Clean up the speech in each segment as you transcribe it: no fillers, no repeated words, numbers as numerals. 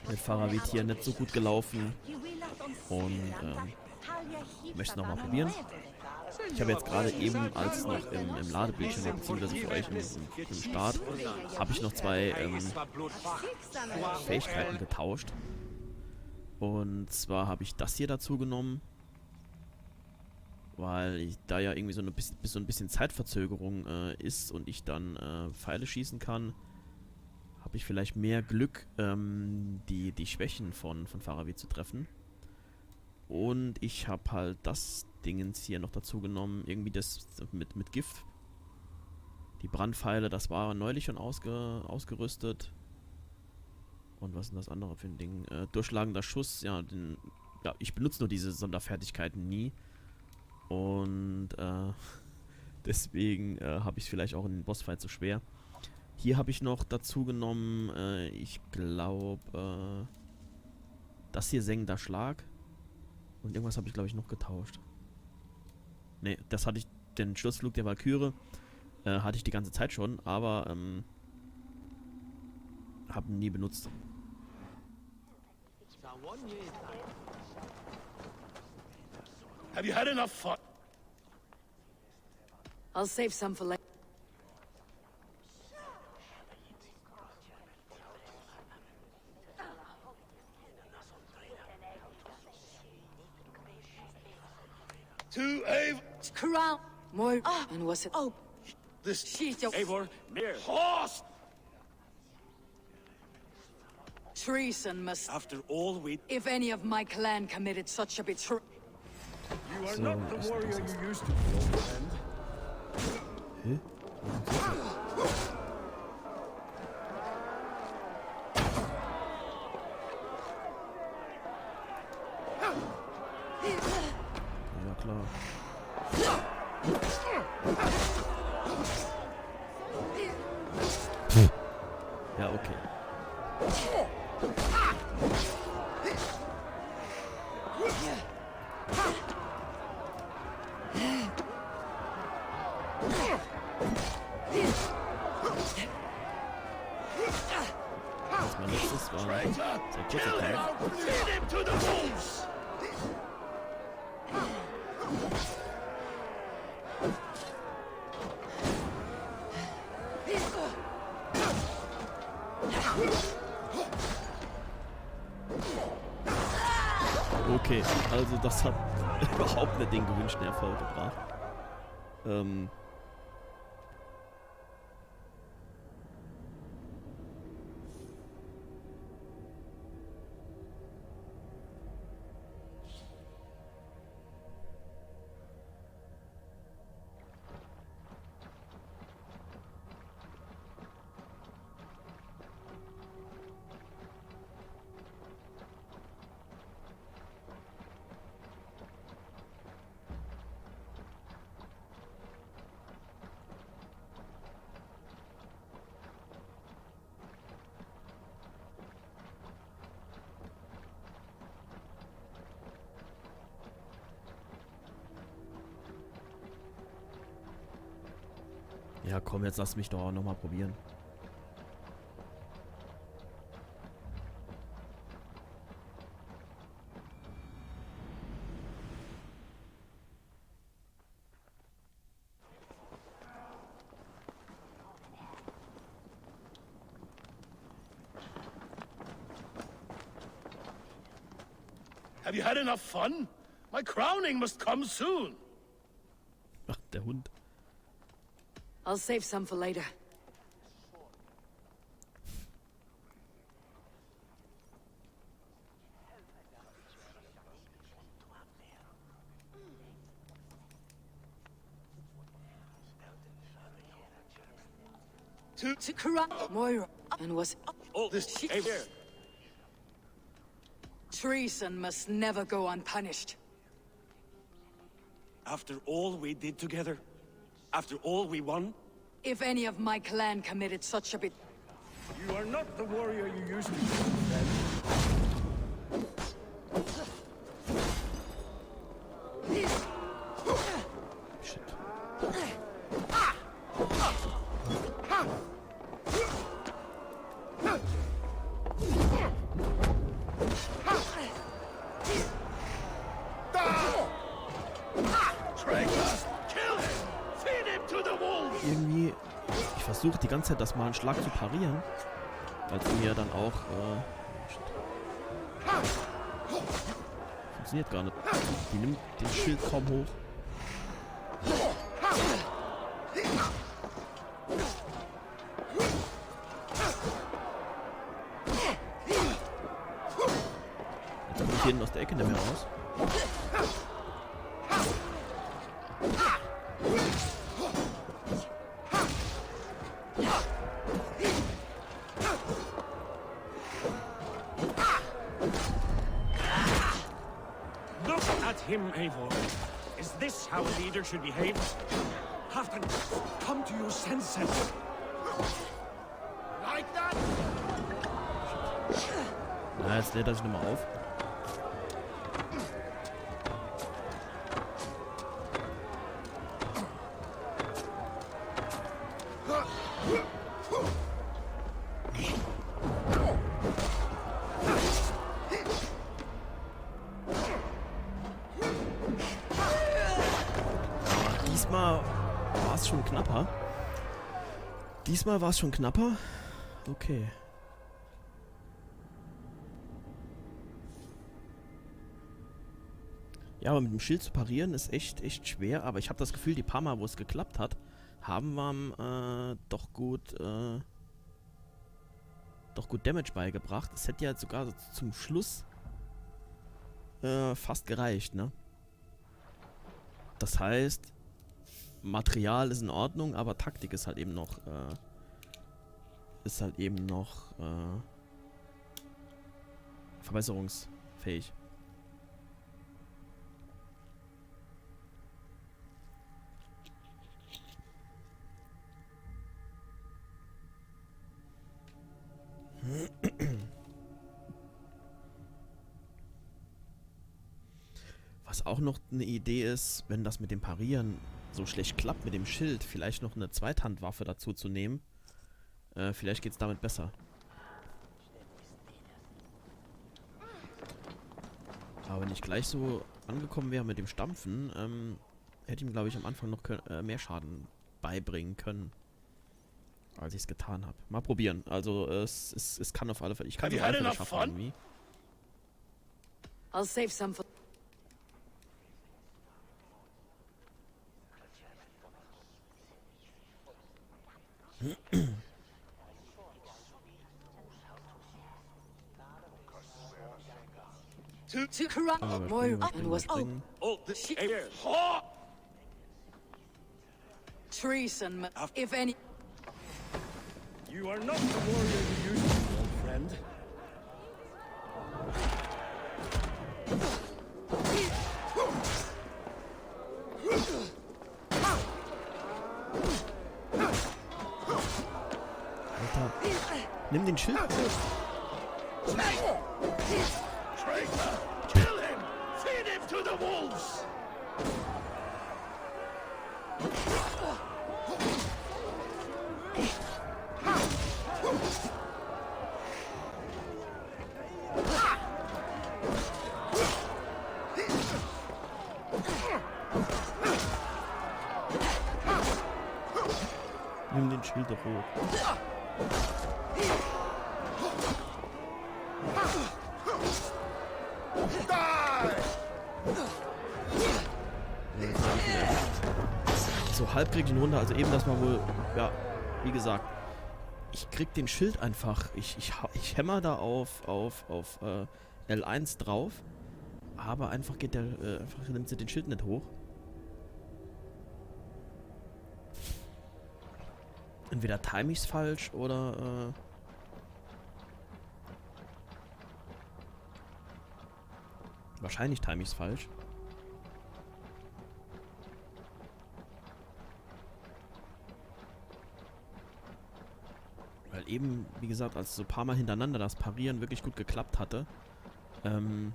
Mit Faravid hier nicht so gut gelaufen und möchte es nochmal probieren. Ich habe jetzt gerade eben, als es noch im Ladebildschirm war, beziehungsweise für euch im Start, habe ich noch zwei Fähigkeiten getauscht. Und zwar habe ich das hier dazu genommen, weil da ja irgendwie so ein bisschen Zeitverzögerung ist und ich dann Pfeile schießen kann, habe ich vielleicht mehr Glück, die Schwächen von Faravid zu treffen. Und ich habe halt das Dingens hier noch dazu genommen, irgendwie das mit Gift. Die Brandpfeile, das war neulich schon ausgerüstet. Und was ist denn das andere für ein Ding? Durchschlagender Schuss, ja, ich benutze nur diese Sonderfertigkeiten nie. Und deswegen habe ich es vielleicht auch in den Bossfight so schwer. Hier habe ich noch dazu genommen, ich glaube, das hier sengender Schlag. Und irgendwas habe ich, glaube ich, noch getauscht. Ne, das hatte ich, den Sturzflug der Walküre, hatte ich die ganze Zeit schon, aber habe nie benutzt. Have you had enough fun? I'll save some for later. To Eivor. Crown. More. And was it? Oh, This she's your Eivor. Near. Haus. treason must. After all we. If any of my clan committed such a betrayal. You are So, not the warrior you used to be, old friend. Hä? Ja, klar. Ja, okay. Das mein letztes war sehr kurzer Kampf. Lead him to the wolves. Okay, also das hat überhaupt nicht den gewünschten Erfolg gebracht. Ja, komm, jetzt lass mich doch auch nochmal probieren. Have you had enough fun? My crowning must come soon. Ach, der Hund. I'll save some for later. To Crown. Moira. And was it? Oh, this Eivor. Treason must never go unpunished. After all we did together, after all we won, If any of my clan committed such a bit. you are not the warrior you used to be, old friend. Shit. versuche die ganze Zeit das mal einen Schlag zu parieren, weil es mir dann auch funktioniert gar nicht. Die nimmt den Schild kaum hoch. Jetzt komme ich hinten aus der Ecke nicht mehr raus. Him, Eivor. Is this how a leader should behave? Halfdan, come to your senses. Like that? Na, jetzt lädt er sich nochmal auf. Diesmal war es schon knapper. Okay. Ja, aber mit dem Schild zu parieren ist echt schwer. Aber ich habe das Gefühl, die paar Mal, wo es geklappt hat, haben wir doch gut Damage beigebracht. Es hätte ja sogar zum Schluss fast gereicht, ne? Das heißt, Material ist in Ordnung, aber Taktik ist halt eben noch verbesserungsfähig. Was auch noch eine Idee ist, wenn das mit dem Parieren so schlecht klappt mit dem Schild, vielleicht noch eine Zweithandwaffe dazu zu nehmen. Vielleicht geht's damit besser. Aber wenn ich gleich so angekommen wäre mit dem Stampfen, hätte ich ihm, glaube ich, am Anfang noch mehr Schaden beibringen können, als ich es getan habe. Mal probieren. Also es kann auf alle Fälle. Ich kann es auf alle Fälle schaffen irgendwie. I'll save some for... to corrupt Moira and was treason, if any. You are not the warrior you used to be, old friend. Alter, nimm den Schild. Traitor! Kill him! Feed him to the wolves! Nimm den Schild doch hoch. So halb krieg ich ihn runter, also eben das mal wohl, ja, wie gesagt, ich krieg den Schild einfach, ich hämmer da auf L1 drauf, aber einfach geht der, einfach nimmt sie den Schild nicht hoch. Entweder time ich's falsch oder wahrscheinlich time ich's falsch. Weil eben, wie gesagt, als so ein paar Mal hintereinander das Parieren wirklich gut geklappt hatte, und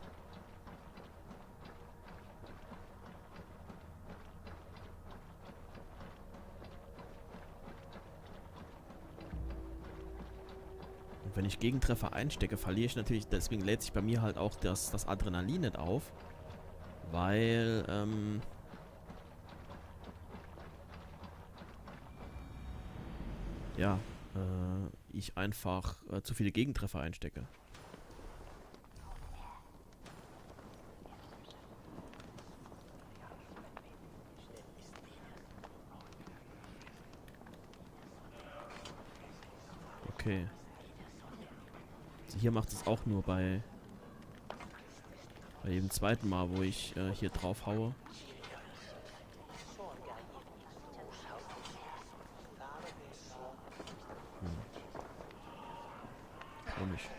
wenn ich Gegentreffer einstecke, verliere ich natürlich, deswegen lädt sich bei mir halt auch das Adrenalin nicht auf, weil, ja, ich einfach zu viele Gegentreffer einstecke. Okay. Also hier macht es auch nur bei jedem zweiten Mal, wo ich hier drauf haue. Komisch.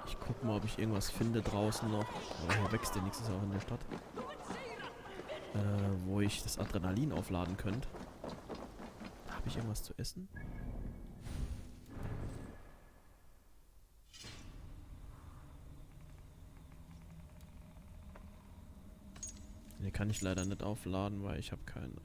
Ich guck mal, ob ich irgendwas finde draußen noch. Aber hier wächst ja nichts, ist auch in der Stadt. Wo ich das Adrenalin aufladen könnte. Habe ich irgendwas zu essen? Ne, kann ich leider nicht aufladen, weil ich habe keinen,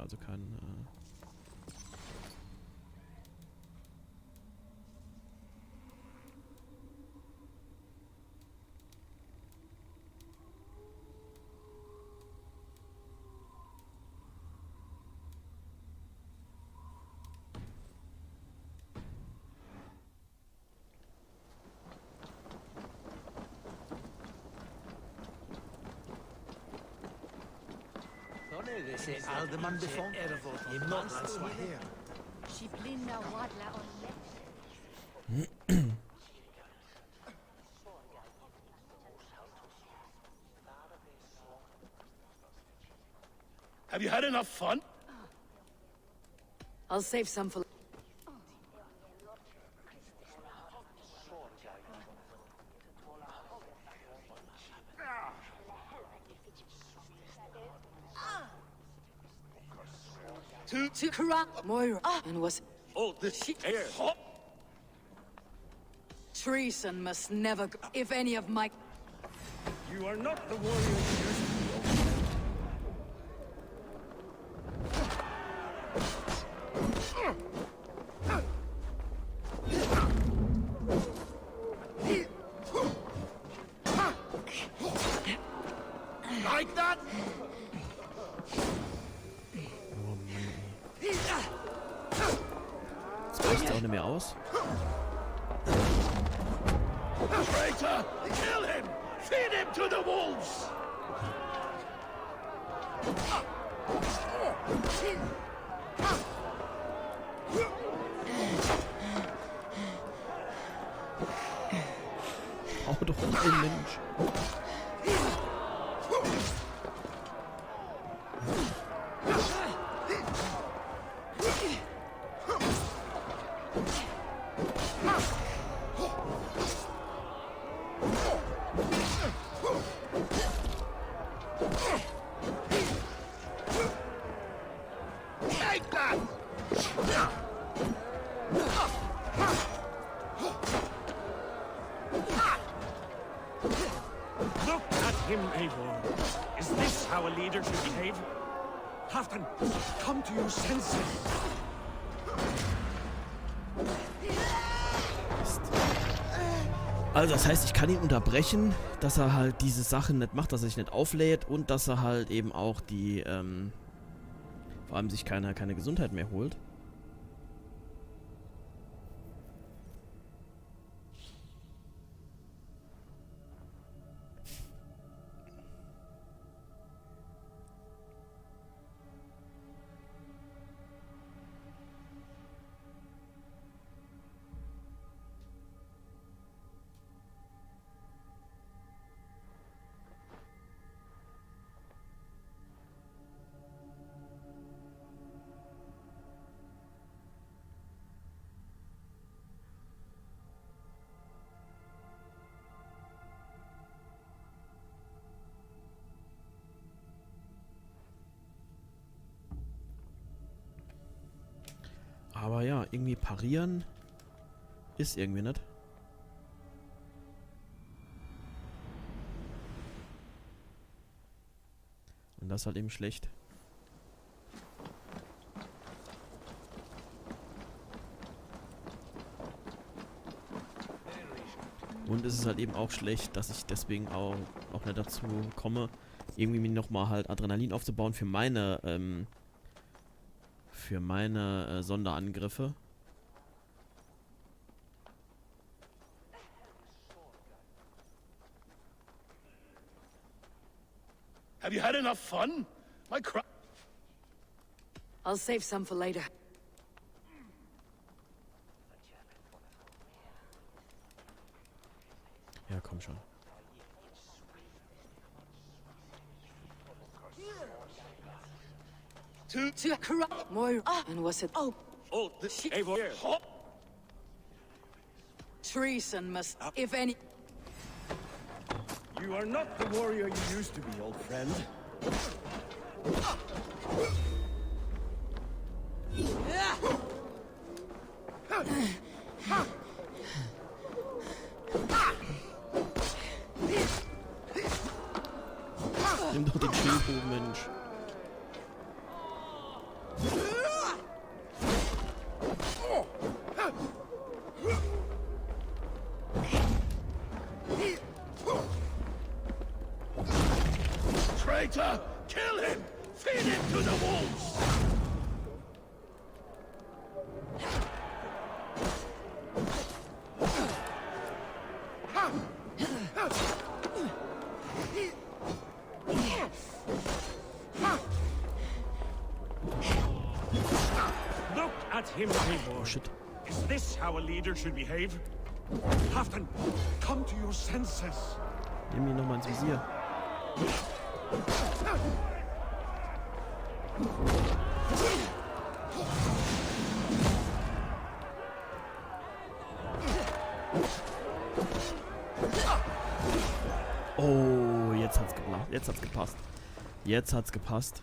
Have you had enough fun? I'll save some for. To corrupt Moira and was Oh, this air. treason must never go. If any of my You are not the warrior. Like that? Oh Mann, ey. Das reicht auch nicht mehr aus. Traitor! Kill him! Feed him to the wolves! Hau doch rein, Mensch. Take that! Look at him, Eivor. Is this how a leader should behave? Halfdan, come to your senses. Also das heißt, ich kann ihn unterbrechen, dass er halt diese Sachen nicht macht, dass er sich nicht auflädt und dass er halt eben auch die, vor allem sich keine Gesundheit mehr holt. Aber ja, irgendwie parieren ist irgendwie nicht. Und das ist halt eben schlecht. Und es ist halt eben auch schlecht, dass ich deswegen auch nicht dazu komme, irgendwie mir nochmal halt Adrenalin aufzubauen für für meine Sonderangriffe. Have you had enough fun? My crown. I'll save some for later. Ja, komm schon. To corrupt Moira. And was it? Oh, Oh, Eivor. treason must, if any. You are not the warrior you used to be, old friend. Nimm doch den Schildbogen, Mensch. Traitor! Kill him! Feed him to the wolves! Look at him, Eivor. Oh, shit. Is this how a leader should behave? Halfdan, come to your senses. Nimm ihn nochmal ins Visier. Oh, jetzt hat's gepasst. Jetzt hat's gepasst. Jetzt hat's gepasst.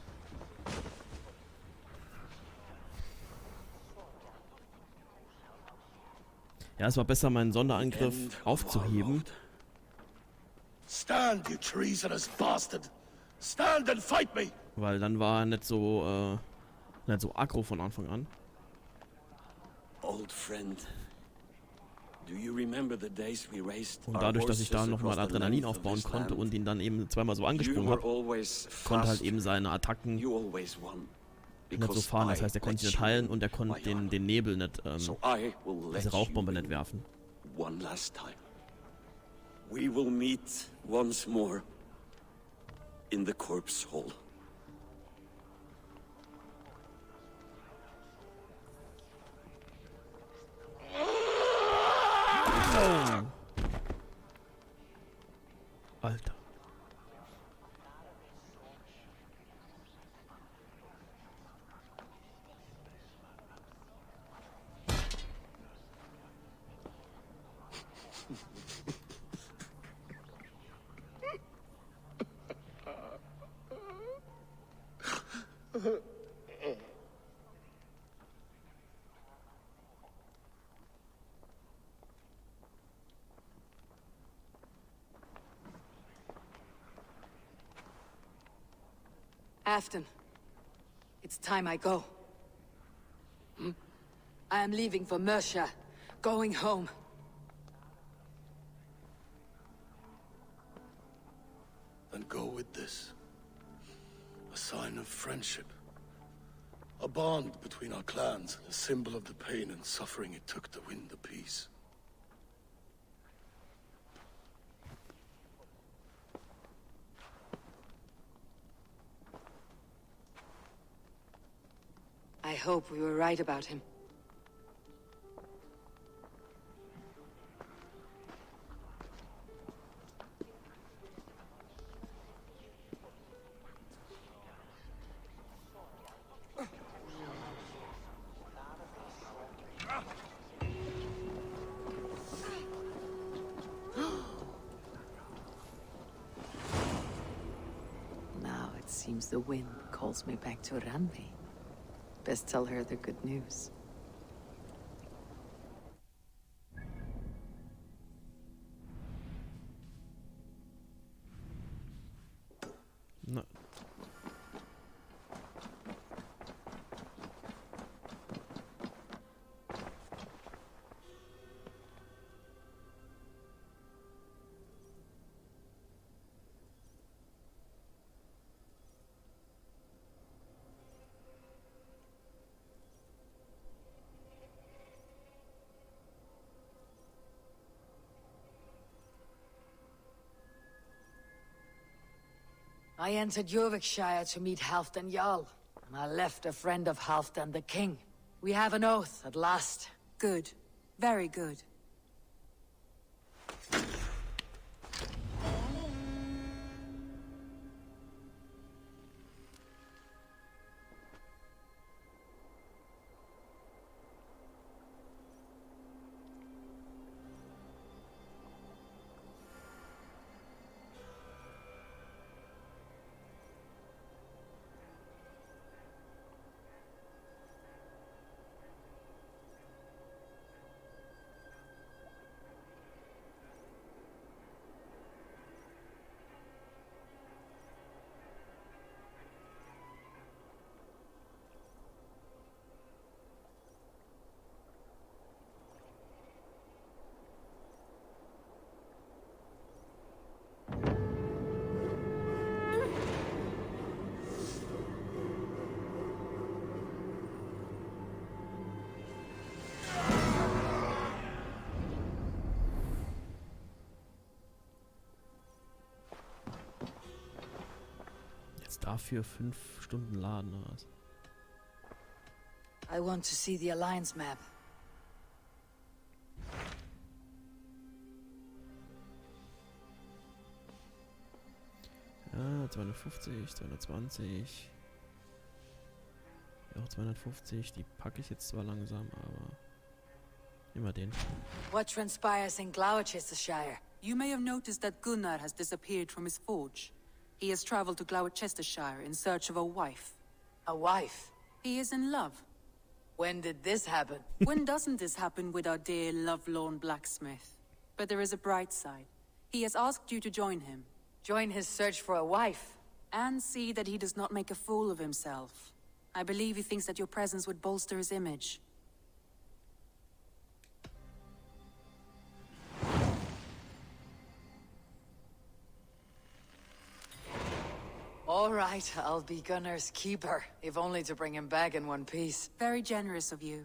Ja, es war besser, meinen Sonderangriff aufzuheben. Stand, you treasonous bastard! Stand and fight me! Weil dann war er nicht so aggro von Anfang an. Old friend, do you remember the days we raced Und our dadurch, dass ich da horses nochmal across the Adrenalin length of aufbauen this konnte land? und ihn dann eben zweimal so You angesprungen were habe, always konnte halt fast. eben seine Attacken You always won. nicht so Because fahren. Das I heißt, er konnte let sie nicht you heilen win und er konnte my honor. den Nebel nicht, So I will let diese Rauchbombe you nicht win werfen. one last time. We will meet once more in the corpse hall. Oh. Alter. Afton, it's time I go. I am leaving for Mercia, going home. Then go with this. A sign of friendship. A bond between our clans, a symbol of the pain and suffering it took to win the peace. I hope we were right about him. Now it seems the wind calls me back to Ranvi. Best tell her the good news. Na. I entered Glowecaester to meet Halfdan Jarl, and I left a friend of Halfdan the king. We have an oath at last. Good. Very good. Dafür 5 Stunden laden oder was? I want to see the Alliance map. Ja, 250, 220. Ja, auch 250. Die packe ich jetzt zwar langsam, aber immer den. What transpires in Glowecaester? You may have noticed that Gunnar has disappeared from his forge. He has traveled to Glowecaester in search of a wife. A wife? He is in love. When did this happen? When doesn't this happen with our dear lovelorn blacksmith? But there is a bright side. He has asked you to join him. Join his search for a wife? And see that he does not make a fool of himself. I believe he thinks that your presence would bolster his image. All right, I'll be Gunnar's keeper, if only to bring him back in one piece. Very generous of you.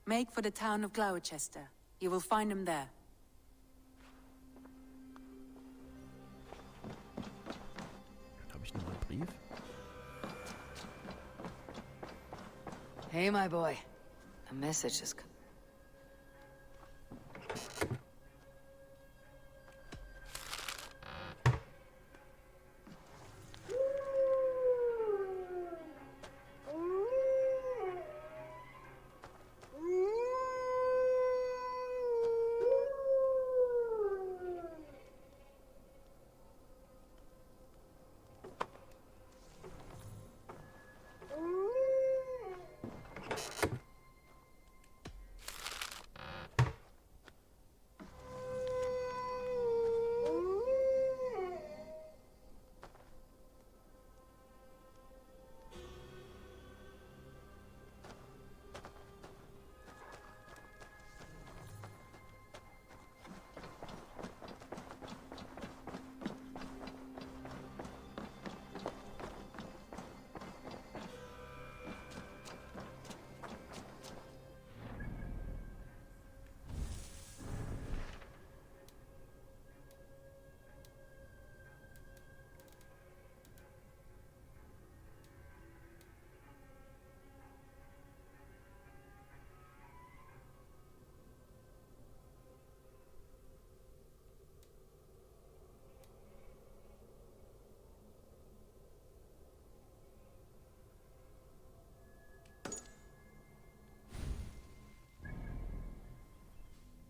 Make for the town of Glowecaester. You will find him there. Habe ich noch einen Brief? Hey, my boy. A message has come.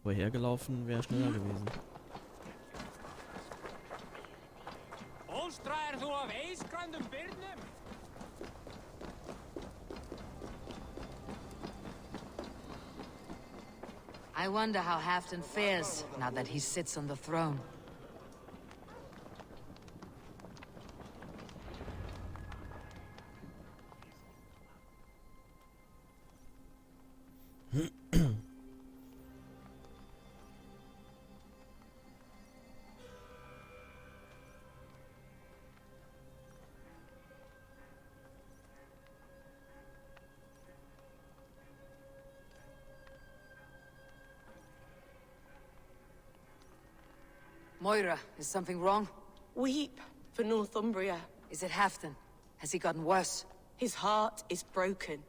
Woher gelaufen wäre schneller gewesen. I wonder how Halfdan fares, now that he sits on the throne. Moira, is something wrong? Weep for Northumbria. Is it Halfdan? Has he gotten worse? His heart is broken.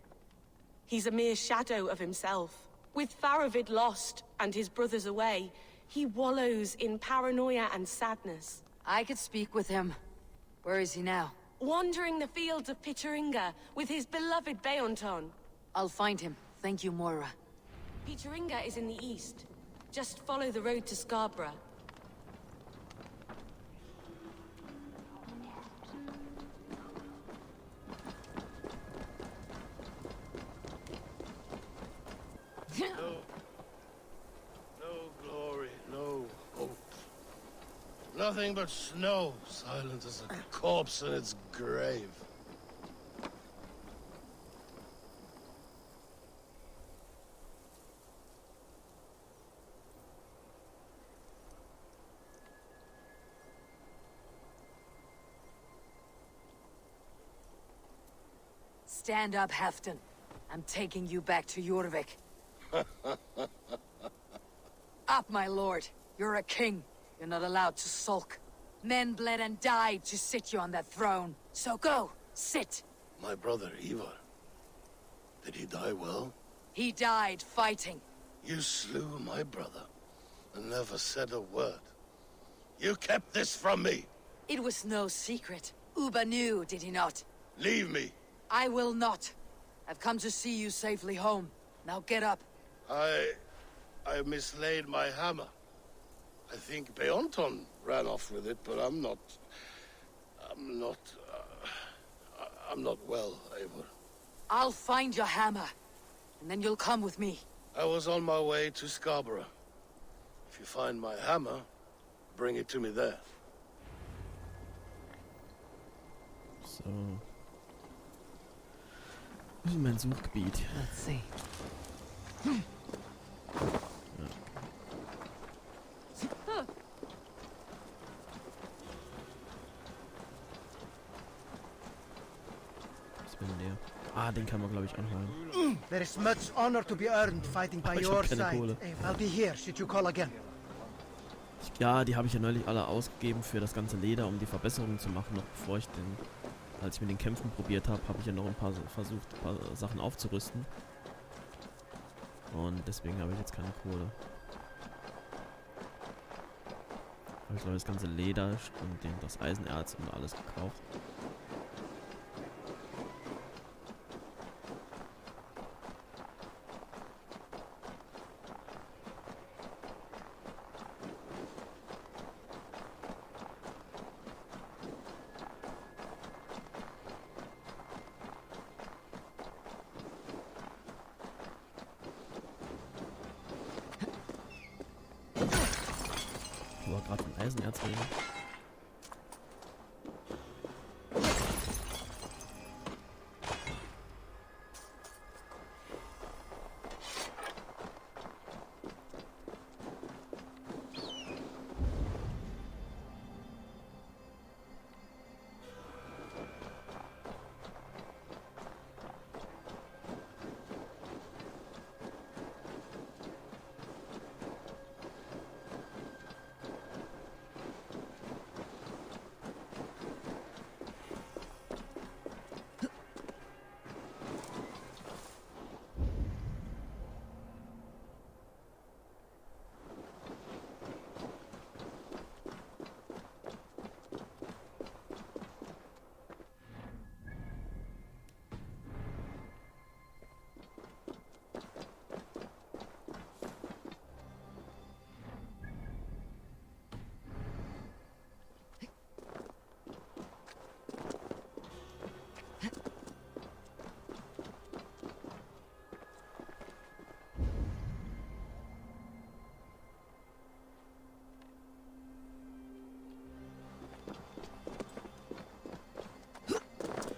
He's a mere shadow of himself. With Faravid lost and his brothers away, he wallows in paranoia and sadness. I could speak with him. Where is he now? Wandering the fields of Pittaringa with his beloved Beonton. I'll find him. Thank you, Moira. Pittaringa is in the east. Just follow the road to Scarborough. No glory, no hope. Nothing but snow, silent as a corpse in its grave. Stand up, Halfdan. I'm taking you back to Jorvik. Up, my lord. You're a king. You're not allowed to sulk. Men bled and died to sit you on that throne. So go, sit. My brother, Eivor. Did he die well? He died fighting. You slew my brother and never said a word. You kept this from me. It was no secret. Uba knew, did he not? Leave me. I will not. I've come to see you safely home. Now get up. I mislaid my hammer. I think Beonton ran off with it, but I'm not well, Eivor. I'll find your hammer, and then you'll come with me. I was on my way to Scarborough. If you find my hammer, bring it to me there. So. Das ist mein Suchgebiet. Let's see. Was will denn der? Ah, den kann man glaube ich anholen. There is much honor to be earned fighting by Ich your hab keine side. Kohle. I'll be here should you call again. Ja, die habe ich ja neulich alle ausgegeben für das ganze Leder, um die Verbesserungen zu machen, noch bevor ich den, als ich mit den Kämpfen probiert habe, habe ich ja noch ein paar versucht, ein paar Sachen aufzurüsten. Und deswegen habe ich jetzt keine Kohle. Habe ich glaube das ganze Leder und das Eisenerz und alles gekauft. Ich war gerade von Eisenerz reden.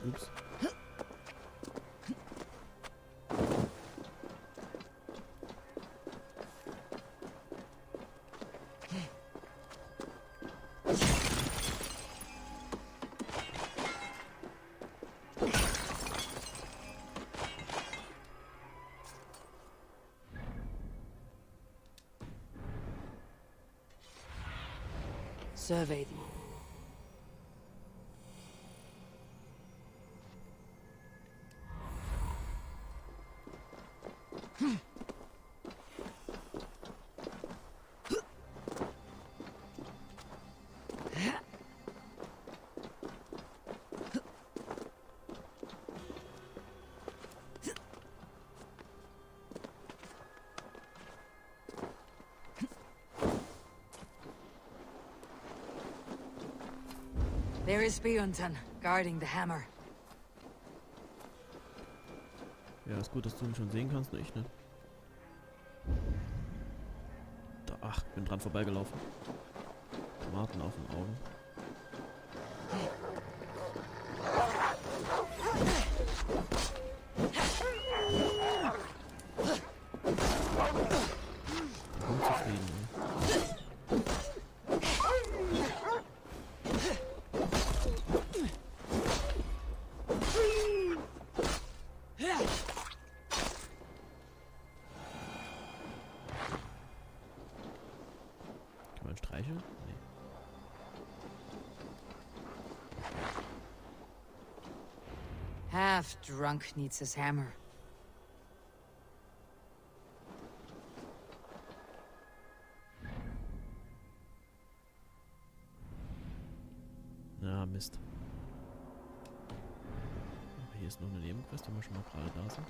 Ups. Survey them. There is Björnton, guarding the hammer. Ja, ist gut, dass du ihn schon sehen kannst, nur ich, ne? Da, ach, bin dran vorbeigelaufen. Tomaten auf den Augen. Unzufrieden, ne? Kann man streicheln? Nee. Half drunk needs his hammer. Ja, Mist. Aber hier ist noch eine Nebenquest, wenn wir schon mal gerade da sind.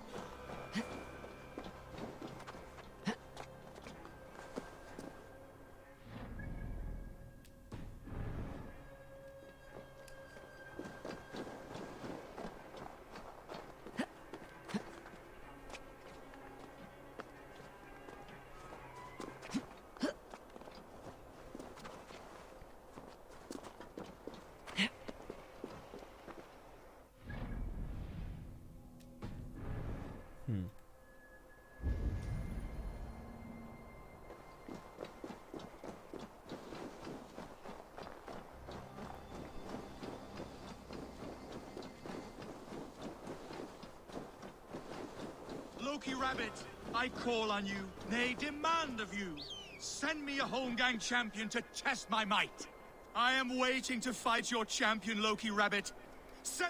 Loki Rabbit, I call on you, nay, demand of you. Send me a Holmgang champion to test my might. I am waiting to fight your champion, Loki Rabbit.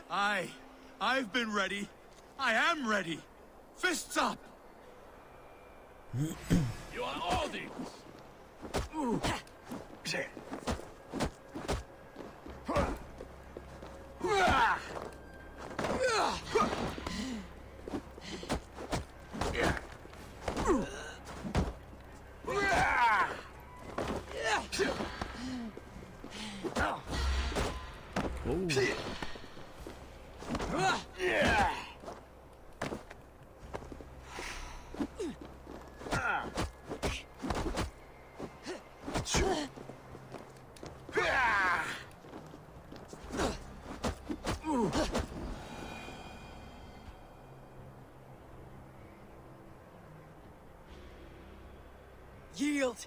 I've been ready. I am ready. Fists up! You are all these. Yield!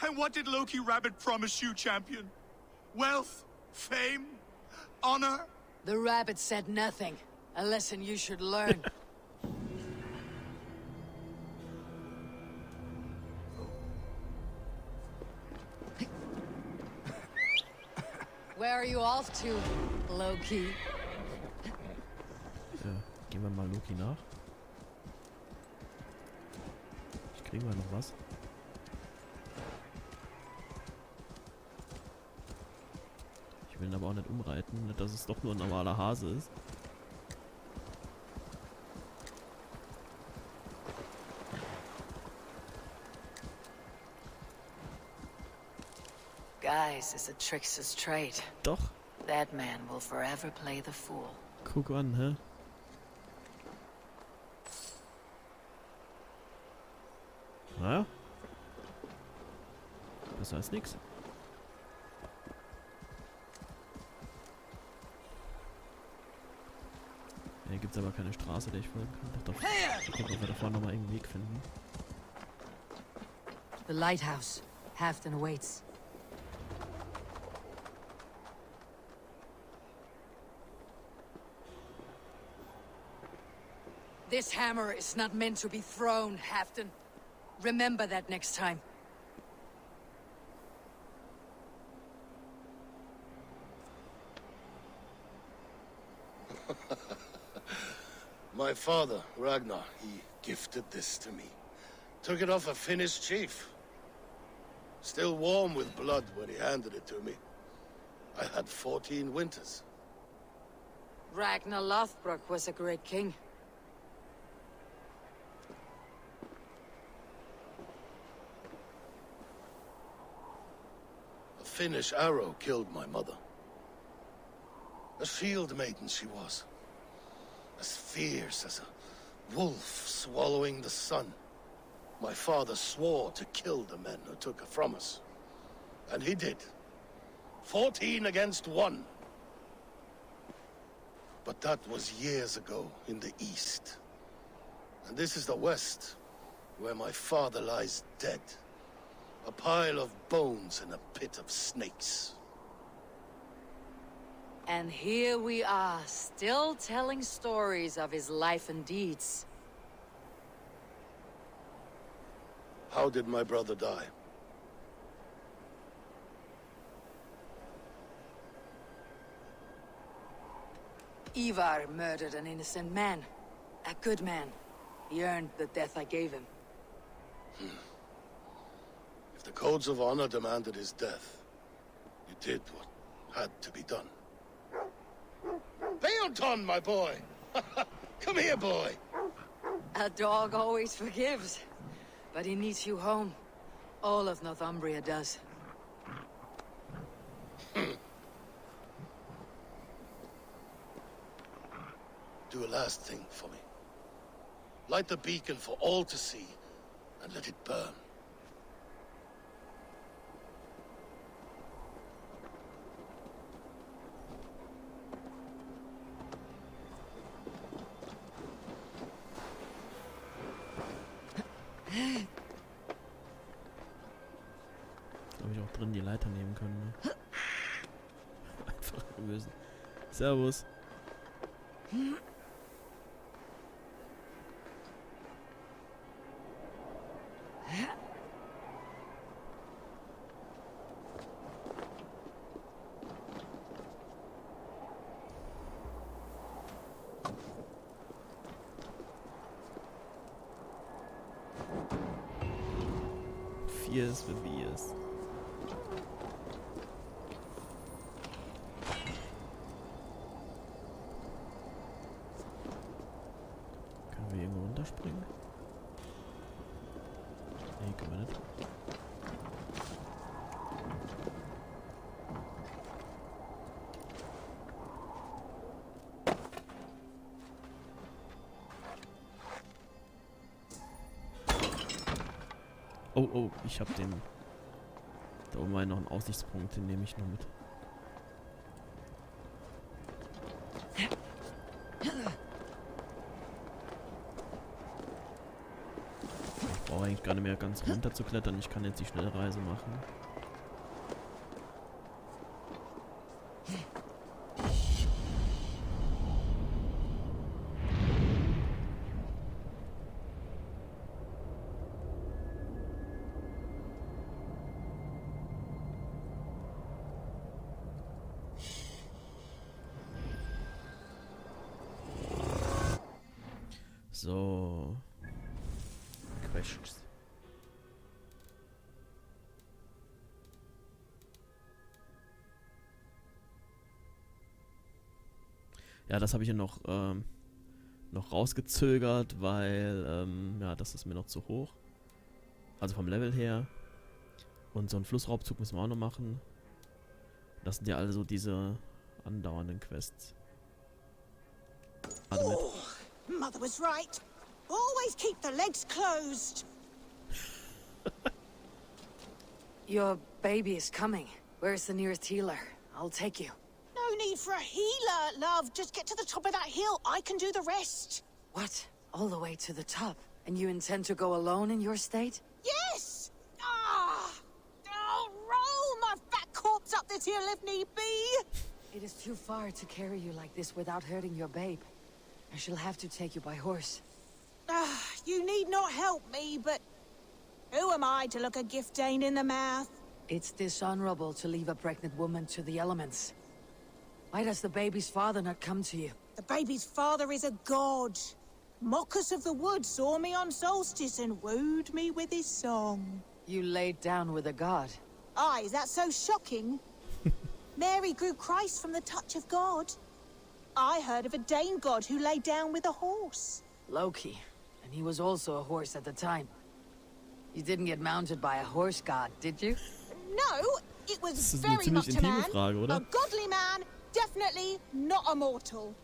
And what did Loki Rabbit promise you, champion? Wealth? Fame? Honor? The rabbit said nothing. A lesson you should learn. Where are you off to, Loki? Gehen wir mal Loki nach. Kriegen wir noch was? Ich will ihn aber auch nicht umreiten, nicht, dass es doch nur ein normaler Hase ist. Guys is a trickster's trade. Doch. That man will forever play the fool. Guck an, hä? Naja. Besser als nix. Hier gibt's aber keine Straße, der ich folgen kann. Doch, ich glaube, wir da vorne nochmal irgendeinen Weg finden. The lighthouse. Halfton awaits. This hammer is not meant to be thrown, Halfton. Remember that next time. My father, Ragnar, he gifted this to me. Took it off a Finnish chief. Still warm with blood when he handed it to me. I had 14 winters. Ragnar Lothbrok was a great king. A Finnish arrow killed my mother. A shield maiden she was. As fierce as a wolf swallowing the sun. My father swore to kill the men who took her from us. And he did. 14 against 1. But that was years ago in the east. And this is the west, where my father lies dead. A pile of bones in a pit of snakes. And here we are, still telling stories of his life and deeds. How did my brother die? Eivor murdered an innocent man. A good man. He earned the death I gave him. If the codes of honor demanded his death, you did what had to be done. Bail done, my boy! Come here, boy! A dog always forgives. But he needs you home. All of Northumbria does. Do a last thing for me. Light the beacon for all to see, and let it burn. Glaube ich auch drin die Leiter nehmen können. Ne? Einfach gewesen. Servus. Viers für Viers. Können wir irgendwo runterspringen? Nee, können wir nicht. Oh, oh, ich hab den... Da oben war noch ein Aussichtspunkt, den nehme ich noch mit. Ich brauche eigentlich gar nicht mehr ganz runter zu klettern. Ich kann jetzt die Schnellreise machen. So. Questions. Ja, das habe ich ja noch rausgezögert, weil, ja, das ist mir noch zu hoch. Also vom Level her. Und so einen Flussraubzug müssen wir auch noch machen. Das sind ja also diese andauernden Quests. Warte mit. Mother was right. Always keep the legs closed. Your baby is coming. Where's the nearest healer? I'll take you. No need for a healer, love. Just get to the top of that hill. I can do the rest. What? All the way to the top? And you intend to go alone in your state? Yes! I'll roll my fat corpse up this hill if need be. It is too far to carry you like this without hurting your babe. I shall have to take you by horse. You need not help me, but who am I to look a gift Dane in the mouth? It's dishonorable to leave a pregnant woman to the elements. Why does the baby's father not come to you? The baby's father is a god. Mockers of the wood saw me on solstice and wooed me with his song. You laid down with a god. Aye, is that so shocking? Mary grew Christ from the touch of God. I heard of a Dane god who lay down with a horse. Loki. And he was also a horse at the time. You didn't get mounted by a horse god, did you? No, it was Das ist eine very ziemlich much a intime man. Frage, oder? A godly man Definitely not a mortal.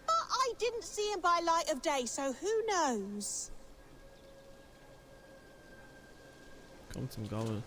But I didn't see him by light of day, so who knows? Komm zum Gaul.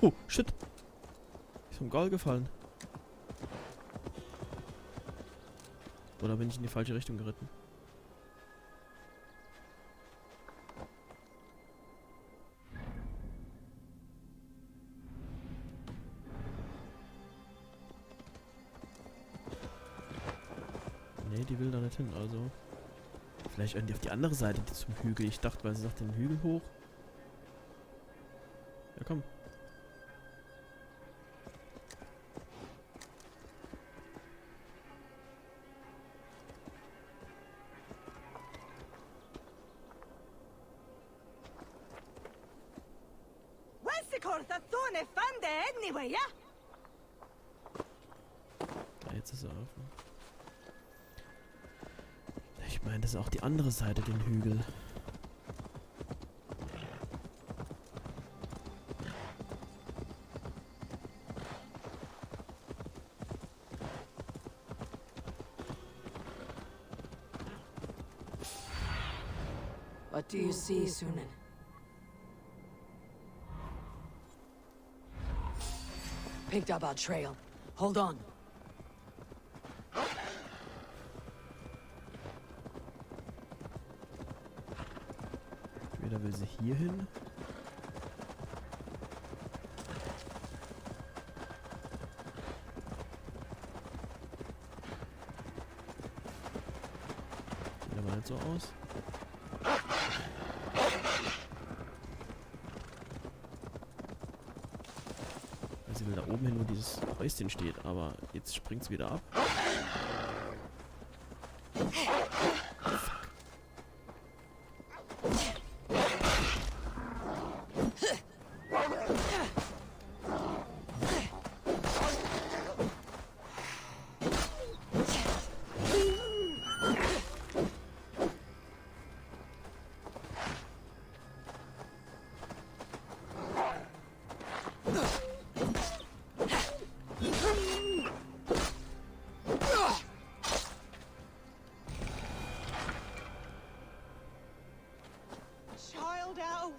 Oh, shit. Ist vom Gaul gefallen. Oder bin ich in die falsche Richtung geritten? Nee, die will da nicht hin, also. Vielleicht irgendwie auf die andere Seite zum Hügel. Ich dachte, weil sie sagt, den Hügel hoch. Ja, komm. Ja, jetzt ist er offen. Ich meine, das ist auch die andere Seite, den Hügel. What do you see, Sunan? Picked up our trail. Hold on. Entweder will sie hier hin. Sieht aber nicht so aus. Sie will da oben hin, wo dieses Häuschen steht, aber jetzt springt es wieder ab.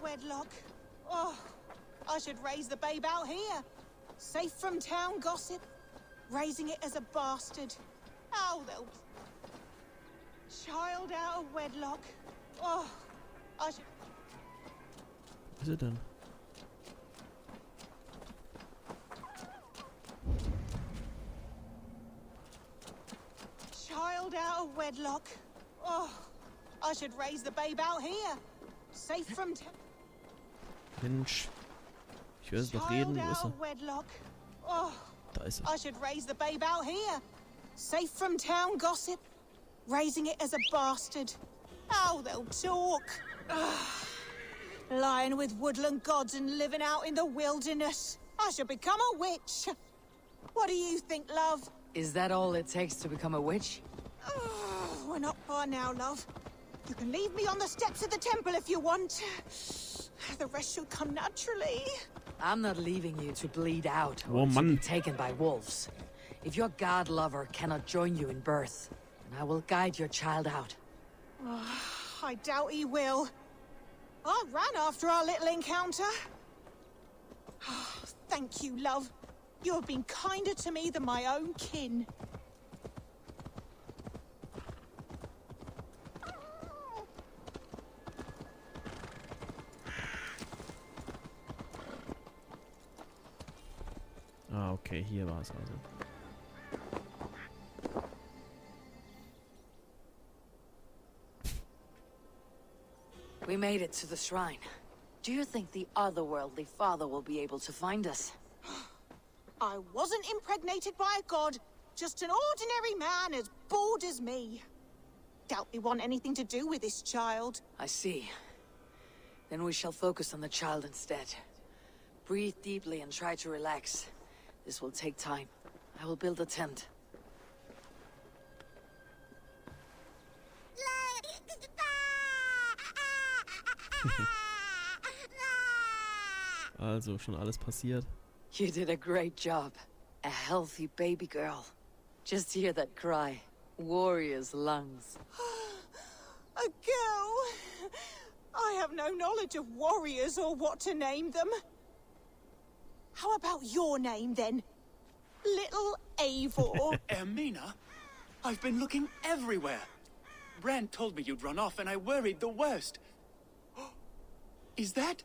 Wedlock. Oh, I should raise the babe out here. Safe from town gossip. Raising it as a bastard. Oh, they'll... Child out of wedlock. Oh, I should... Was ist er denn? Child out of wedlock. Oh, I should raise the babe out here. Safe from town... Mensch. Ich höre es doch reden. Wo ist er? Oh, Da ist er. I should raise the babe out here. Safe from town gossip. Raising it as a bastard. Oh, they'll talk. Lying with woodland gods and living out in the wilderness. I should become a witch. What do you think, love? Is that all it takes to become a witch? We're not far now, love. You can leave me on the steps of the temple if you want. The rest should come naturally. I'm not leaving you to bleed out Oh, or to be Mann. taken by wolves. If your god lover cannot join you in birth, then I will guide your child out. I doubt he will. I ran after our little encounter. Thank you, love. You have been kinder to me than my own kin. Ah, okay, hier war es also. We made it to the shrine. Do you think the otherworldly father will be able to find us? I wasn't impregnated by a god Just an ordinary man as bored as me. Doubt we want anything to do with this child. I see. Then we shall focus on the child instead. Breathe deeply and try to relax. This will take time. I will build a tent. Also, schon alles passiert. You did a great job. A healthy baby girl. Just hear that cry. Warrior's lungs. A girl? I have no knowledge of warriors or what to name them. How about your name, then? Little Eivor. Ermina? I've been looking everywhere. Brand told me you'd run off and I worried the worst. Is that...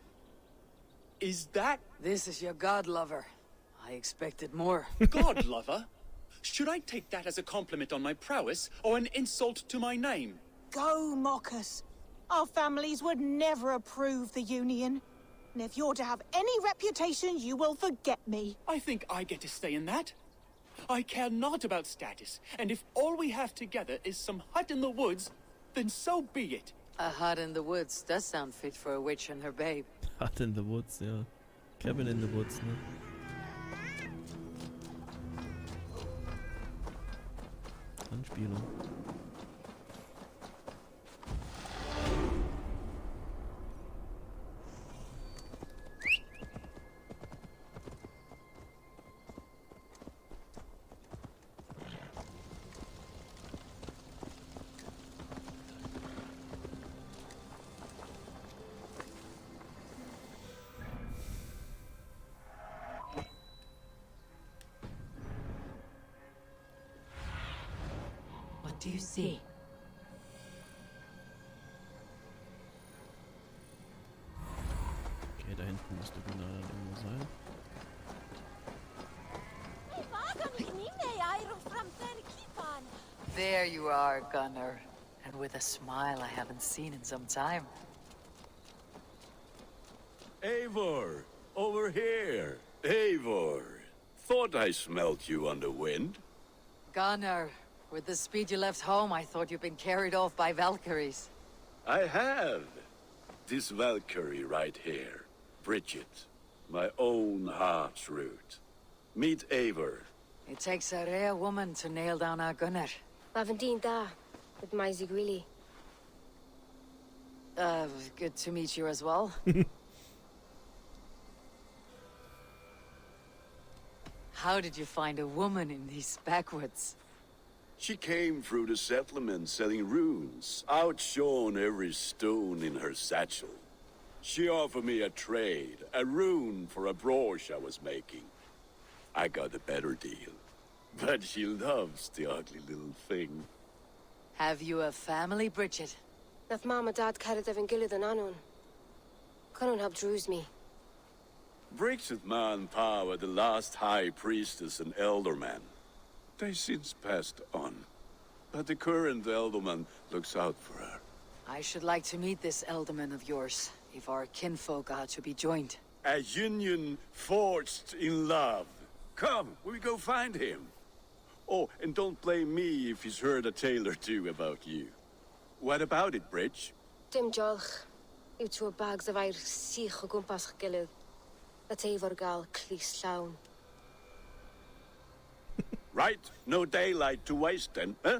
This is your god lover. I expected more. God lover? Should I take that as a compliment on my prowess or an insult to my name? Go mock us. Our families would never approve the union. And if you're to have any reputation, you will forget me. I think I get to stay in that. I care not about status, and if all we have together is some hut in the woods, then so be it. A hut in the woods does sound fit for a witch and her babe. Hut in the Woods, ja. Cabin in the Woods, ne? Anspielung. What do you see? Okay, da hinten müsste Gunnar dann irgendwo sein. There you are, Gunnar. And with a smile I haven't seen in some time. Eivor, over here. Eivor, thought I smelt you on the wind. Gunnar, with the speed you left home, I thought you'd been carried off by Valkyries. I have. This Valkyrie right here. Bridget, my own heart's root. Meet Eivor. It takes a rare woman to nail down our Gunnar. Verdient da, with my Zigrili. Good to meet you as well. How did you find a woman in these backwoods? She came through the settlement selling runes, outshone every stone in her satchel. She offered me a trade, a rune for a brooch I was making. I got a better deal. But she loves the ugly little thing. Have you a family, Bridget? Naf mama dad carried evan gilid an anon. Cannon hab drews me. Bridget man Pa were the last high priestess and elderman. They since passed on. But the current elderman looks out for her. I should like to meet this elderman of yours, if our kinfolk are to be joined. A union forged in love. Come, we go find him. Oh, and don't blame me if he's heard a tale or two about you. What about it, Bridge? Dim jolch. You two bags of air sich o gwmpas gilid. That Eivor gal clis llawn. Right, no daylight to waste then, huh?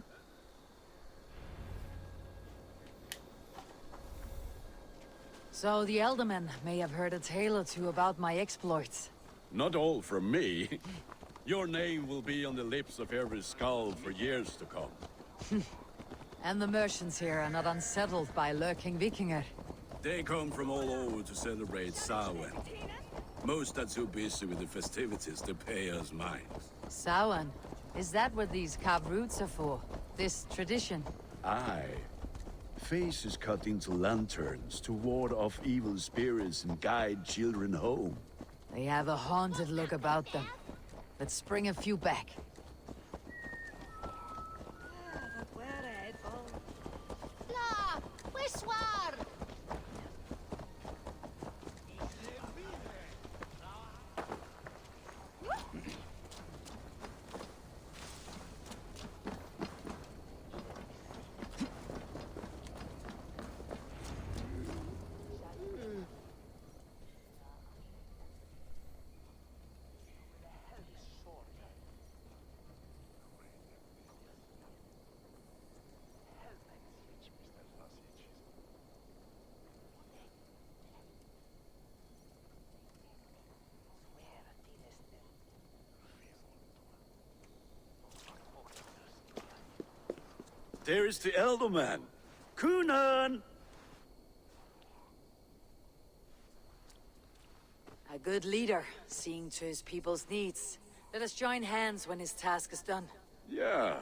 So the elderman may have heard a tale or two about my exploits. Not all from me. Your name will be on the lips of every skull for years to come. And the merchants here are not unsettled by lurking Vikinger. They come from all over to celebrate Samhain. Most are too busy with the festivities to pay us mind. Samhain? Is that what these carved roots are for? This tradition? Aye. Faces cut into lanterns to ward off evil spirits and guide children home. They have a haunted look about them. Let's bring a few back. There is the elder man. Gunnar! A good leader, seeing to his people's needs. Let us join hands when his task is done. Yeah.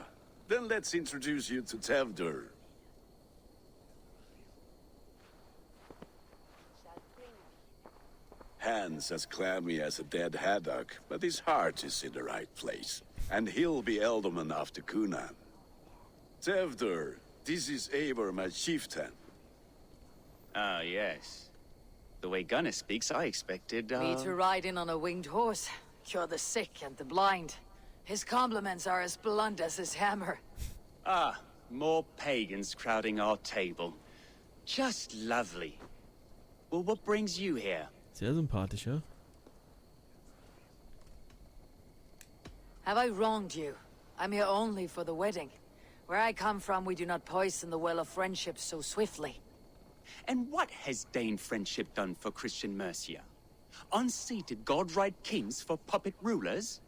Then let's introduce you to Tevder. Hands as clammy as a dead haddock, but his heart is in the right place. And he'll be Elderman after Gunnar. Tevder, this is Eivor, my chieftain. Ah, yes. The way Gunnar speaks, I expected, Me to ride in on a winged horse, cure the sick and the blind. His compliments are as blunt as his hammer. Ah, more pagans crowding our table. Just lovely. Well, what brings you here? Sehr sympathisch, ja? Have I wronged you? I'm here only for the wedding. Where I come from, we do not poison the well of friendship so swiftly. And what has Dane friendship done for Christian Mercia? Unseated god-right kings for puppet rulers?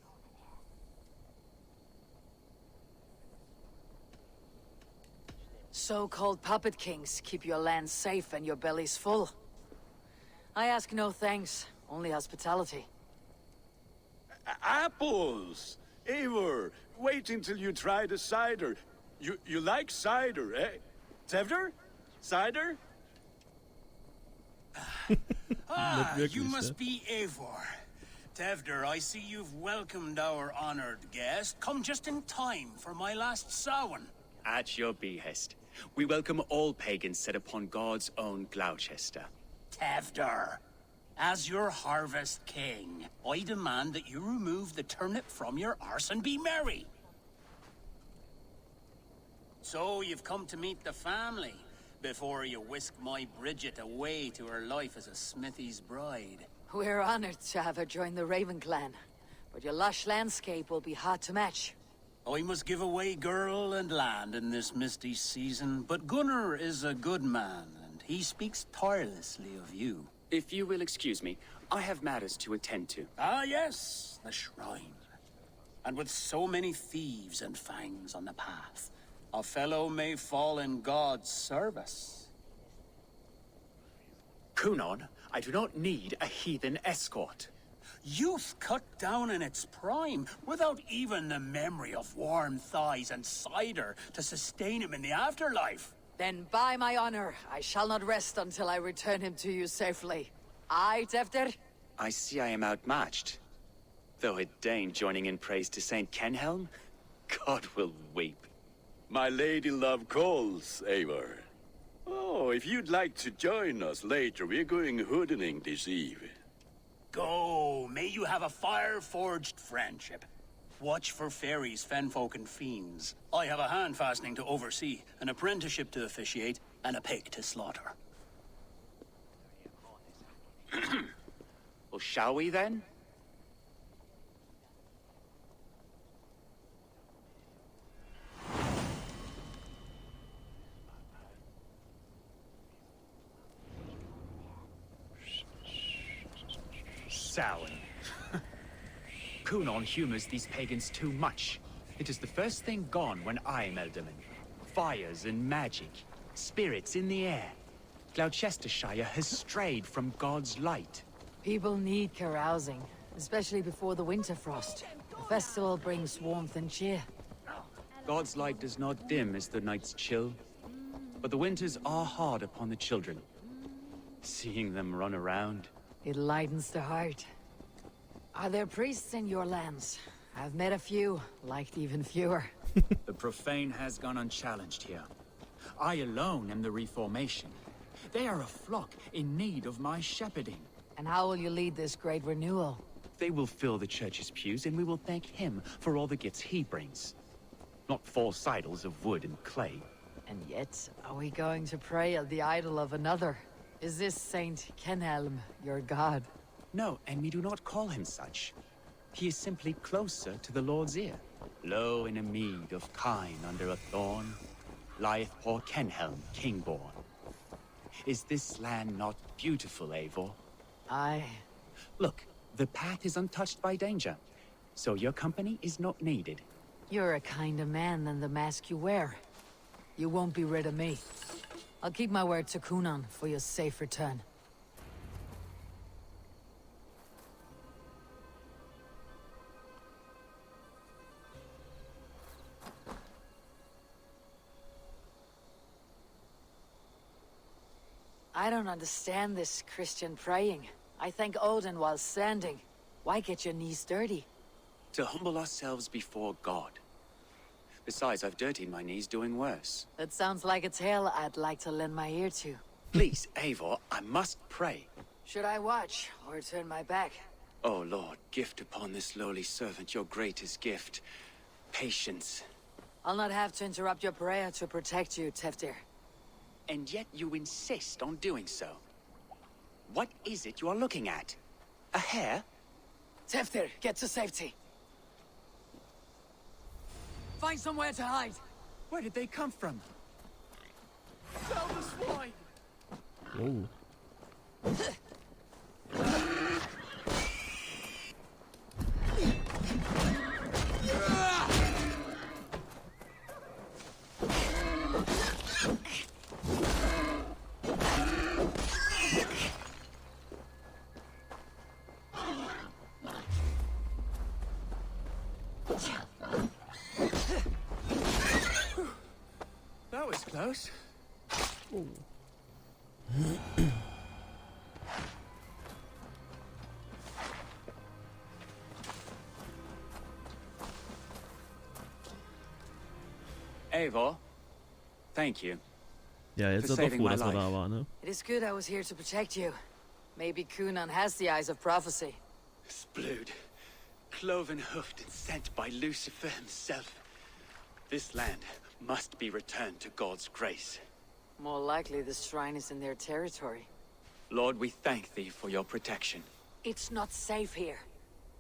So-called puppet kings keep your lands safe and your bellies full. I ask no thanks, only hospitality. Apples! Eivor, wait until you try the cider. You like cider, eh? Tevder? Cider? You must be Eivor. Tevder, I see you've welcomed our honored guest. Come just in time for my last Samhain. At your behest. We welcome all pagans set upon God's own Glowecaester. Tevder, as your harvest king, I demand that you remove the turnip from your arse and be merry. So you've come to meet the family, before you whisk my Bridget away to her life as a smithy's bride. We're honored to have her join the Raven clan, but your lush landscape will be hard to match. I must give away girl and land in this misty season, but Gunnar is a good man, and he speaks tirelessly of you. If you will excuse me, I have matters to attend to. Ah, yes, the shrine. And with so many thieves and fangs on the path, a fellow may fall in God's service. Gunnar, I do not need a heathen escort. Youth cut down in its prime, without even the memory of warm thighs and cider to sustain him in the afterlife. Then by my honor, I shall not rest until I return him to you safely. Aye, Tevder? I see I am outmatched. Though a Dane joining in praise to Saint Kenhelm, God will weep. My lady love calls, Eivor. Oh, if you'd like to join us later, we're going hoodening this eve. Go, may you have a fire-forged friendship. Watch for fairies, fenfolk, and fiends. I have a hand fastening to oversee, an apprenticeship to officiate, and a pig to slaughter. Well, shall we then? Samhain. Kunon humors these pagans too much. It is the first thing gone when I'm Elderman. Fires and magic, spirits in the air. Gloucestershire has strayed from God's light. People need carousing, especially before the winter frost. The festival brings warmth and cheer. God's light does not dim as the nights chill, but the winters are hard upon the children. Seeing them run around. It lightens the heart. Are there priests in your lands? I've met a few, liked even fewer. The profane has gone unchallenged here. I alone am the reformation. They are a flock in need of my shepherding. And how will you lead this great renewal? They will fill the church's pews, and we will thank him for all the gifts he brings. Not false idols of wood and clay. And yet, are we going to pray at the idol of another? Is this Saint Kenhelm your god? No, and we do not call him such. He is simply closer to the Lord's ear. Low in a mead of kine under a thorn, lieth poor Kenhelm, king-born. Is this land not beautiful, Eivor? Aye. Look, the path is untouched by danger, so your company is not needed. You're a kinder man than the mask you wear. You won't be rid of me. I'll keep my word to Gunnar for your safe return. I don't understand this Christian praying. I thank Odin while standing. Why get your knees dirty? To humble ourselves before God. Besides, I've dirtied my knees doing worse. That sounds like a tale I'd like to lend my ear to. Please, Eivor, I must pray. Should I watch, or turn my back? Oh Lord, gift upon this lowly servant your greatest gift. Patience. I'll not have to interrupt your prayer to protect you, Teftir. And yet you insist on doing so. What is it you are looking at? A hare? Teftir, get to safety. Find somewhere to hide. Where did they come from? Tell the swine! Whoa. That was close. Oh. Eivor, thank you. Ja, jetzt ist doch froh, dass wir da waren, ne? It is good I was here to protect you. Maybe Gunnar has the eyes of prophecy. Splood, cloven hoofed and sent by Lucifer himself. This land must be returned to God's grace. More likely the shrine is in their territory. Lord, we thank thee for your protection. It's not safe here.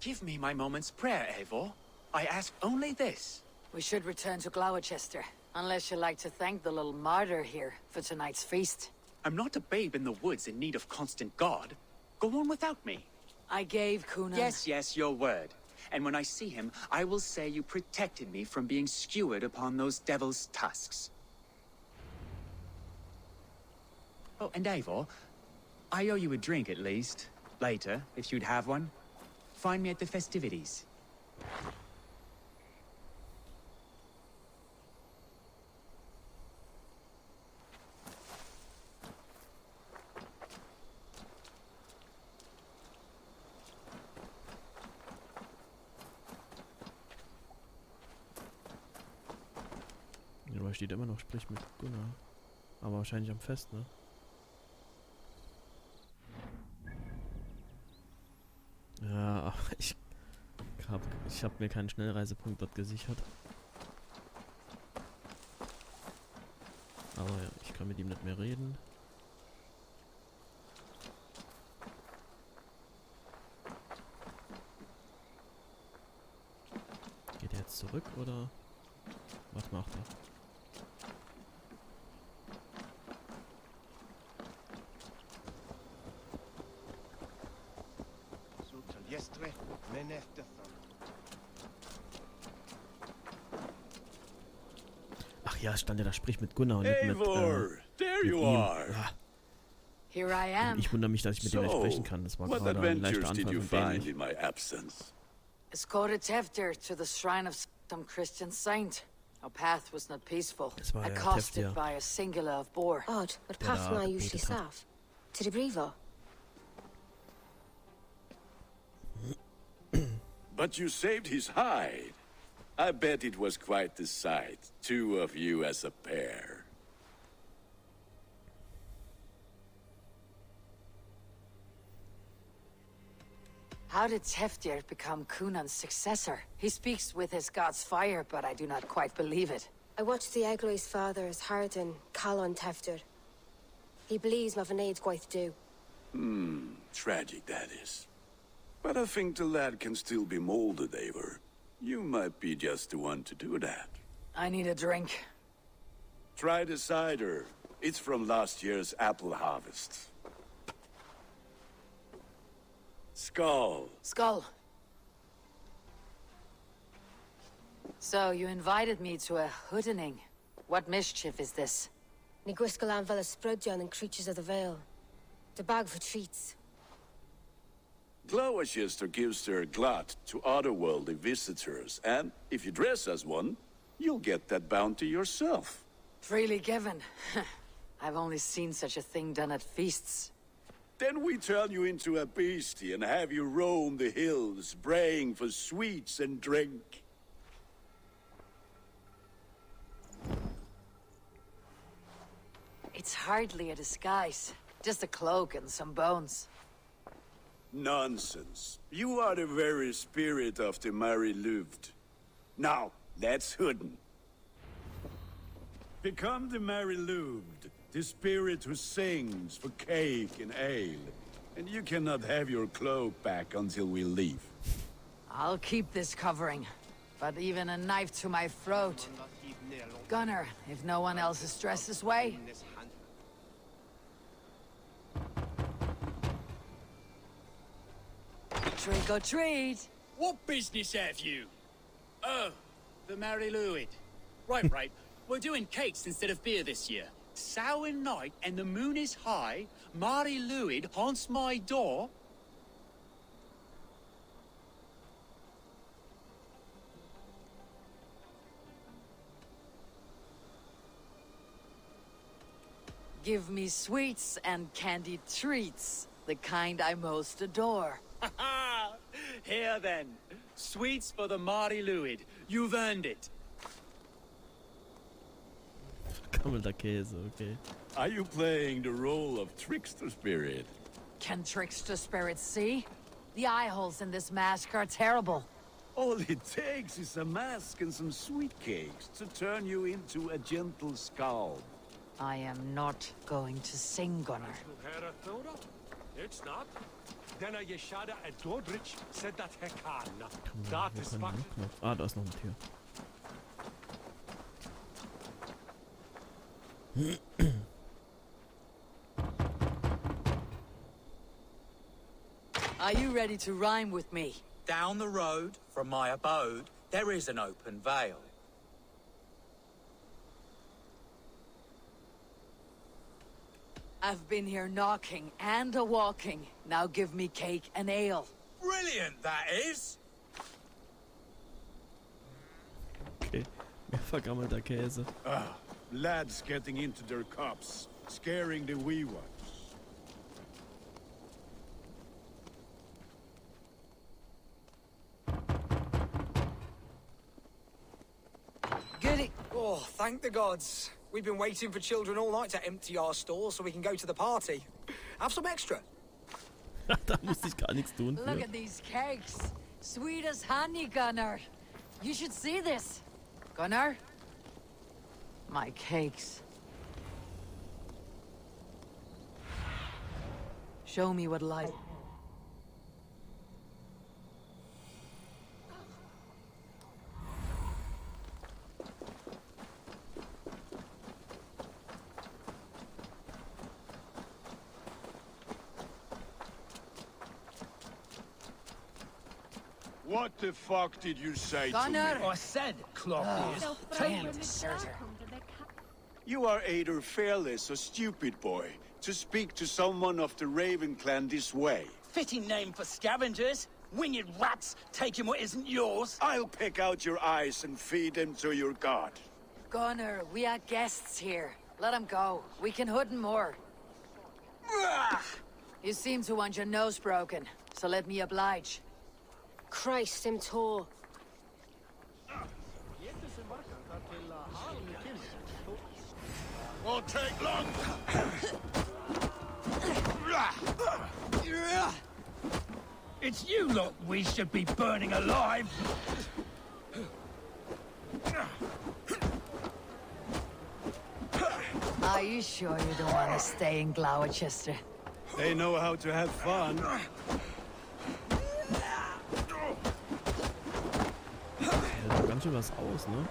Give me my moment's prayer, Eivor. I ask only this. We should return to Glowecaester, unless you like to thank the little martyr here for tonight's feast. I'm not a babe in the woods in need of constant guard. Go on without me. I gave Gunnar... Yes, your word. And when I see him, I will say you protected me from being skewered upon those devil's tusks. Oh, and Eivor, I owe you a drink at least. Later, if you'd have one. Find me at the festivities. Ja, steht immer noch, sprich mit Gunnar. Aber wahrscheinlich am Fest, ne? Ja, ich hab mir keinen Schnellreisepunkt dort gesichert. Aber ja, ich kann mit ihm nicht mehr reden. Geht er jetzt zurück oder was macht er? Ach ja, stand ja da, sprich mit Gunnar und nicht Eivor, there you are. Ja. Here I am. Ich wundere mich, dass ich mit ihm nicht sprechen kann. Das war What gerade ein leichter adventures did you Anfall von find Panik. in my absence? Escorted Teftir to the shrine of some Christian saint. Our path was not peaceful. Das war ja Accosted Teftir. by a singular of boar. Odd, but Ja, path da na usually gebetet hat. staff. To the Brevo. But you saved his hide. I bet it was quite the sight. Two of you as a pair. How did Teftir become Gunnar's successor? He speaks with his god's fire, but I do not quite believe it. I watched the Egloi's father's heart in Calon Teftir. He believes Mavanade quite do. Tragic that is. But I think the lad can still be molded, Eivor. You might be just the one to do that. I need a drink. Try the cider. It's from last year's apple harvest. Skull. Skull. So, you invited me to a hoodening. What mischief is this? Ni gwisgo lan fel ysbrydion and creatures of the Vale. The bag for treats. Glowecaester gives their glut to otherworldly visitors, and if you dress as one, you'll get that bounty yourself. Freely given. I've only seen such a thing done at feasts. Then we turn you into a beastie and have you roam the hills, braying for sweets and drink. It's hardly a disguise. Just a cloak and some bones. Nonsense. You are the very spirit of the Mary Louved. Now, let's hoodin. Become the Mary Louved, the spirit who sings for cake and ale. And you cannot have your cloak back until we leave. I'll keep this covering, but even a knife to my throat. Gunnar, if no one else is dressed this way. Trick or treat! What business have you? Oh, the Mary Louid. Right. We're doing cakes instead of beer this year. Samhain night and the moon is high. Mary Louid haunts my door. Give me sweets and candied treats, the kind I most adore. Here then, sweets for the Mary Louid. You've earned it. Vergammelter Käse, okay. Are you playing the role of trickster spirit? Can trickster spirits see? The eye holes in this mask are terrible. All it takes is a mask and some sweet cakes to turn you into a gentle skull. I am not going to sing, Gunnar. It's not. Then I Yeshada at Dordrich said that Hekana. That is fuck. Ah, da ist noch eine Tür. Are you ready to rhyme with me? Down the road from my abode, there is an open vale. I've been here knocking and a-walking. Now give me cake and ale. Brilliant, that is! Okay, mehr vergammelter Käse. Lads getting into their cups, scaring the wee ones. Goody. Oh, thank the gods. We've been waiting for children all night to empty our stores so we can go to the party. Have some extra. Da musste ich gar nichts tun Look für. at these cakes. Sweet as honey, Gunnar. You should see this. Gunnar? My cakes. Show me what life... What the fuck did you say Gunnar! to me? I said, clock is. Damn deserter. You are either fearless or stupid, boy, to speak to someone of the Raven clan this way. Fitting name for scavengers. Winged rats taking what isn't yours. I'll pick out your eyes and feed them to your god. Gunnar, we are guests here. Let him go. We can hood him more. You seem to want your nose broken, so let me oblige. Christ, him tall. Won't take long. It's you lot we should be burning alive. Are you sure you don't want to stay in Glowecaester? They know how to have fun. Ja, sieht ganz schön was aus, ne?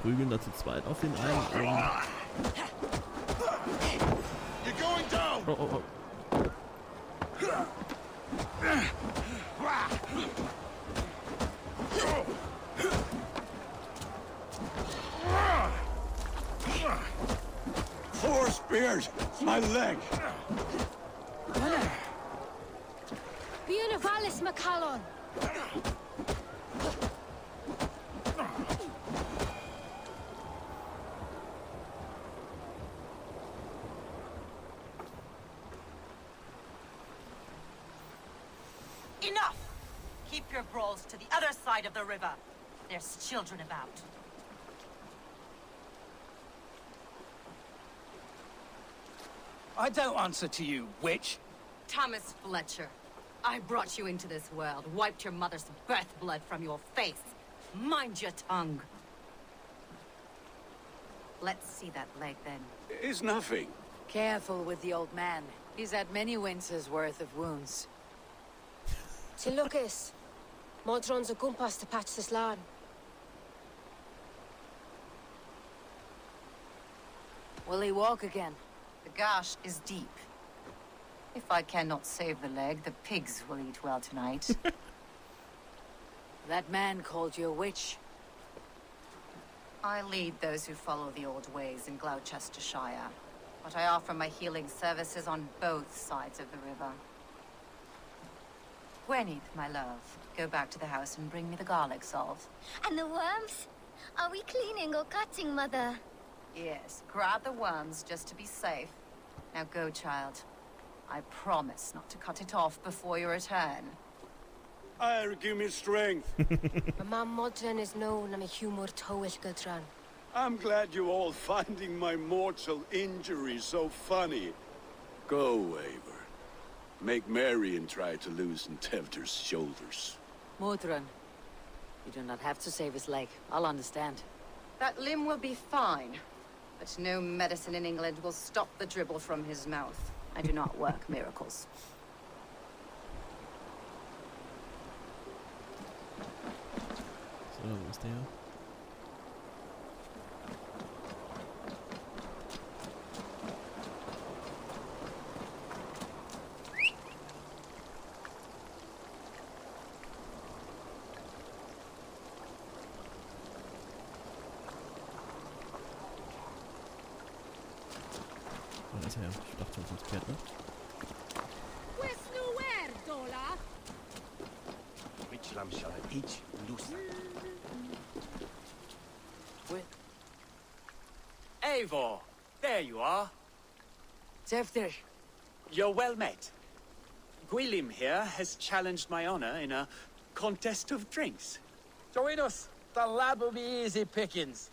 Wir prügeln da zu zweit auf den einen. You're going down. Oh. Four spears! My leg! Bionavalis Macallon. Enough! Keep your brawls to the other side of the river. There's children about. I don't answer to you, witch. Thomas Fletcher, I brought you into this world, wiped your mother's birth blood from your face. Mind your tongue. Let's see that leg, then. It's nothing. Careful with the old man. He's had many winters' worth of wounds. To Lucas. Modron's a gumpas to patch this land. Will he walk again? The gash is deep. If I cannot save the leg, the pigs will eat well tonight. That man called you a witch. I lead those who follow the old ways in Gloucestershire, but I offer my healing services on both sides of the river. Gwyneth, my love, go back to the house and bring me the garlic salve. And the worms? Are we cleaning or cutting, Mother? Yes, grab the worms just to be safe. Now go, child. I promise not to cut it off before your return. Give me strength. My mam Modron is known am a humor towill gudran. I'm glad you all finding my mortal injury so funny. Go, Eivor. Make merry and try to loosen Tevder's shoulders. Modron, you do not have to save his leg. I'll understand. That limb will be fine, but no medicine in England will stop the dribble from his mouth. I do not work miracles. So, wo ist der? Oh, da ist er ja. Ich dachte, wir sind kehrt, ne? Which lamb shall I each loose? Eivor, there you are. Tevder. You're well met. Gwilym here has challenged my honor in a contest of drinks. Join us. The lad will be easy pickings.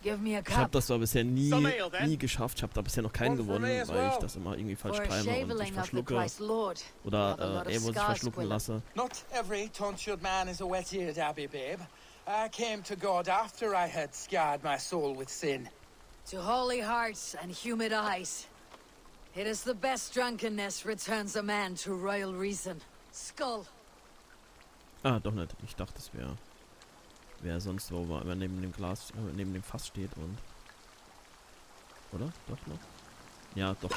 Give me a Ich habe cup. das zwar bisher nie geschafft. Ich habe da bisher noch keinen gewonnen, weil ich das immer irgendwie falsch schreibe und ich verschlucke. Oder Eivor sich verschlucken lasse. Not every tonsured man is a wet-eared Abbey, babe. I came to God after I had scarred my soul with sin. To holy hearts and humid eyes. It is the best drunkenness returns a man to royal reason. Skull. Ah, doch nicht. Ich dachte, es wäre sonst, wo man immer neben dem Glas, neben dem Fass steht und... Oder? Doch noch? Ja, doch.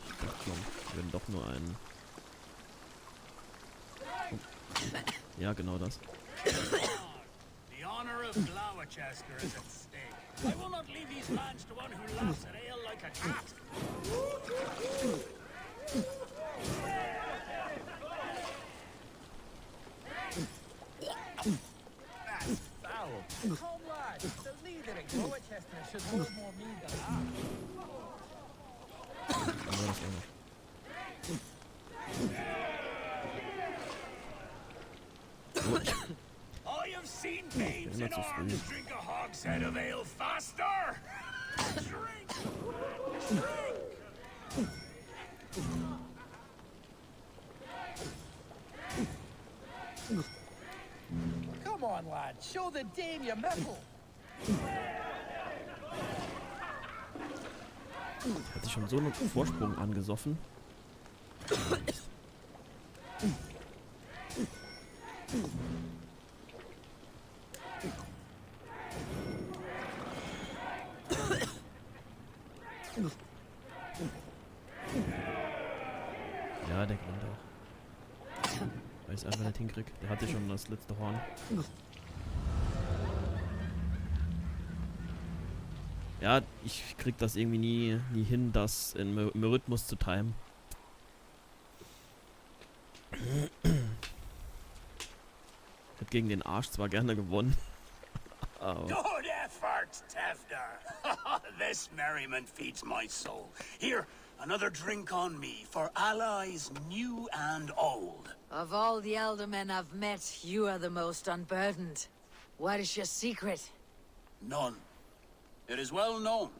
Ich dachte schon, wir werden doch nur einen... Oh. Ja, genau das. The honor of Glowecaester is at stake. I will not leave these lands to one who laughs at ale like a cat. That's foul. Come, lad. The leader at Glowecaester should hold more mead than I have seen babes in arms drink a hogshead of ale faster. Drink! Drink! Come on, lad. Show the dame your mettle. Hat sich schon so einen Vorsprung angesoffen. Weil ich es einfach nicht hinkrieg. Der hatte schon das letzte Horn. Ja, ich krieg das irgendwie nie hin, das im Rhythmus zu timen. Hätte gegen den Arsch zwar gerne gewonnen. Aber Good effort, Tevder. This merriment feeds my soul. Here, another drink on me for allies new and old. Of all the elder men I've met, you are the most unburdened. What is your secret? None. It is well known.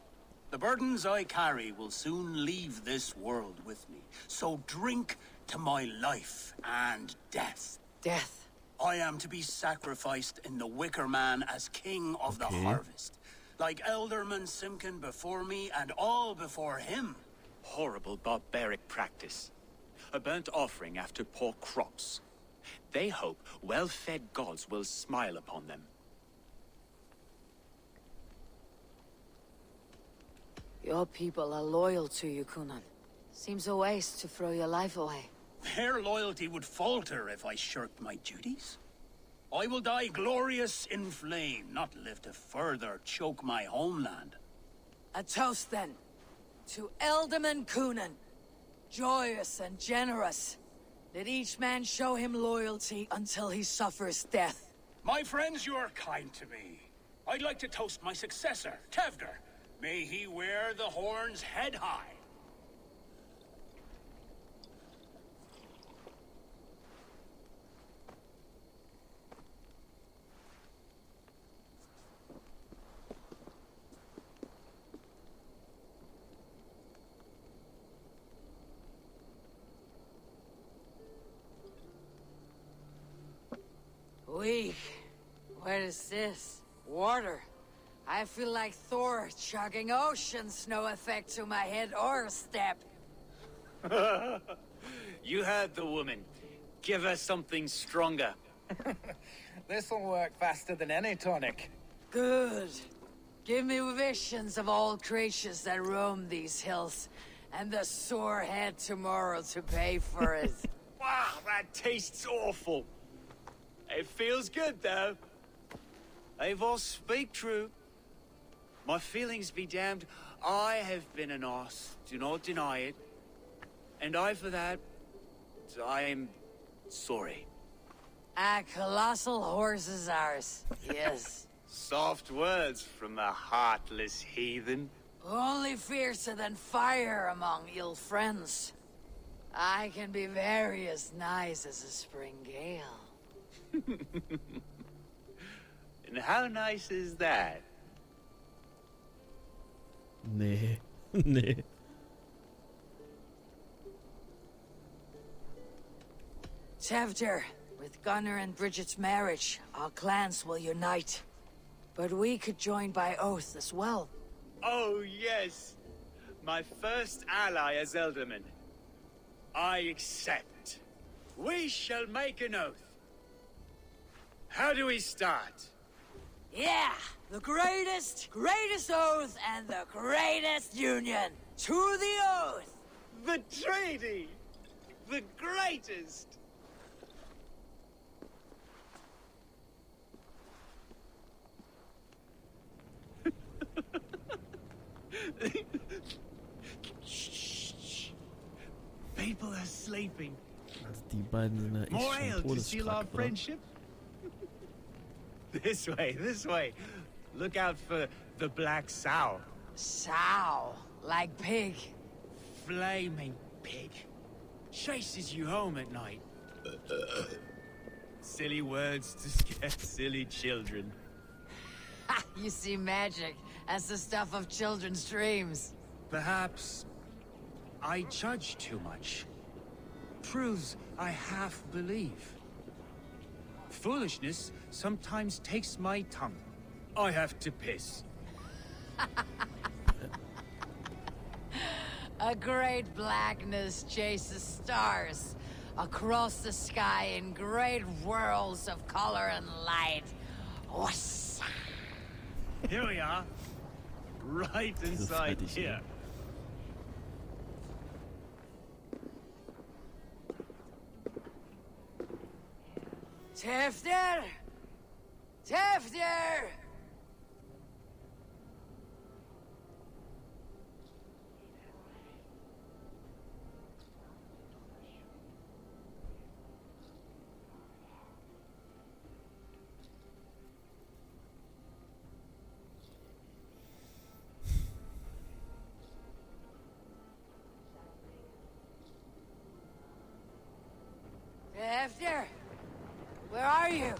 The burdens I carry will soon leave this world with me. So drink to my life and death. Death? I am to be sacrificed in the Wicker Man as king of the harvest. Like Elderman Simkin before me and all before him. Horrible barbaric practice. A burnt offering after poor crops. They hope well-fed gods will smile upon them. Your people are loyal to you, Gunnar. Seems a waste to throw your life away. Their loyalty would falter if I shirked my duties. I will die glorious in flame, not live to further choke my homeland. A toast, then. To Elderman Coonan. Joyous and generous. Let each man show him loyalty until he suffers death. My friends, you are kind to me. I'd like to toast my successor, Tevder. May he wear the horns head high. Weak. What is this? Water. I feel like Thor chugging oceans, no effect to my head or step. You heard the woman. Give her something stronger. This'll work faster than any tonic. Good. Give me visions of all creatures that roam these hills, and the sore head tomorrow to pay for it. Wow, that tastes awful. It feels good, though. Eivor, speak true. My feelings be damned. I have been an arse. Do not deny it. And I, for that, I am sorry. A colossal horse is ours. Yes. Soft words from a heartless heathen. Only fiercer than fire among ill friends. I can be very as nice as a spring gale. And how nice is that? Nee. Nee. Tevder, with Gunnar and Bridget's marriage, our clans will unite. But we could join by oath as well. Oh, yes. My first ally as Elderman. I accept. We shall make an oath. How do we start? Yeah! The greatest oath and the greatest union! To the oath! The treaty! The greatest! Shh. People are sleeping. Also die beiden sind ja echt More ale schon to seal our todesstrack, oder? friendship? This way. Look out for the black sow. Sow? Like pig? Flaming pig. Chases you home at night. Silly words to scare silly children. Ha! You see magic. That's the stuff of children's dreams. Perhaps I judge too much. Truths I half believe. Foolishness sometimes takes my tongue. I have to piss. A great blackness chases stars across the sky in great whirls of color and light. Whoosh. Here we are. Right inside here. Tefter! Tefter! Tefter! Where are you?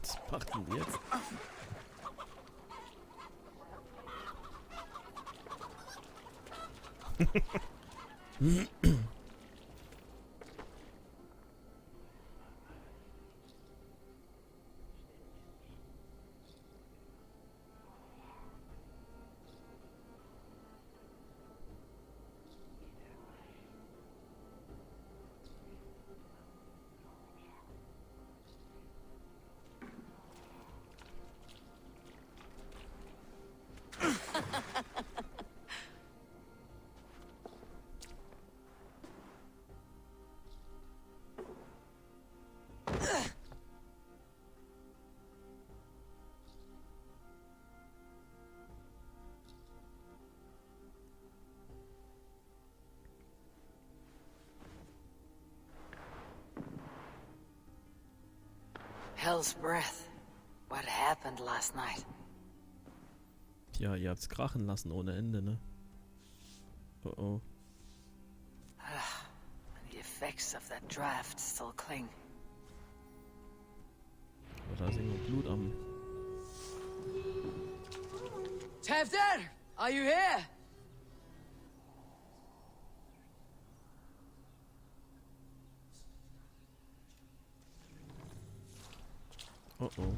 Was macht denn jetzt? Hell's breath. What happened last night? Tja, ihr habt's krachen lassen ohne Ende, ne? Oh oh. The effects of that draft still cling. Oh, da ist irgendwo Blut am... Tefter! Are you here? Oh oh.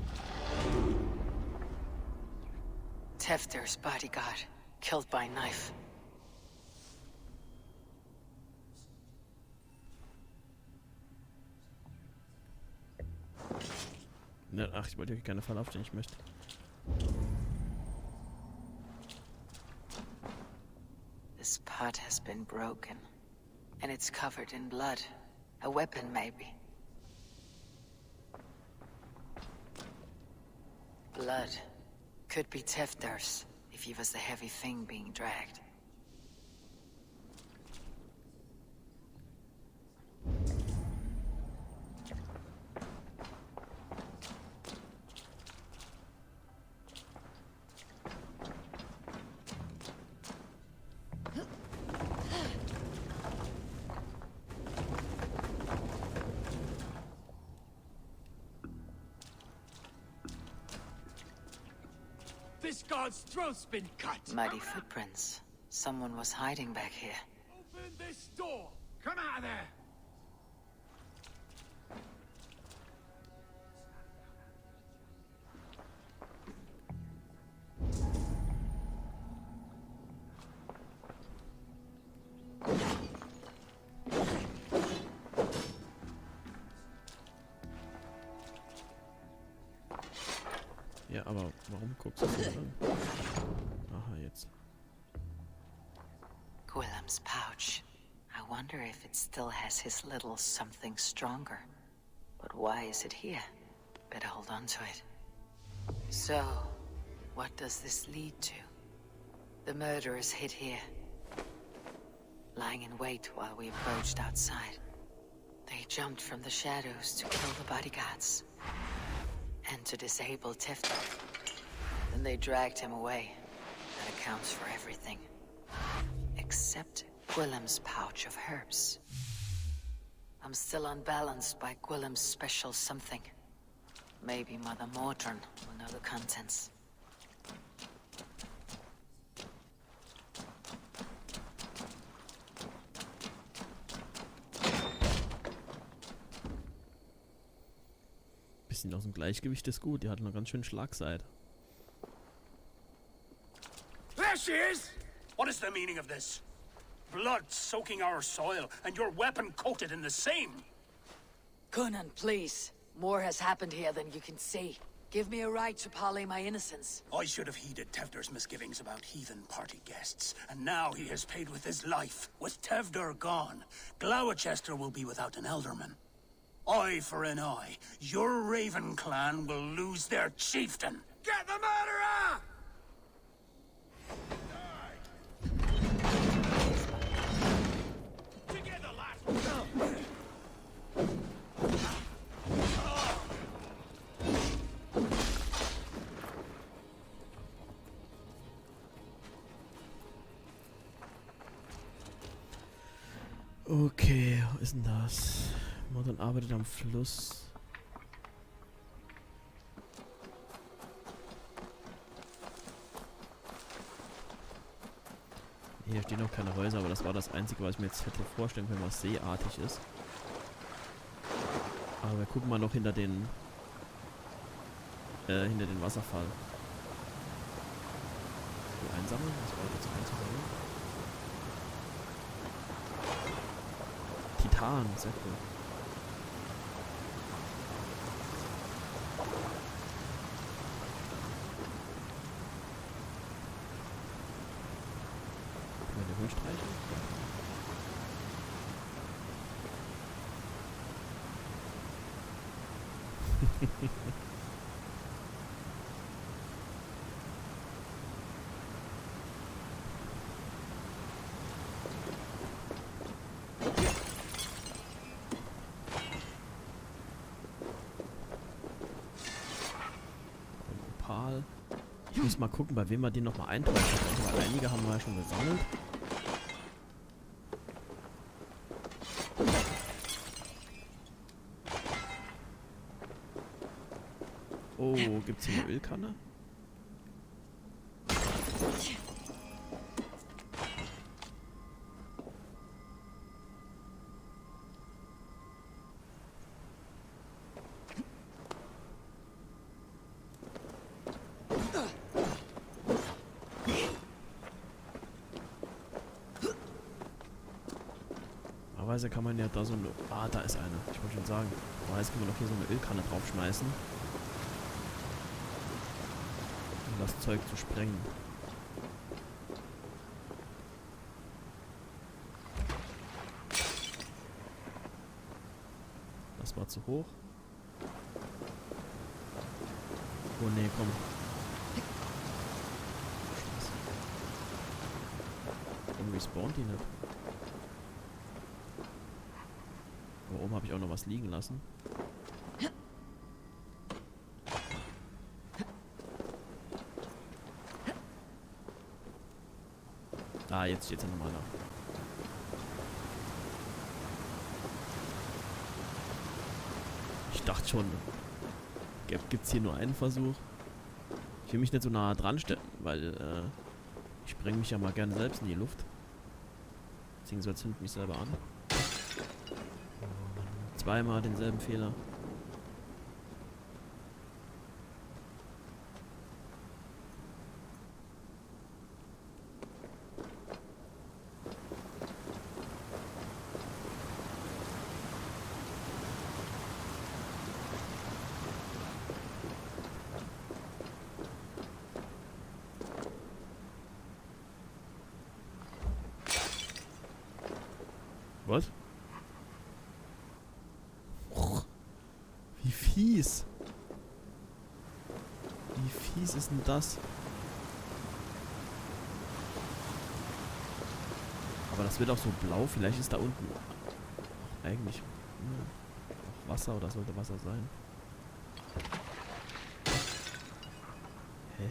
Tefter's bodyguard, killed by knife. Ne, ach, ich wollte hier keine Falle aufstehen, ich möchte. This pot has been broken, and it's covered in blood. A weapon, maybe. Blood. Could be Tefter's, if he was the heavy thing being dragged. This god's throat's been cut! Mighty footprints. Someone was hiding back here. Open this door! Come out of there! Ja, aber warum guckst du so an? Aha, jetzt. Gwillem's pouch. I wonder if it still has his little something stronger. But why is it here? Better hold on to it. So, what does this lead to? The murderers hid here, lying in wait while we approached outside. They jumped from the shadows to kill the bodyguards. And to disable Tefter. Then they dragged him away. That accounts for everything. Except Gwillem's pouch of herbs. I'm still unbalanced by Gwillem's special something. Maybe Mother Mordran will know the contents. bisschen aus dem Gleichgewicht ist gut. Die hat noch ganz schön Schlagseite. There she is! What is the meaning of this? Blood soaking our soil, and your weapon coated in the same! Gunnar, please. More has happened here than you can see. Give me a right to parley my innocence. I should have heeded Tevder's misgivings about heathen party guests, and now he has paid with his life. With Tevder gone, Glowecaester will be without an elderman. Eye for an eye. Your Raven clan will lose their chieftain. Get the murderer! Together, lad! Okay, wo ist denn das? Modern arbeitet am Fluss. Hier stehen noch keine Häuser, aber das war das Einzige, was ich mir jetzt hätte vorstellen können, was seeartig ist. Aber wir gucken mal noch hinter den Wasserfall. Die einsammeln? Was war jetzt einzusammeln? Titan, sehr cool. Können wir den Hund streichen? Ich muss mal gucken, bei wem wir den nochmal eintauschen können, weil einige haben wir ja schon gesammelt. Oh, gibt's hier eine Ölkanne? Normalerweise kann man ja da so eine... Ah, da ist eine. Ich wollte schon sagen. Normalerweise kann man doch hier so eine Ölkanne draufschmeißen. Um das Zeug zu sprengen. Das war zu hoch. Oh nee, komm. Scheiße. Irgendwie spawnt die nicht. Aber oben habe ich auch noch was liegen lassen. Ah, jetzt steht er nochmal da. Ich dachte schon, gibt's hier nur einen Versuch. Ich will mich nicht so nah dran stellen, weil ich spreng mich ja mal gerne selbst in die Luft. Beziehungsweise zünd mich selber an. Zweimal denselben Fehler. Was? Wie fies. Wie fies ist denn das? Aber das wird auch so blau. Vielleicht ist da unten eigentlich auch Wasser oder sollte Wasser sein. Hä?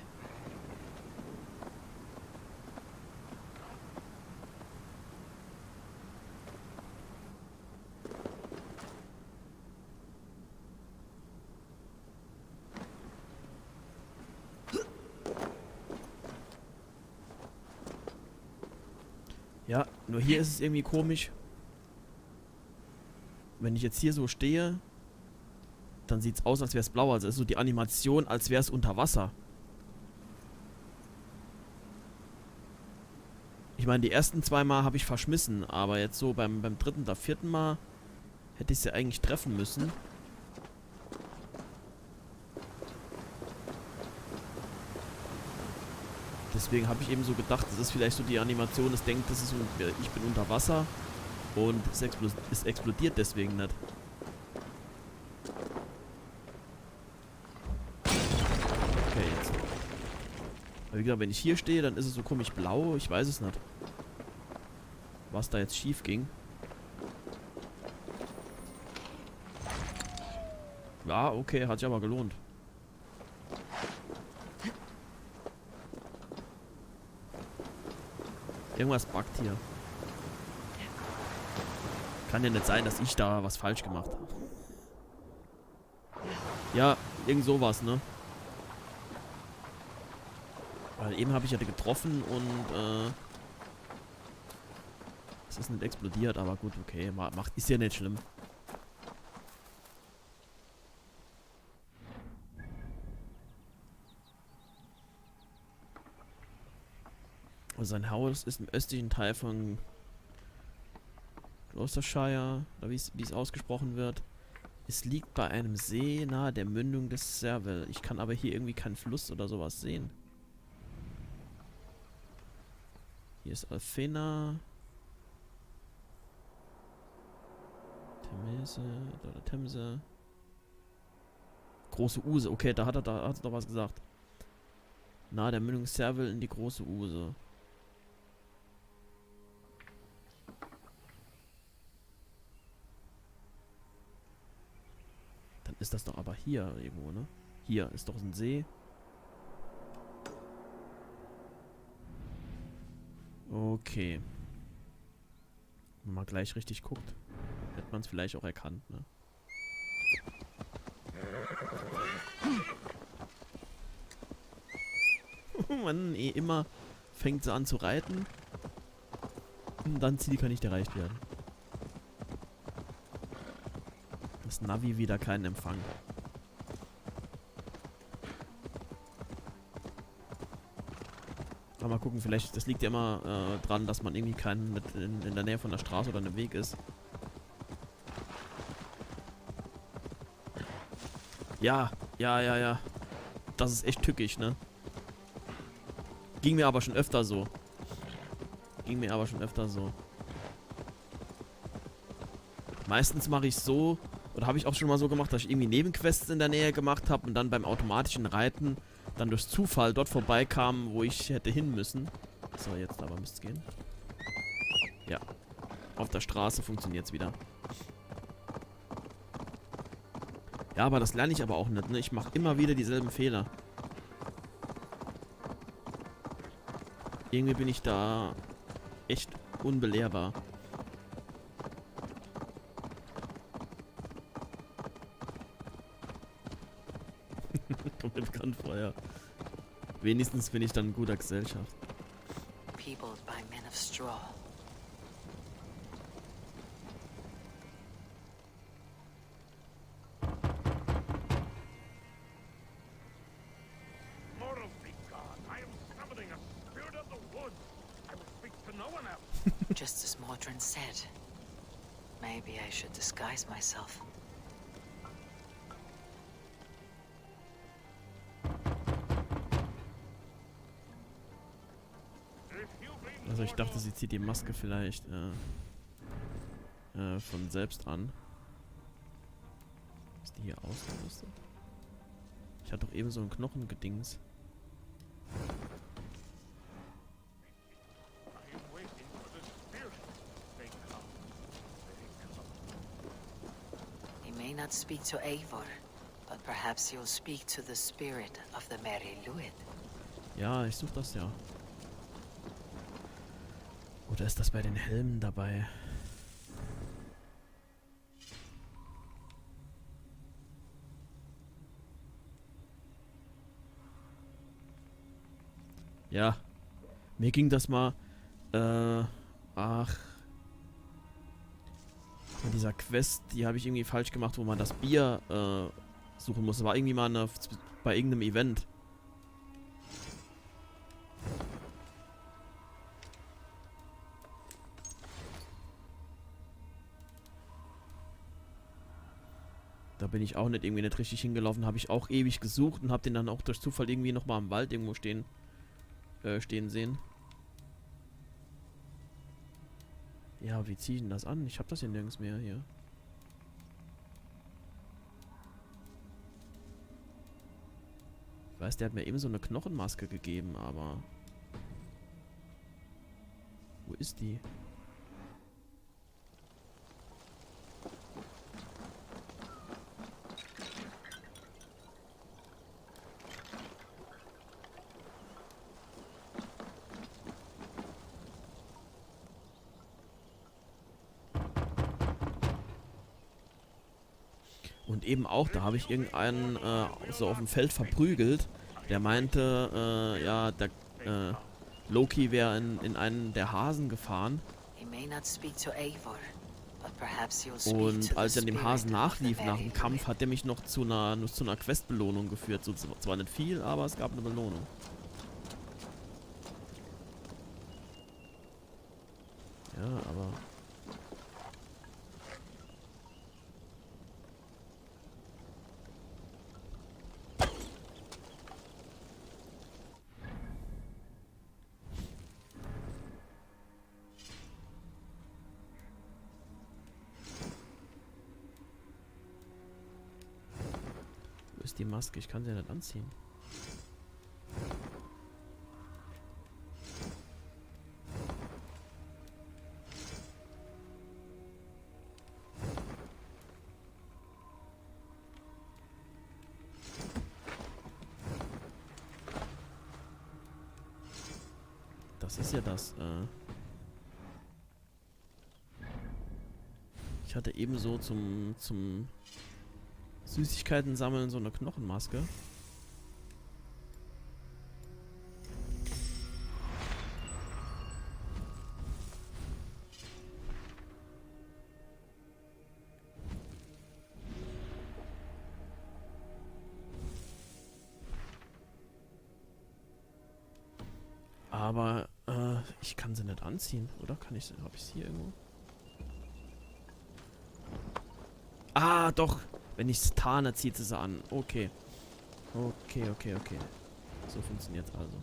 Ja, nur hier ist es irgendwie komisch. Wenn ich jetzt hier so stehe dann sieht es aus, als wäre es blau. Also ist so die Animation, als wäre es unter Wasser. Ich meine, die ersten 2 Mal habe ich verschmissen, aber jetzt so beim 3. oder 4. Mal hätte ich sie eigentlich treffen müssen. Deswegen habe ich eben so gedacht, das ist vielleicht so die Animation, es denkt, das ist so, ich bin unter Wasser und es explodiert deswegen nicht. Okay, jetzt. Aber wie gesagt, wenn ich hier stehe, dann ist es so komisch blau, ich weiß es nicht. Was da jetzt schief ging. Ja, okay, hat sich aber gelohnt. Irgendwas buggt hier. Kann ja nicht sein, dass ich da was falsch gemacht habe. Ja, irgend sowas, ne? Weil eben habe ich ja getroffen und es ist nicht explodiert, aber gut, okay, ist ja nicht schlimm. Also sein Haus ist im östlichen Teil von Gloucestershire, oder wie es ausgesprochen wird. Es liegt bei einem See nahe der Mündung des Serval. Ich kann aber hier irgendwie keinen Fluss oder sowas sehen. Hier ist Alfena. Themse. Große Use. Okay, da hat er doch was gesagt. Nahe der Mündung des Serval in die große Use. Dann ist das doch aber hier irgendwo, ne? Hier ist doch ein See. Okay. Wenn man gleich richtig guckt, hätte man es vielleicht auch erkannt, ne? Mann, immer fängt sie an zu reiten. Und dann Ziel kann nicht erreicht werden. Das Navi wieder keinen Empfang. Aber mal gucken, vielleicht, das liegt ja immer dran, dass man irgendwie keinen in der Nähe von der Straße oder einem Weg ist. Ja. Das ist echt tückisch, ne? Ging mir aber schon öfter so. Meistens mache ich so, oder habe ich auch schon mal so gemacht, dass ich irgendwie Nebenquests in der Nähe gemacht habe und dann beim automatischen Reiten dann durch Zufall dort vorbeikam, wo ich hätte hin müssen. So, jetzt aber müsste es gehen. Ja. Auf der Straße funktioniert es wieder. Ja, aber das lerne ich aber auch nicht, ne? Ich mache immer wieder dieselben Fehler. Irgendwie bin ich da echt unbelehrbar. Kommt mir bekannt vor, ja. Wenigstens bin ich dann in guter Gesellschaft. Peopled by men of straw. Just as Mordrin said. Maybe I should disguise myself. Also ich dachte, sie zieht die Maske vielleicht von selbst an. Ist die hier ausgerüstet? Ich hatte doch eben so ein Knochengedings. He may not speak to Eivor, but perhaps he'll speak to the spirit of the Mary Luid. Ja, ich suche das ja. Oder ist das bei den Helmen dabei? Ja. Mir ging das mal, bei dieser Quest, die habe ich irgendwie falsch gemacht, wo man das Bier, suchen muss. Das war irgendwie mal bei irgendeinem Event. Da bin ich auch irgendwie nicht richtig hingelaufen. Habe ich auch ewig gesucht und habe den dann auch durch Zufall irgendwie nochmal im Wald irgendwo stehen sehen. Ja, wie ziehe ich denn das an? Ich habe das hier nirgends mehr hier. Ich weiß, der hat mir eben so eine Knochenmaske gegeben, aber... Wo ist die? Und eben auch, da habe ich irgendeinen so auf dem Feld verprügelt, der meinte, ja, der Loki wäre in einen der Hasen gefahren. Und als ich an dem Hasen nachlief nach dem Kampf, hat der mich noch zu einer Questbelohnung geführt. So, zwar nicht viel, aber es gab eine Belohnung. Ja, aber... Ist die Maske? Ich kann sie ja nicht anziehen. Das ist ja das, ich hatte ebenso zum Süßigkeiten sammeln so eine Knochenmaske. Aber ich kann sie nicht anziehen, oder? Kann ich sie? Habe ich sie hier irgendwo? Ah, doch! Wenn ich es tarne, zieht sie an. Okay. Okay. So funktioniert es also.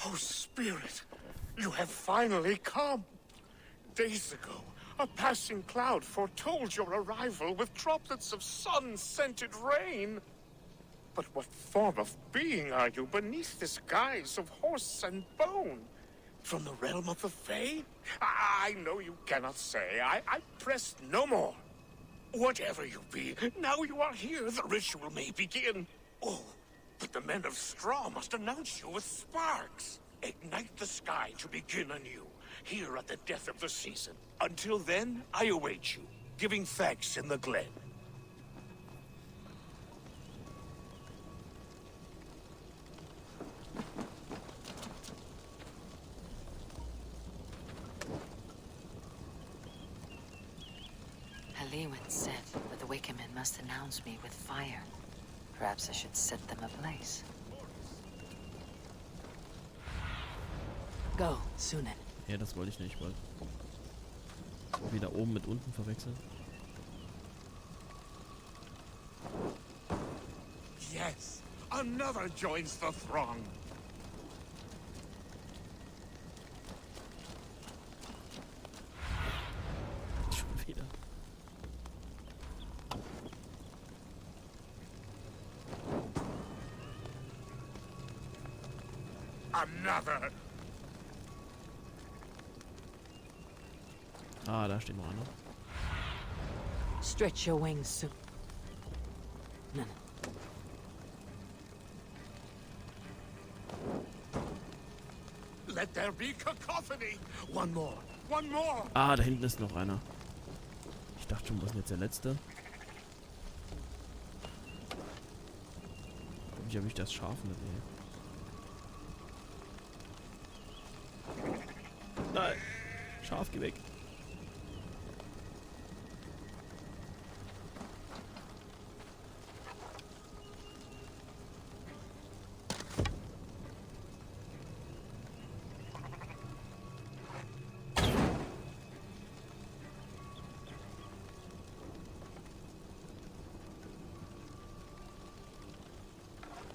Oh, Spirit, you have finally come. Days ago, a passing cloud foretold your arrival with droplets of sun-scented rain. But what form of being are you beneath this guise of horse and bone? From the realm of the Fae? I know you cannot say. I press no more. Whatever you be, now you are here, the ritual may begin. Oh, but the men of straw must announce you with sparks. Ignite the sky to begin anew, here at the death of the season. Until then, I await you, giving thanks in the glen. Lewin said that the Wicker men must announce me with fire. Perhaps I should set them ablaze. Go, Sunan. Ja, das wollte ich nicht. Ich wollte wieder oben mit unten verwechseln. Yes, another joins the throng. Schon wieder. Another. Ah, da steht noch einer. Stretch your wings, Sun. No. Let there be cacophony. One more. One more. Ah, da hinten ist noch einer. Ich dachte schon, was ist denn jetzt der letzte? mich, ob ich das Schaf mit Nein! Schaf, geh weg!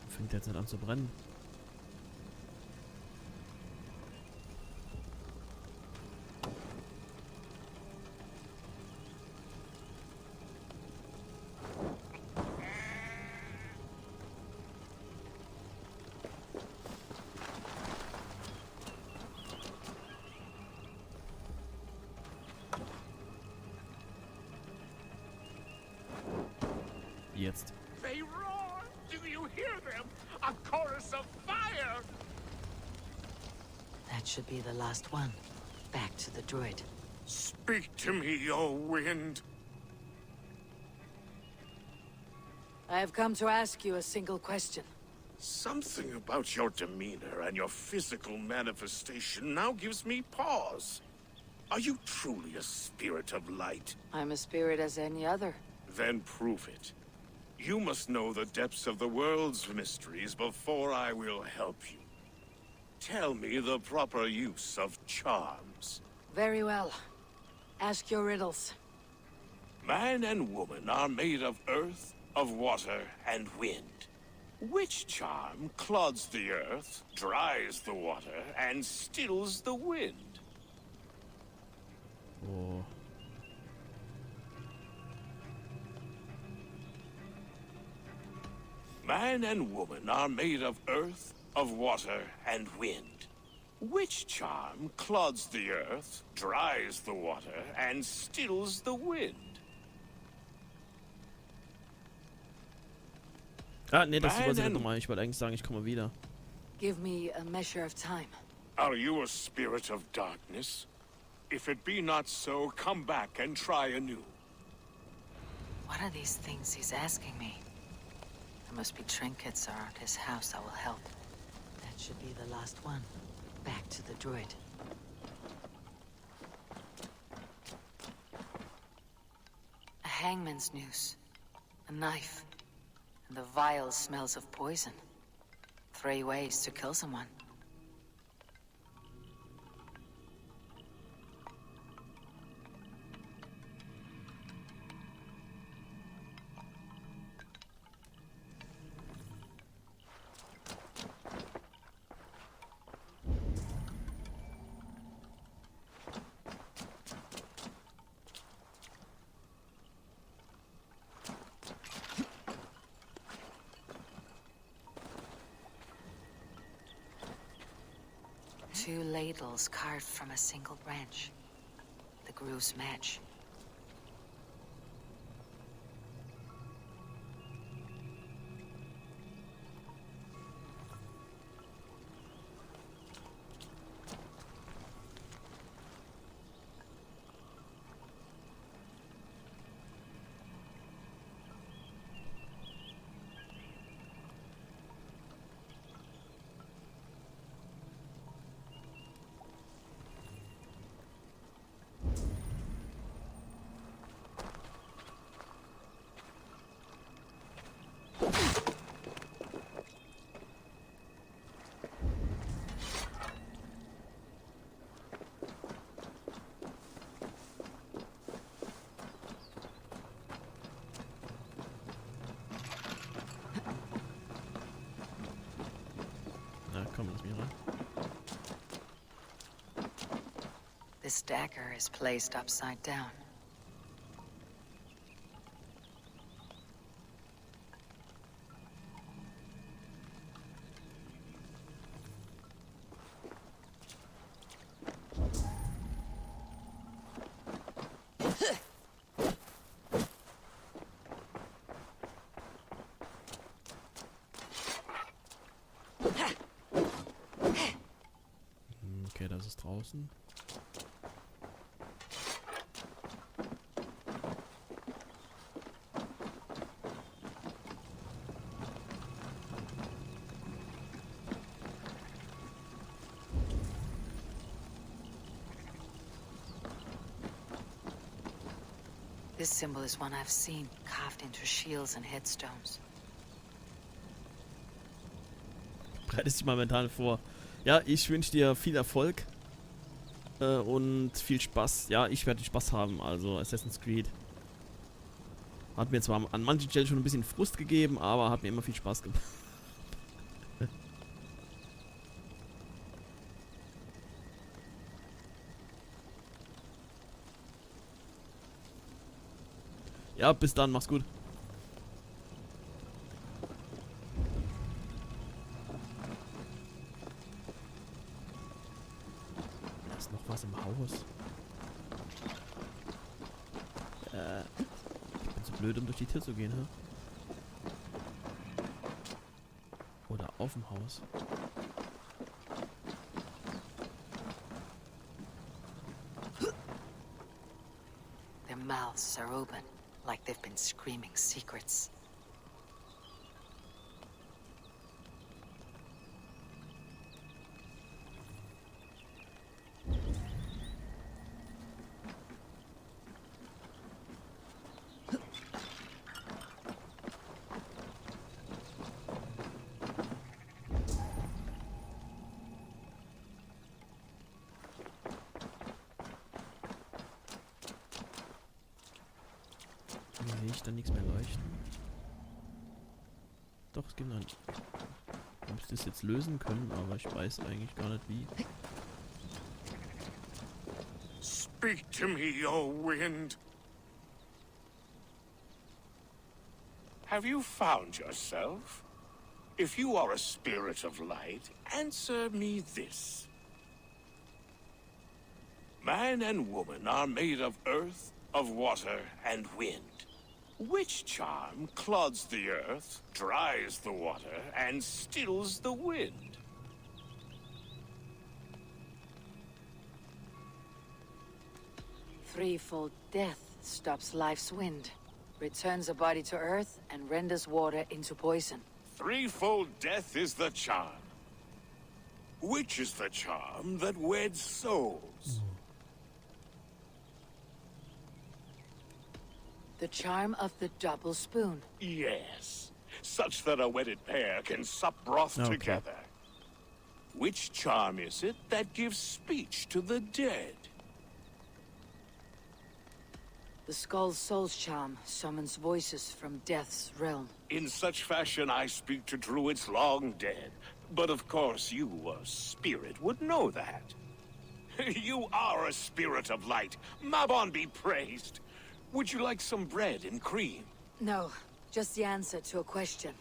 Fängt jetzt nicht an zu brennen. Jetzt. They roar! Do you hear them? A chorus of fire! That should be the last one. Back to the druid. Speak to me, O wind. I have come to ask you a single question. Something about your demeanor and your physical manifestation now gives me pause. Are you truly a spirit of light? I'm a spirit as any other. Then prove it. You must know the depths of the world's mysteries before I will help you. Tell me the proper use of charms. Very well. Ask your riddles. Man and woman are made of earth, of water, and wind. Which charm clods the earth, dries the water, and stills the wind? Oh. Man and woman are made of earth, of water, and wind. Which charm clods the earth, dries the water, and stills the wind? Ah, nee, das übersetzt nochmal. Ich wollte eigentlich sagen, ich komme wieder. Give me a measure of time. Are you a spirit of darkness? If it be not so, come back and try anew. What are these things he's asking me? There must be trinkets around his house that will help. That should be the last one. Back to the druid. A hangman's noose. A knife. And the vile smells of poison. 3 ways to kill someone. Two ladles carved from a single branch. The grooves match. Komm, lass mich rein. This dagger is placed upside down. Okay, das ist draußen. This symbol is one I've seen, carved into shields and headstones. Bereitest dich mal mental vor. Ja, ich wünsche dir viel Erfolg und viel Spaß. Ja, ich werde Spaß haben, also Assassin's Creed. Hat mir zwar an manchen Stellen schon ein bisschen Frust gegeben, aber hat mir immer viel Spaß gemacht. Ja, bis dann, mach's gut. Da ist noch was im Haus. Ich bin zu blöd, um durch die Tür zu gehen, hä? Oder auf dem Haus. Their mouths are open, like they've been screaming secrets. Sehe ich dann nichts mehr leuchten? Doch, es gibt noch. Ich müsste es jetzt lösen können, aber ich weiß eigentlich gar nicht wie. Speak to me, O wind. Have you found yourself? If you are a spirit of light, answer me this. Man and woman are made of earth, of water, and wind. Which charm clods the earth, dries the water, and stills the wind? Threefold death stops life's wind, returns a body to earth, and renders water into poison. Threefold death is the charm. Which is the charm that weds souls? The charm of the double spoon. Yes, such that a wedded pair can sup broth together. Which charm is it that gives speech to the dead? The Skull's soul's charm summons voices from death's realm. In such fashion I speak to druids long dead. But of course you, a spirit, would know that. You are a spirit of light. Mabon be praised. Would you like some bread and cream? No, just the answer to a question.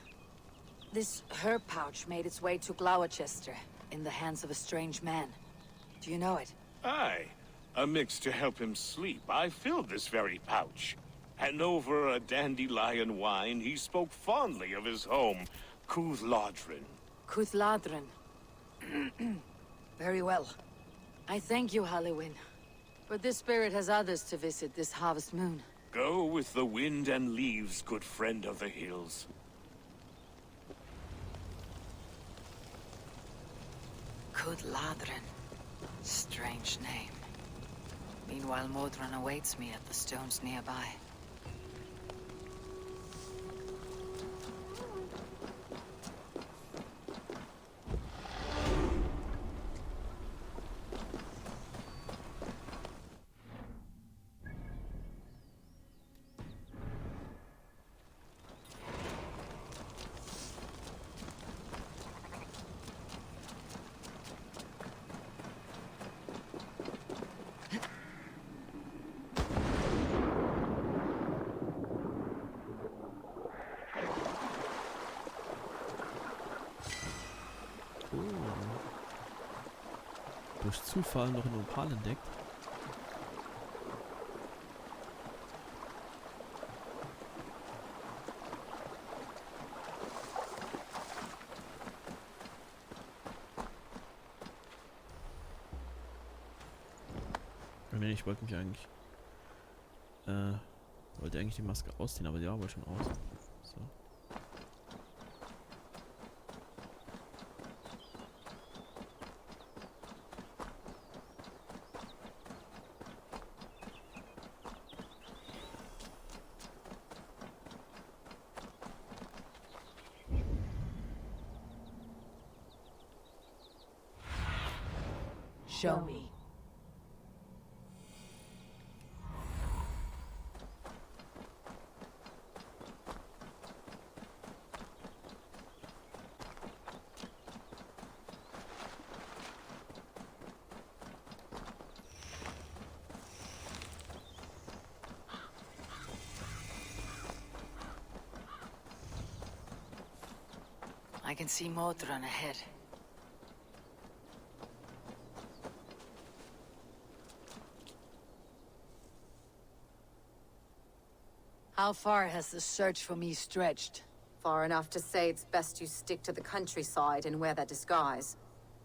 This herb pouch made its way to Glowecaester in the hands of a strange man. Do you know it? Aye. A mix to help him sleep. I filled this very pouch. And over a dandelion wine, he spoke fondly of his home, Cuthladrin. Cuthladrin. Very well. I thank you, Halliwyn. But this spirit has others to visit this harvest moon. Go with the wind and leaves, good friend of the hills. Cuthladrin. Strange name. Meanwhile, Modron awaits me at the stones nearby. Durch Zufall noch ein Opal entdeckt. Nee, ich wollte mich eigentlich wollte eigentlich die Maske ausziehen, aber die war wohl schon aus. So. show me. I can see Modron ahead. How far has the search for me stretched? Far enough to say it's best you stick to the countryside and wear that disguise.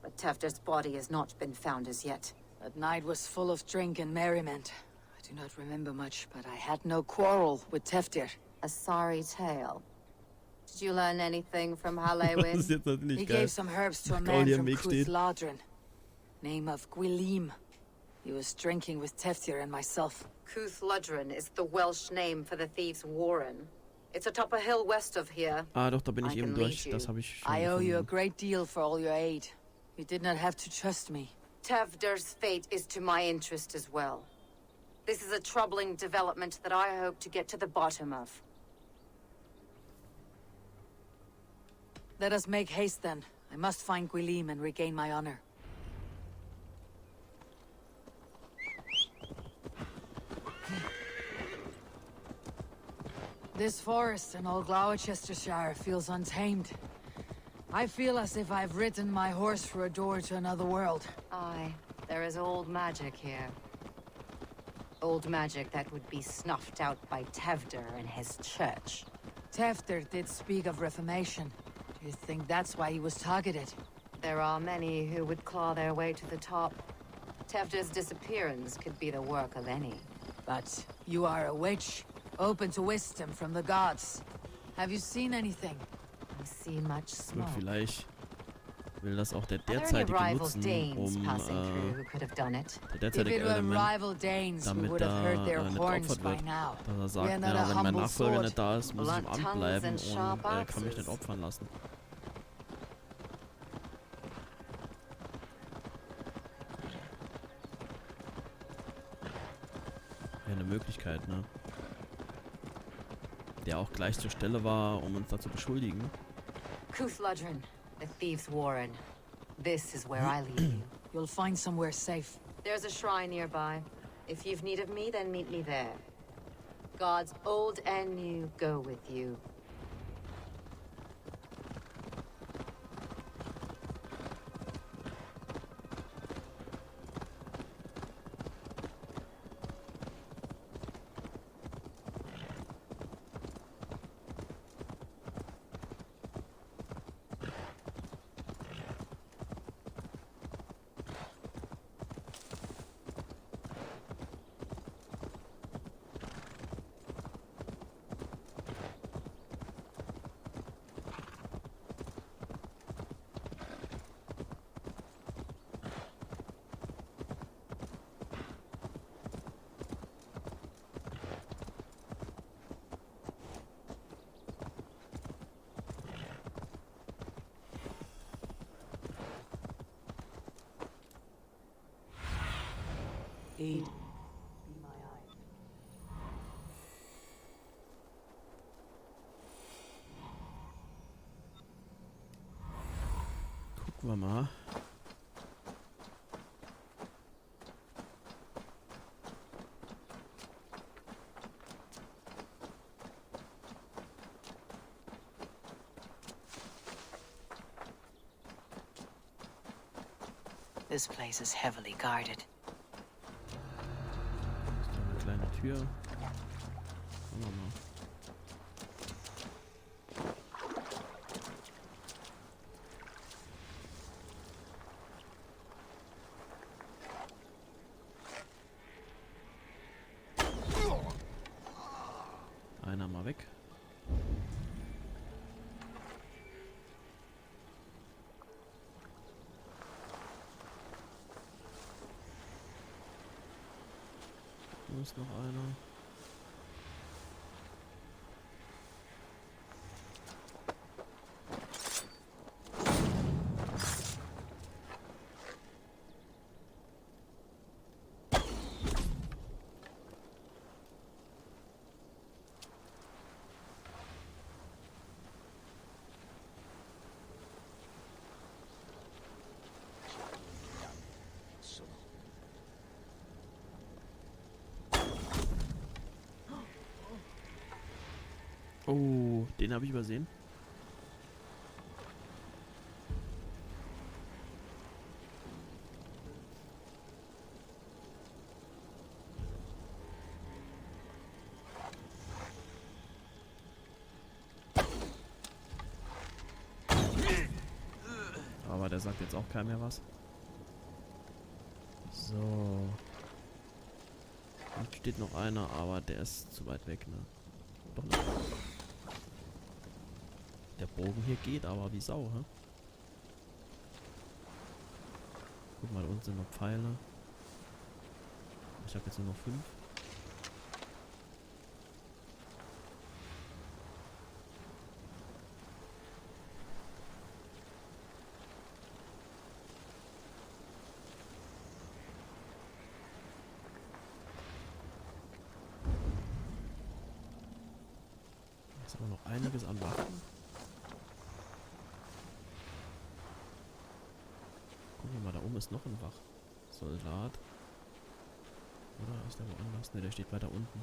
But Tefder's body has not been found as yet. That night was full of drink and merriment. I do not remember much, but I had no quarrel with Tefder. A sorry tale. Did you learn anything from Halewin? He gave some herbs to a man from Ladrin. Name of Gwilim. He was drinking with Teftir and myself. Ladrin is the Welsh name for the thieves' warren. It's atop a hill west of here. Ah, doch, da bin ich eben durch. Das habe ich schon I owe you a gefunden. great deal for all your aid. You did not have to trust me. Tefder's fate is to my interest as well. This is a troubling development that I hope to get to the bottom of. Let us make haste then. I must find Gwilim and regain my honor. This forest in all Glowecaester feels untamed. I feel as if I've ridden my horse through a door to another world. Aye, there is old magic here. Old magic that would be snuffed out by Tefder and his church. Tefder did speak of reformation. Do you think that's why he was targeted? There are many who would claw their way to the top. Tefder's disappearance could be the work of any. But you are a witch, open to wisdom from the gods. Have you seen anything? I see much Gut, smoke. vielleicht will das auch der Are there any derzeitige rival nutzen, Danes um passing through who could have done it? der If derzeitige it were Element, rival Danes, we damit would have heard their nicht horns geopfert by wird. now. Dass er We are sagt, not ja, a wenn mein humble Nachfolger sword. nicht da ist, muss ich im Blunt Amt tongues bleiben and und sharp kann mich axes. nicht opfern lassen. Wäre eine Möglichkeit, ne? Der auch gleich zur Stelle war, um uns da zu beschuldigen. Ladrin, the thieves' warren. This is where I leave you. You'll find somewhere safe. There's a shrine nearby. If you've need of me, then meet me there. Gods old and new go with you. Aid. Gucken wir mal. This place is heavily guarded. Eine kleine Tür. Schauen wir mal. Einer mal weg. Hier ist noch einer. Den habe ich übersehen. Aber der sagt jetzt auch keinem mehr was. So. Jetzt steht noch einer, aber der ist zu weit weg, ne? Doch nicht. Der Bogen hier geht aber wie Sau, hä? Guck mal, da unten sind noch Pfeile. Ich habe jetzt nur noch 5. Ist aber noch einiges an Waffen. Gucken wir mal, da oben ist noch ein Wachsoldat. Oder ist der woanders? Ne, der steht weiter unten.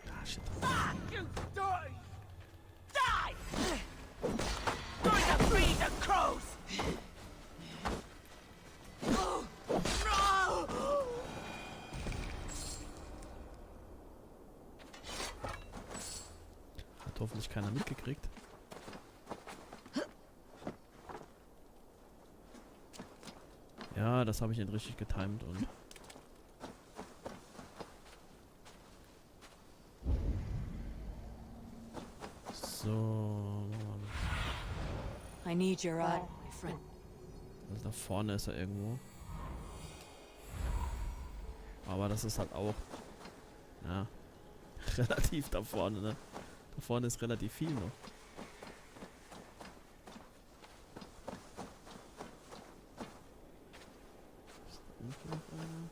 Ah, shit. You die! Die! Going to feed the crows! Oh, no! Hat hoffentlich keiner mitgekriegt. Ja, das habe ich nicht richtig getimt und... So... I need your eye, my friend. Also da vorne ist er irgendwo. Aber das ist halt auch... Ja... relativ da vorne, ne? Da vorne ist relativ viel noch. Ist da unten noch einer?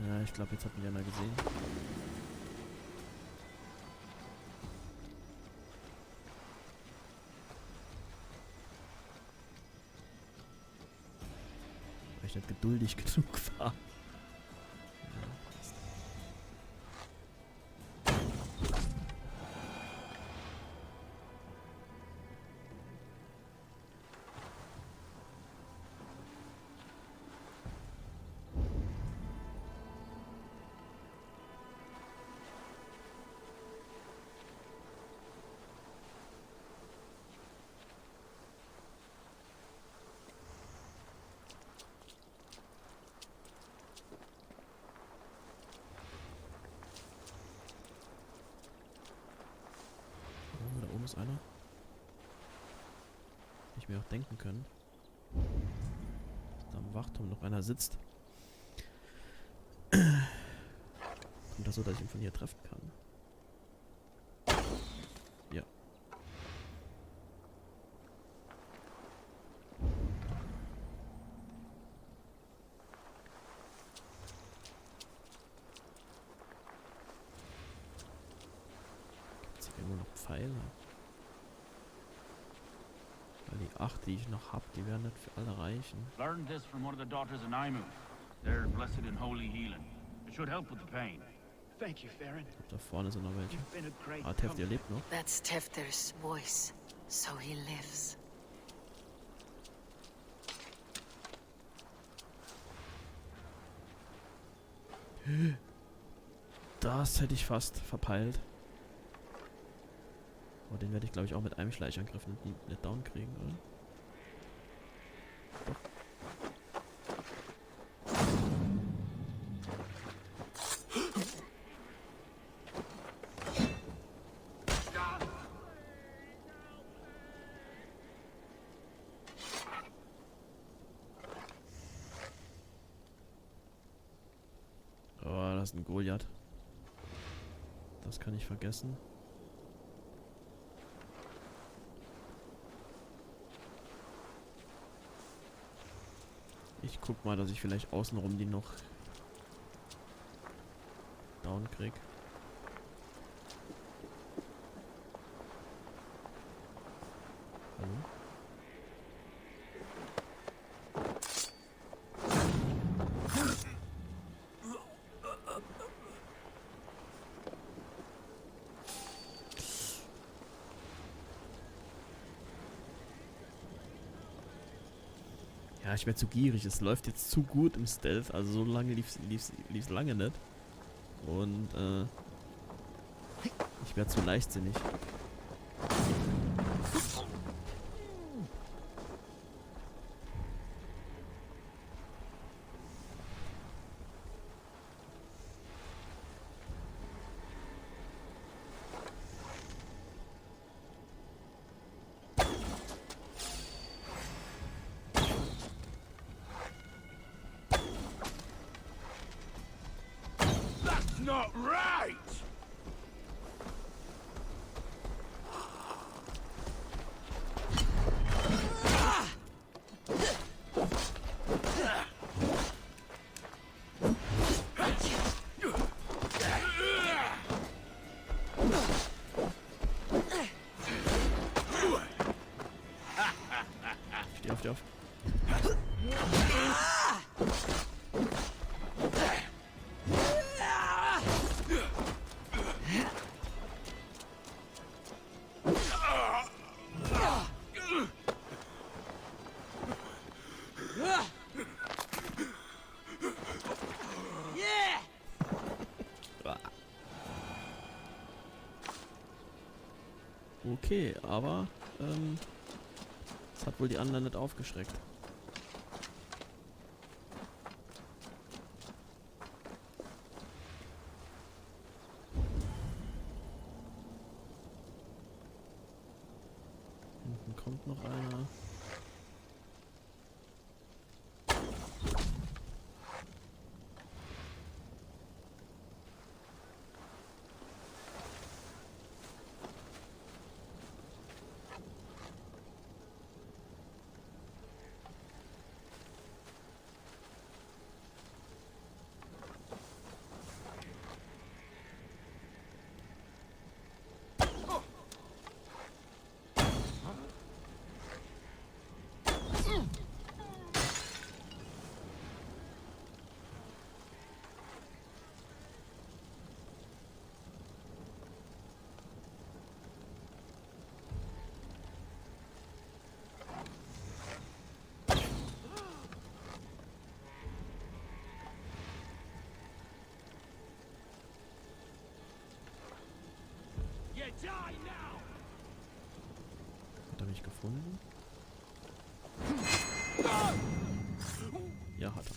Ja, ich glaube, jetzt hat mich einer gesehen. Weil ich nicht geduldig genug war. Oh, da oben ist einer. Hätte ich mir auch denken können. Dass da am Wachturm noch einer sitzt. Kommt das so, dass ich ihn von hier treffen kann? Ja. Gibt's hier irgendwo noch Pfeile? Weil die 8, die ich noch hab, die werden nicht für alle reichen. Learned this from one of the daughters of Naimu. They're blessed in holy healing. It should help with the pain. Thank you, Farron. Ich glaub, da vorne sind noch welche. You've been a great Ah, Teftir lebt noch. That's Tefter's voice, so he lives. Das hätte ich fast verpeilt. Aber den werde ich, glaube ich, auch mit einem Schleichangriff nicht down kriegen, oder? Doch. Oh, das ist ein Goliath. Das kann ich vergessen. Ich guck mal, dass ich vielleicht außenrum die noch down krieg. Hallo? Ja, ich werde zu gierig. Es läuft jetzt zu gut im Stealth. Also so lange lief's lange nicht. Und ich werde zu leichtsinnig. Not right! Steh auf. Okay, aber das hat wohl die anderen nicht aufgeschreckt. Hinten kommt noch einer. Hat er mich gefunden? Ja, hat er.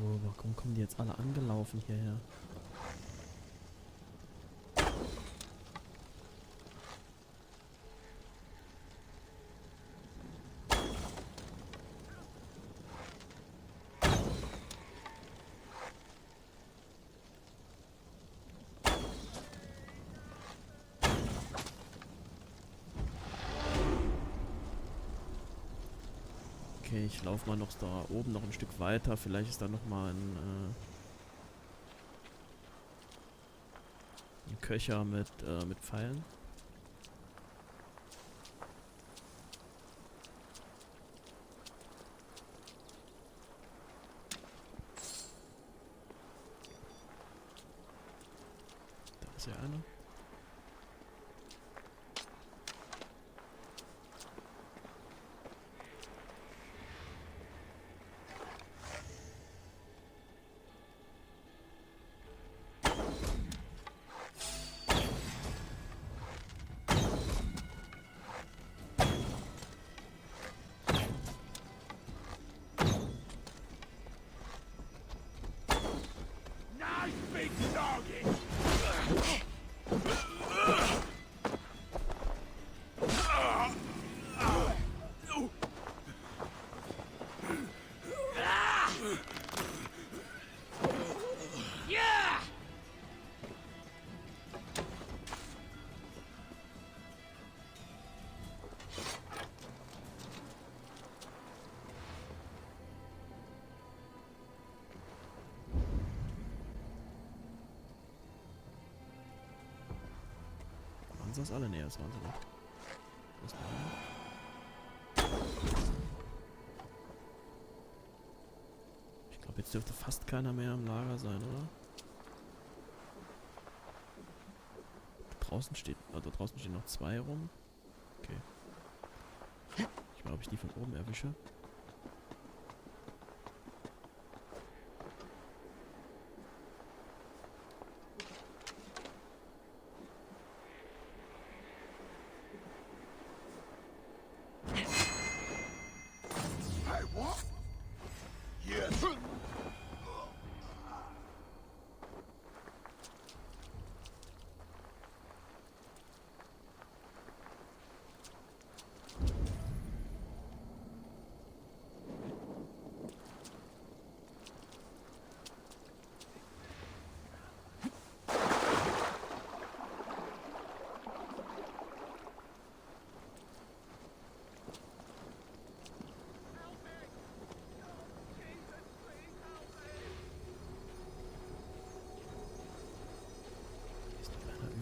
Oh, warum kommen die jetzt alle angelaufen hierher? Okay, ich laufe mal noch da oben noch ein Stück weiter. Vielleicht ist da noch mal ein Köcher mit Pfeilen. Da ist ja einer. Waren das alle? Nee, das waren sie nicht. Das war ich glaube, jetzt dürfte fast keiner mehr im Lager sein, oder? Draußen steht, also draußen stehen noch 2 rum. Okay. Ich weiß, ob ich die von oben erwische.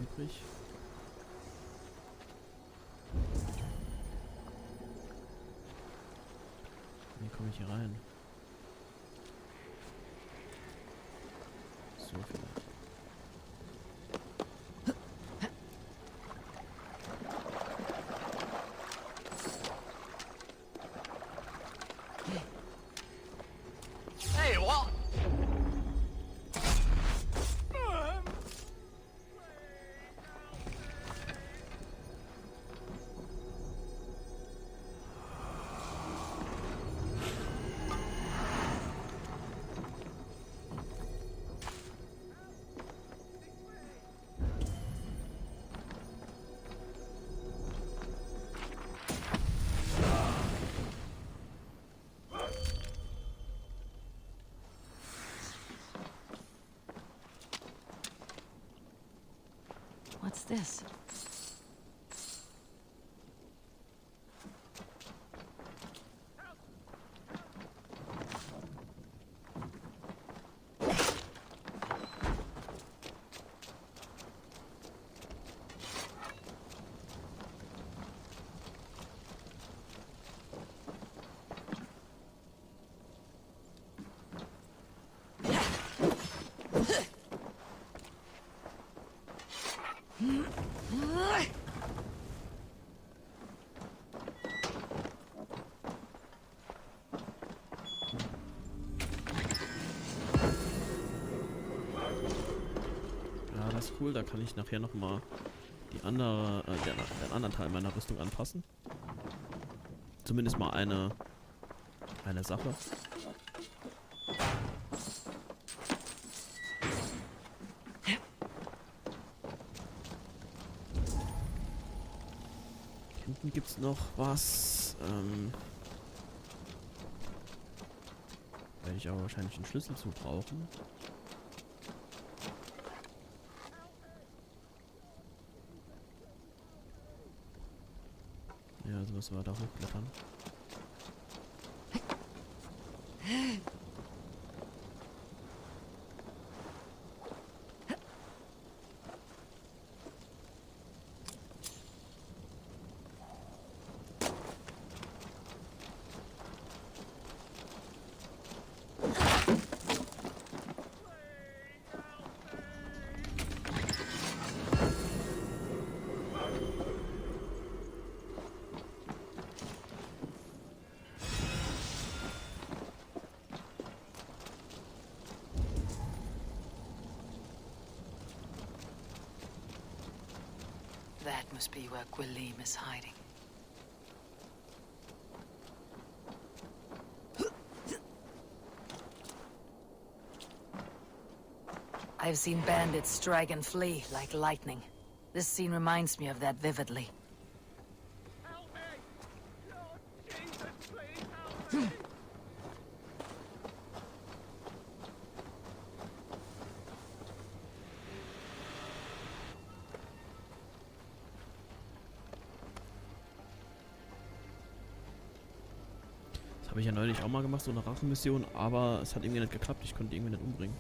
Übrig. Wie komme ich hier rein? So vielleicht. Hey, what? What's this? Cool, da kann ich nachher nochmal die andere, den anderen Teil meiner Rüstung anpassen. Zumindest mal eine Sache. Hinten gibt's noch was. Werde ich aber wahrscheinlich einen Schlüssel zu brauchen. Ja, also müssen wir da hochklettern. That must be where Gwilym is hiding. I've seen bandits strike and flee like lightning. This scene reminds me of that vividly. Das habe ich ja neulich auch mal gemacht, so eine Rachemission, aber es hat irgendwie nicht geklappt. Ich konnte irgendwie nicht umbringen.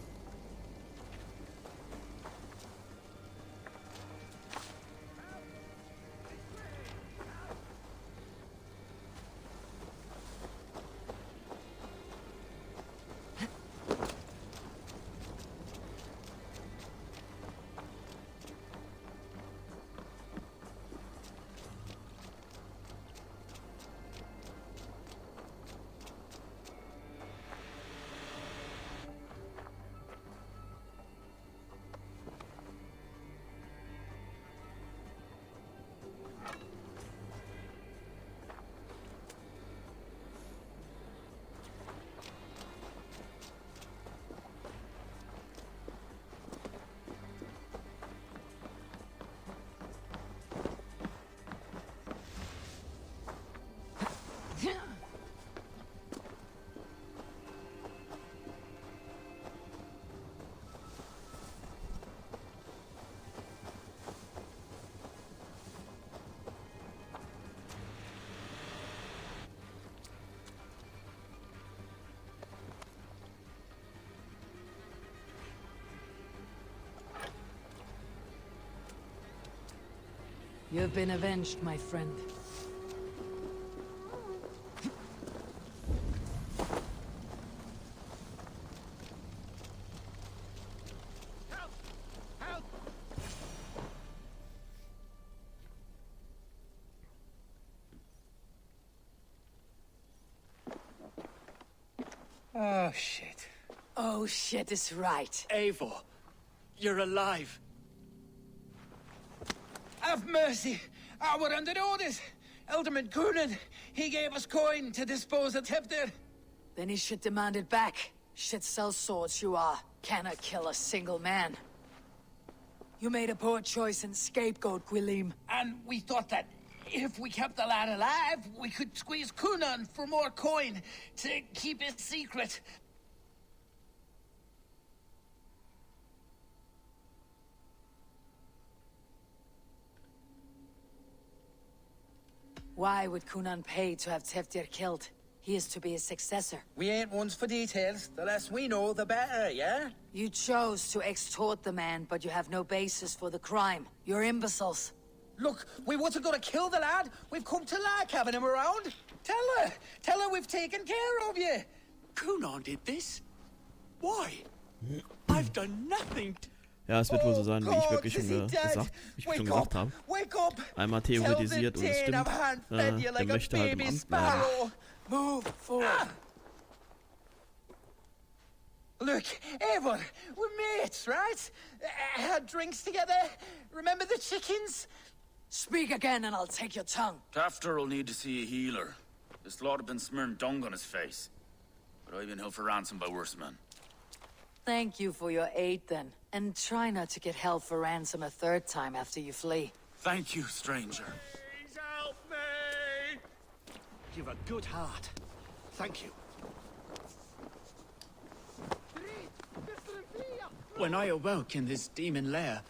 You've been avenged, my friend. Oh, shit. Oh, shit is right. Eivor, you're alive. Have mercy! We're under orders! Alderman Coonan, he gave us coin to dispose of Tefter. Then he should demand it back. Should sell swords you are. Cannot kill a single man. You made a poor choice in scapegoat, Gwilym. And we thought that if we kept the lad alive, we could squeeze Coonan for more coin to keep it secret. Why would Coonan pay to have Teftir killed? He is to be his successor. We ain't ones for details. The less we know, the better, yeah? You chose to extort the man, but you have no basis for the crime. You're imbeciles. Look, we wasn't gonna kill the lad. We've come to like having him around. Tell her we've taken care of you. Coonan did this? Why? I've done nothing. Ja, es wird wohl so sein, wie ich wirklich schon gesagt habe. Einmal theoretisiert und es stimmt. Der möchte halt im Amt bleiben. Move forward. Look, Eivor, we're mates, right? Had drinks together. Remember the chickens? Speak again and I'll take your tongue. Tefter will need to see a healer. This lord have been smearing dung on his face. But I've been held for ransom by worse men. Thank you for your aid then. And try not to get held for ransom a third time after you flee. Thank you, stranger. Please help me! You've a good heart. Thank you. When I awoke in this demon lair,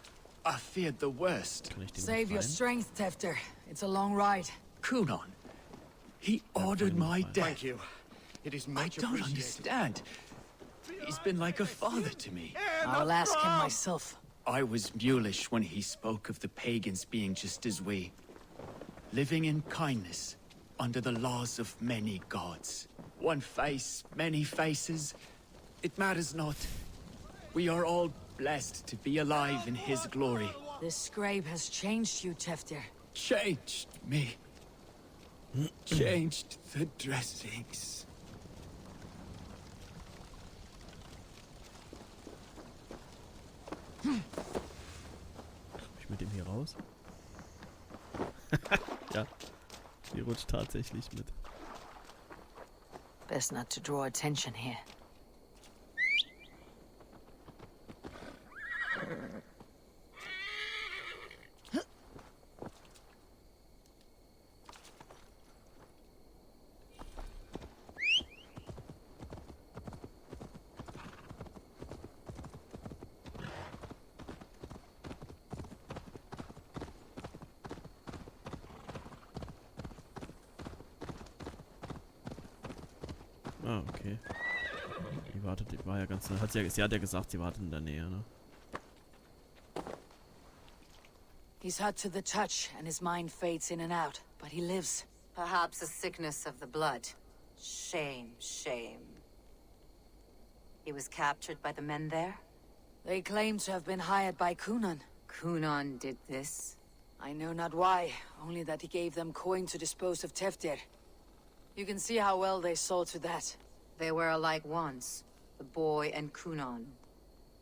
I feared the worst. Save your strength, Tefter. It's a long ride. Coonan, he ordered my death. Thank you. It is much I don't appreciated. understand. He's been like a father to me. I'll ask him myself. I was mulish when he spoke of the pagans being just as we. Living in kindness, under the laws of many gods. One face, many faces. It matters not. We are all blessed to be alive in his glory. This scrape has changed you, Tefter. Changed me. Changed the dressings. Komm ich mit dem hier raus? Ja, die rutscht tatsächlich mit. Best not to draw attention here. Ah, okay. Die wartet, die war ja ganz... Sie hat ja gesagt, sie wartet in der Nähe, ne? He's hot to the touch, and his mind fades in and out. But he lives. Perhaps a sickness of the blood. Shame, shame. He was captured by the men there? They claim to have been hired by Coonan. Coonan did this? I know not why, only that he gave them coin to dispose of Teftir. You can see how well they saw to that. They were alike once, the boy and Coonan.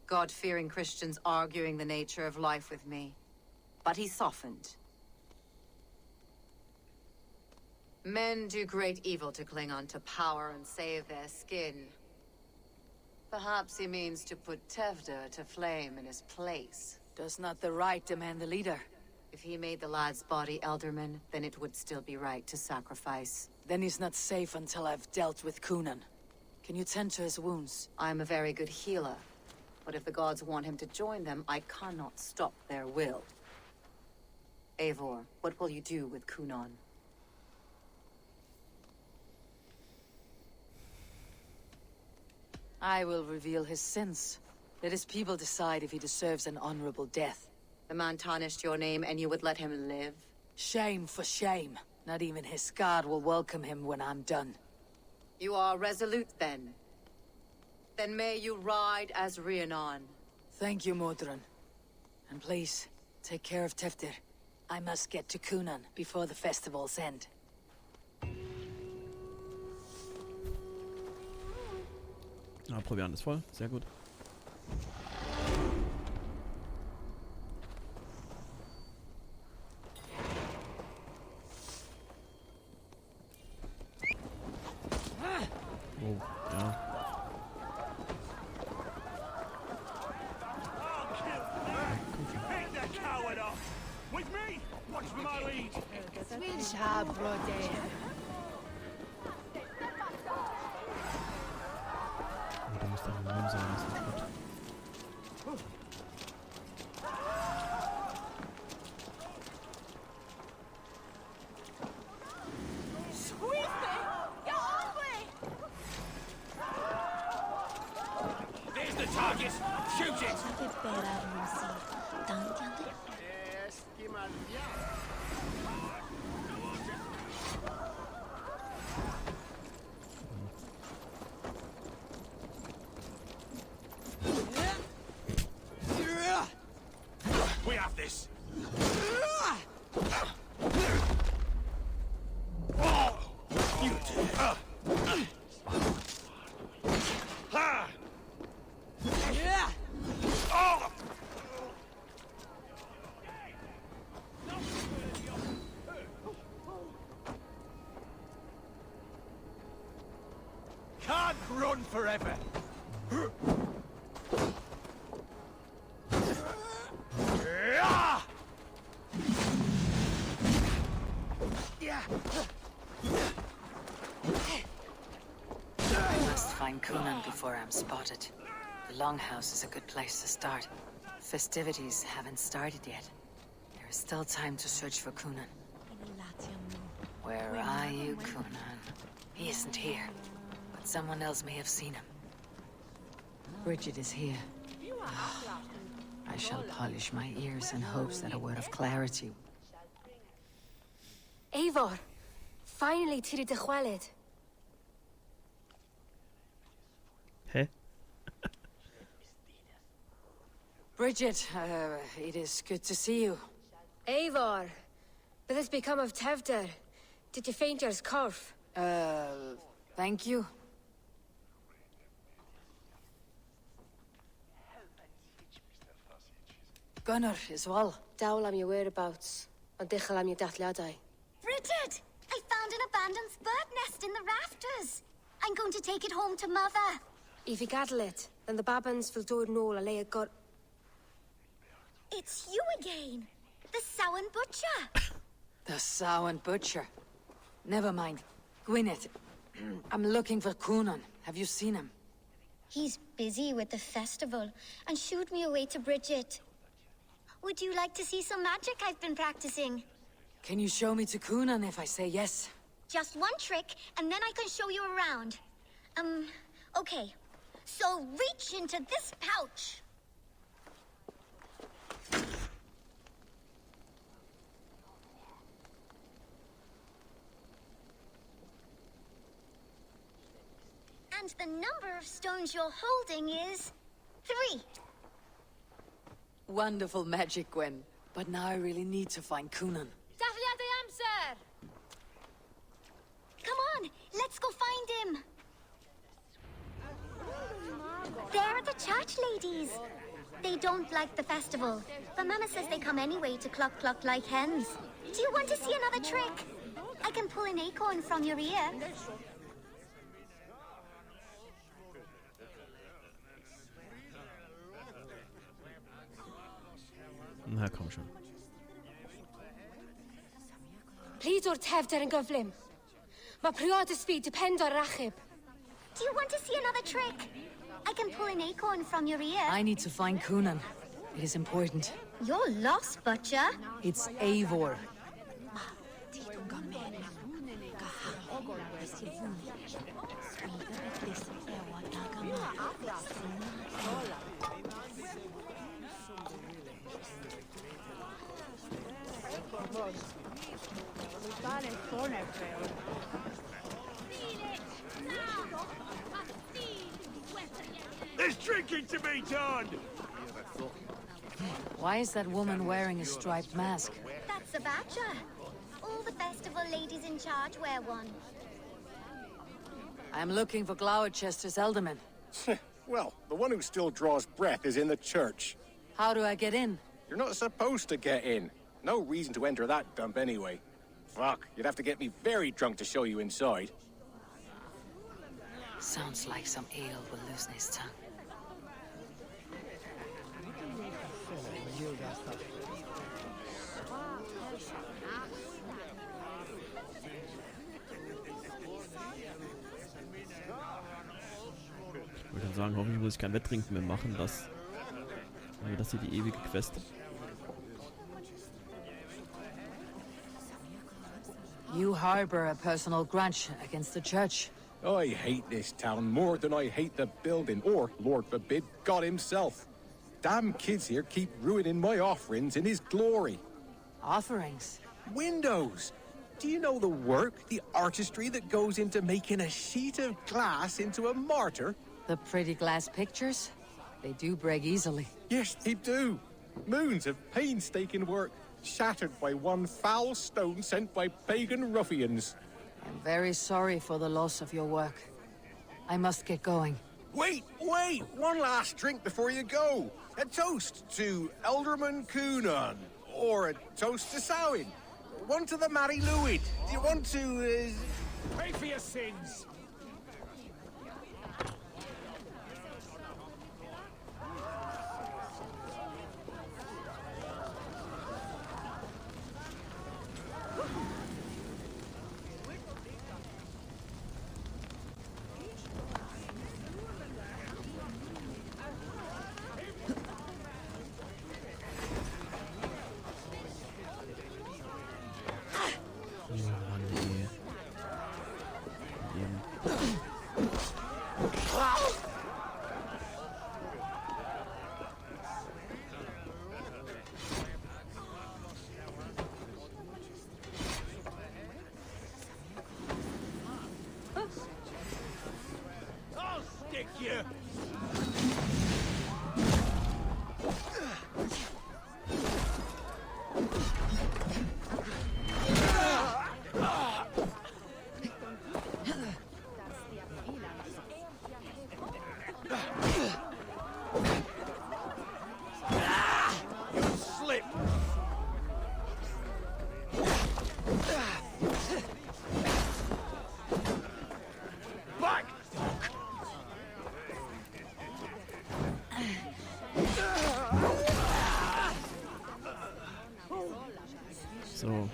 God-fearing Christians arguing the nature of life with me. But he softened. Men do great evil to cling on to power and save their skin. Perhaps he means to put Tefder to flame in his place. Does not the right demand the leader? If he made the lad's body elderman, then it would still be right to sacrifice. Then he's not safe until I've dealt with Coonan. Can you tend to his wounds? I'm a very good healer. But if the gods want him to join them, I cannot stop their will. Eivor, what will you do with Coonan? I will reveal his sins. Let his people decide if he deserves an honorable death. The man tarnished your name and you would let him live? Shame for shame. Not even his guard will welcome him when I'm done. You are resolute, then. Then may you ride as Rhiannon. Thank you, Modron. And please, take care of Teftir. I must get to Kunan before the festival's end. Ja, Proviant ist voll. Sehr gut. Oh, ja. With me! Watch for my lead! Da muss doch ein Mann sein, das ist gut. There's the target! Shoot it! We have this! You can't run forever! I must find Kunan before I'm spotted. The Longhouse is a good place to start. Festivities haven't started yet. There is still time to search for Kunan. Where are you, Kunan? He isn't here, but someone else may have seen him. Bridget is here. I shall polish my ears in hopes that a word of clarity. Eivor, finally tiri de chwaled. Hä? Bridget, it is good to see you. Eivor, but has become of Tevder. Did you faint your scarf? Thank you. Gunnar as well. Dawl am your whereabouts. And dichel am your dathliadai. Bridget! I found an abandoned bird nest in the rafters. I'm going to take it home to Mother. If you gaddle it, then the babans will do it all a lay a got. It's you again. The Samhain butcher. The Samhain butcher. Never mind. Gwyneth, I'm looking for Kunan. Have you seen him? He's busy with the festival and shooed me away to Bridget. Would you like to see some magic I've been practicing? Can you show me to Kunan if I say yes? Just one trick, and then I can show you around. Okay. So reach into this pouch. And the number of stones you're holding is 3. Wonderful magic, Gwen. But now I really need to find Kunan. Come on, let's go find him. They're the church ladies. They don't like the festival, but Mama says they come anyway to cluck cluck like hens. Do you want to see another trick? I can pull an acorn from your ear. Na komm schon. Please or Tevder and Govlim. Ma priod speed depend on Rachib. Do you want to see another trick? I can pull an acorn from your ear. I need to find Kunan. It is important. You're lost, Butcher. It's Eivor. There's drinking to be done! Why is that woman wearing a striped mask? That's a badger. All the festival ladies in charge wear one. I'm looking for Glowecaester's alderman. Well, the one who still draws breath is in the church. How do I get in? You're not supposed to get in. No reason to enter that dump anyway. Fuck, you'd have to get me very drunk to show you inside. Sounds like some ale will loosen his tongue. Ich würde dann sagen, hoffentlich muss ich kein Wetttrinken mehr machen, das hier die ewige Quest. You harbor a personal grudge against the church. I hate this town more than I hate the building, or, Lord forbid, God himself. Damn kids here keep ruining my offerings in his glory. Offerings? Windows! Do you know the work, the artistry that goes into making a sheet of glass into a martyr? The pretty glass pictures? They do break easily. Yes, they do. Moons of painstaking work, shattered by one foul stone sent by pagan ruffians. I'm very sorry for the loss of your work. I must get going. Wait! One last drink before you go. A toast to Alderman Gunnar, or a toast to Samhain. One to the Mary Louis. Do you want to, Pay for your sins! I'll stick you! So,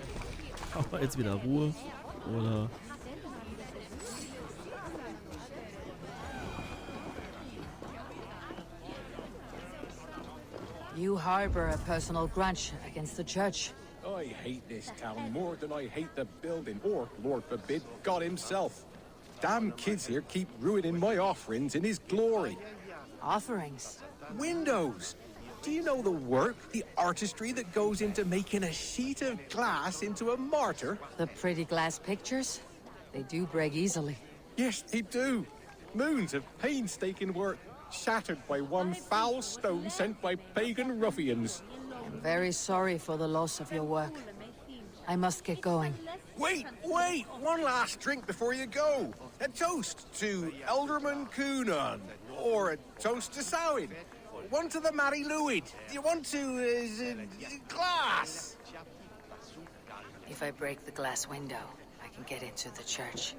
aber jetzt wieder Ruhe, oder? You harbor a personal grudge against the church. I hate this town more than I hate the building, or, Lord forbid, God himself. Damn kids here keep ruining my offerings in his glory. Offerings? Windows! Do you know the work, the artistry that goes into making a sheet of glass into a martyr? The pretty glass pictures? They do break easily. Yes, they do. Moons of painstaking work, shattered by one foul stone sent by pagan ruffians. I'm very sorry for the loss of your work. I must get going. Wait! One last drink before you go. A toast to Alderman Gunnar, or a toast to Samhain. One to the Mary Louis. Do you want to, glass? If I break the glass window, I can get into the church.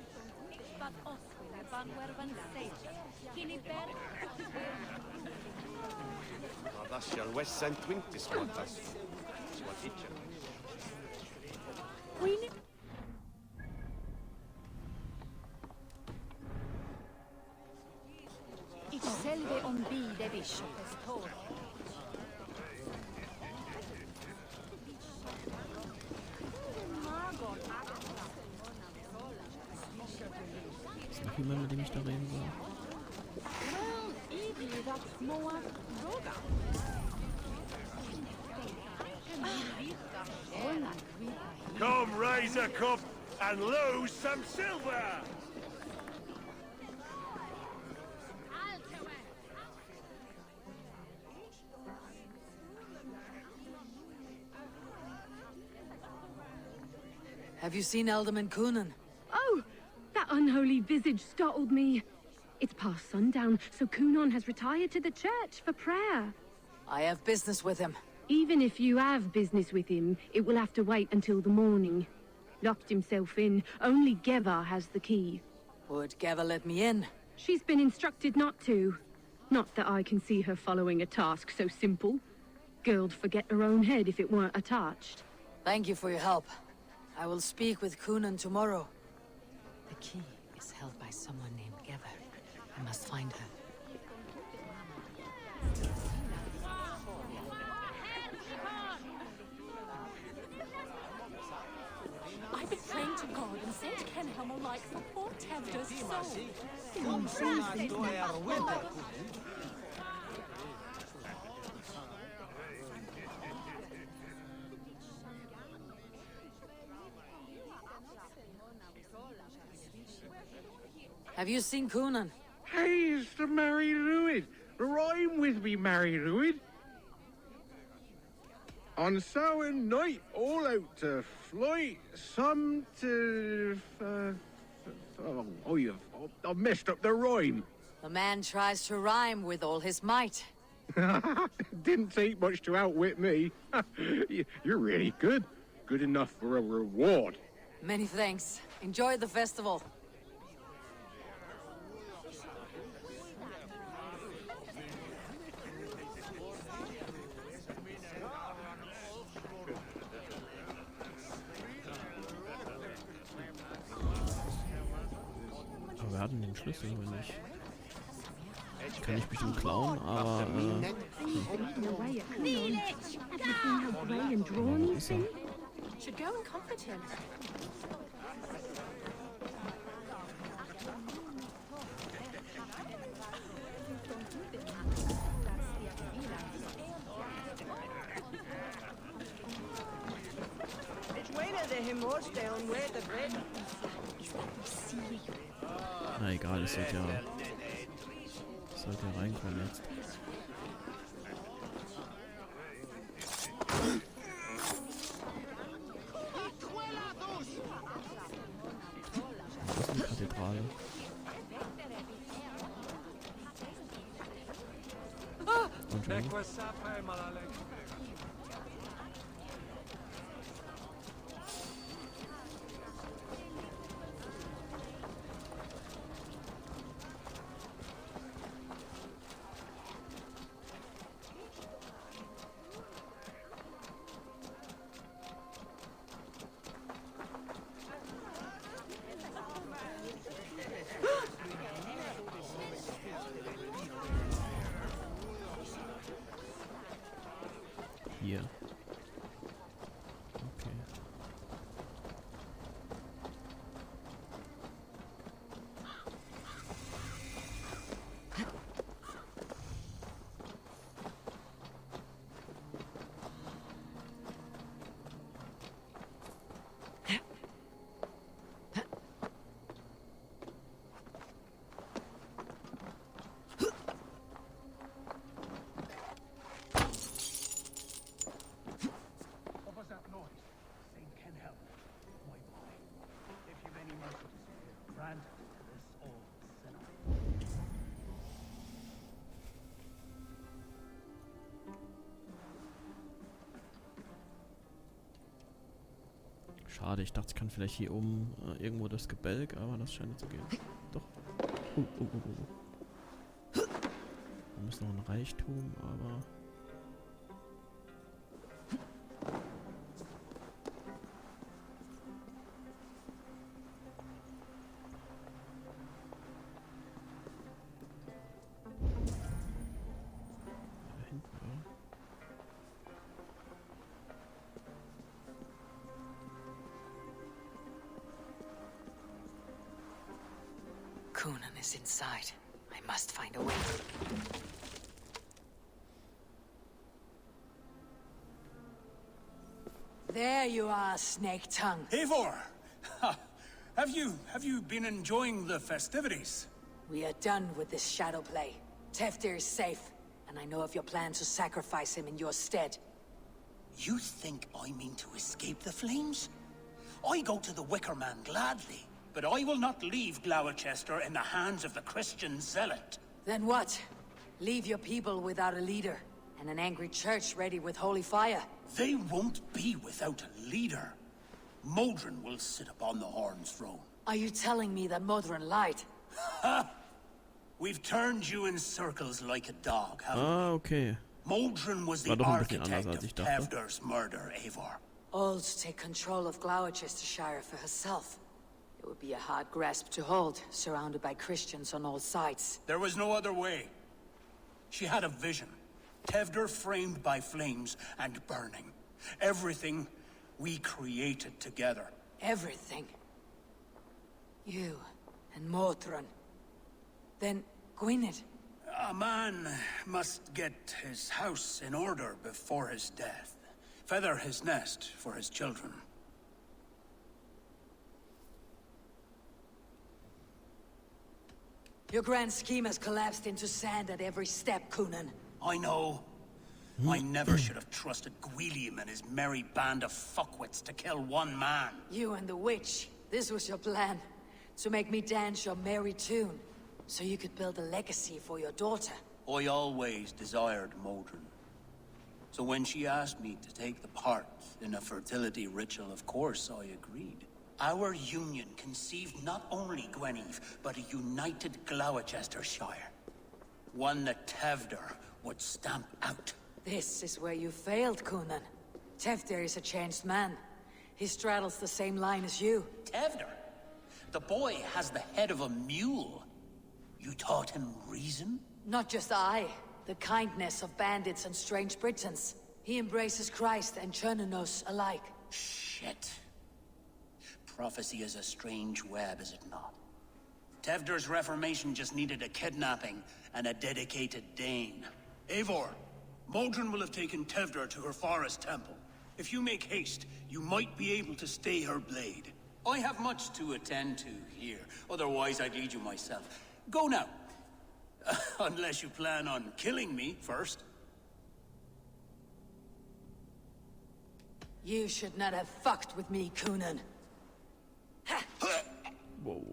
Ich selve ombide bischopes tår. Ist noch jemand, mit dem ich da reden soll? Come, raise a cup! and lose some silver! Have you seen Alderman Coonan? Oh, that unholy visage startled me. It's past sundown, so Coonan has retired to the church for prayer. I have business with him. Even if you have business with him, it will have to wait until the morning. Locked himself in. Only Geva has the key. Would Geva let me in? She's been instructed not to. Not that I can see her following a task so simple. Girl'd forget her own head if it weren't attached. Thank you for your help. I will speak with Coonan tomorrow. The key is held by someone named Geva. I must find her. I've been praying to God and Saint Kenhelm alike for poor Tevda's soul. Have you seen Coonan? Hey, it's the Mary Ruid. Rhyme with me, Mary Ruid. On Samhain night, all out to flight, some to... I've messed up the rhyme. The man tries to rhyme with all his might. Didn't take much to outwit me. You're really good. Good enough for a reward. Many thanks. Enjoy the festival. Aber wir hatten den Schlüssel, wenn nicht. Kann ich bestimmt klauen, aber Should go and comfort him. na egal, es sollte ja reinkommen jetzt. Das ist eine Kathedrale. Und schon. Hier. Okay. Schade, ich dachte, ich kann vielleicht hier oben irgendwo das Gebälk, aber das scheint nicht zu gehen. Doch. Da muss noch ein Reichtum, aber... Da hinten, oder? Coonan is inside. I must find a way. There you are, snake tongue. Eivor! Ha! Have you been enjoying the festivities? We are done with this shadow play. Teftir is safe, and I know of your plan to sacrifice him in your stead. You think I mean to escape the flames? I go to the Wicker Man gladly, but I will not leave Glowecaester in the hands of the Christian zealot. Then what? Leave your people without a leader, and an angry church ready with holy fire? They won't be without a leader. Modron will sit upon the Horn's throne. Are you telling me that Modron lied? Ha! We've turned you in circles like a dog, haven't we? Ah, okay. Modron was the War doch ein bisschen anders, architect als of ich dachte. Tevder's murder, Eivor. All to take control of Glowecaestershire for herself. It would be a hard grasp to hold, surrounded by Christians on all sides. There was no other way. She had a vision. Tevder framed by flames and burning. Everything we created together. Everything. You and Modron. Then Gwynedd. A man must get his house in order before his death. Feather his nest for his children. Your grand scheme has collapsed into sand at every step, Gunnar. I know. I never should have trusted Gwilliam and his merry band of fuckwits to kill one man. You and the witch. This was your plan. To make me dance your merry tune. So you could build a legacy for your daughter. I always desired Modron. So when she asked me to take the part in a fertility ritual, of course I agreed. Our union conceived not only Gweneve, but a united Glowecaestershire. One that Tevder would stamp out. This is where you failed, Gunnar. Teftir is a changed man. He straddles the same line as you. Tevder? The boy has the head of a mule. You taught him reason? Not just I. The kindness of bandits and strange Britons. He embraces Christ and Chernonos alike. Shit. Prophecy is a strange web, is it not? Tevder's reformation just needed a kidnapping and a dedicated Dane. Eivor, Modron will have taken Tevder to her forest temple. If you make haste, you might be able to stay her blade. I have much to attend to here, otherwise I'd lead you myself. Go now. Unless you plan on killing me first. You should not have fucked with me, Gunnar. Whoa.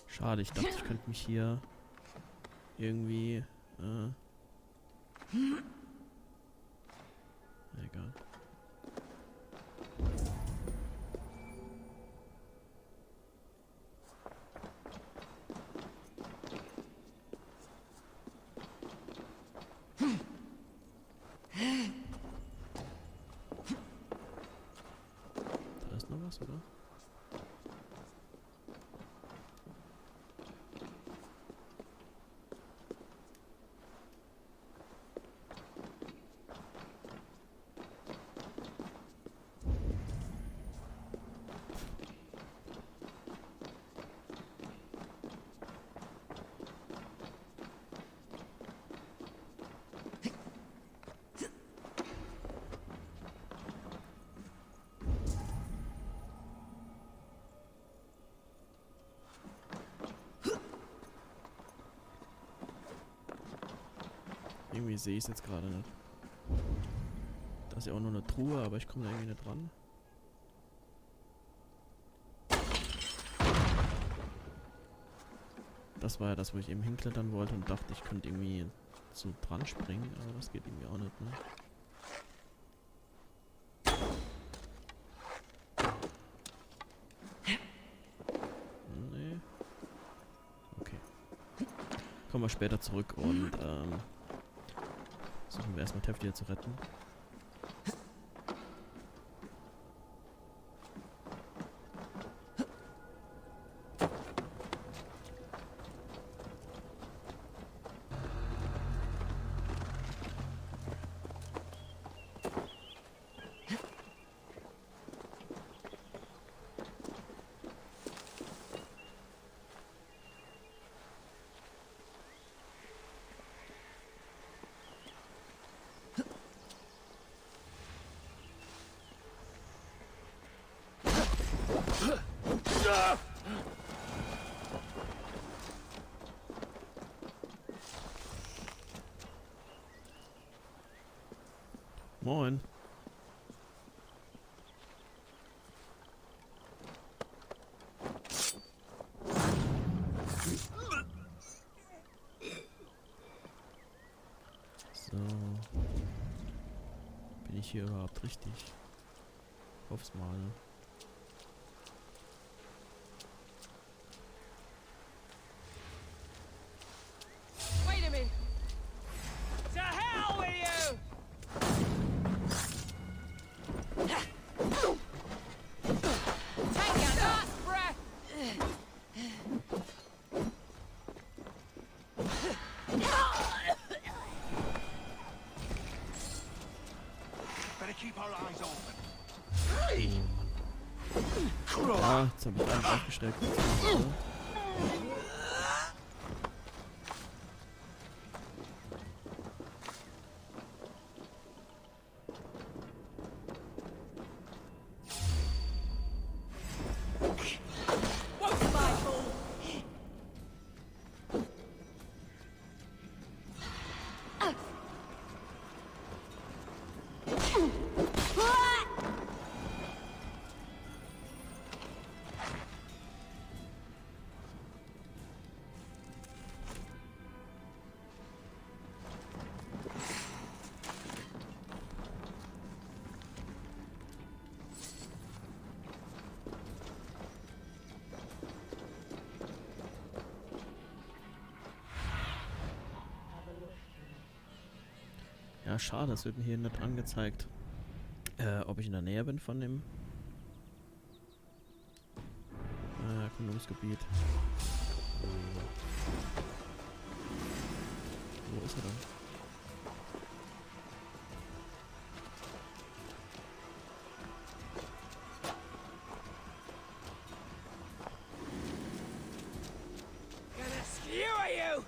Schade, ich dachte, ich könnte mich hier irgendwie, egal. Da ist noch was, oder? Irgendwie sehe ich es jetzt gerade nicht. Da ist ja auch nur eine Truhe, aber ich komme da irgendwie nicht dran. Das war ja das, wo ich eben hinklettern wollte und dachte, ich könnte irgendwie so dran springen, aber das geht irgendwie auch nicht, ne? Nee. Okay. Kommen wir später zurück und versuchen wir erstmal Tev wieder zu retten. Moin. So. Bin ich hier überhaupt richtig? Hoff's mal. Wait a minute. To hell with you! Take your last breath! Better keep our eyes open. Ja, jetzt habe ich einen aufgeschreckt. Ja, schade, das wird mir hier nicht angezeigt, ob ich in der Nähe bin von dem Erkundungsgebiet. Wo ist er dann? Gonna skewer you!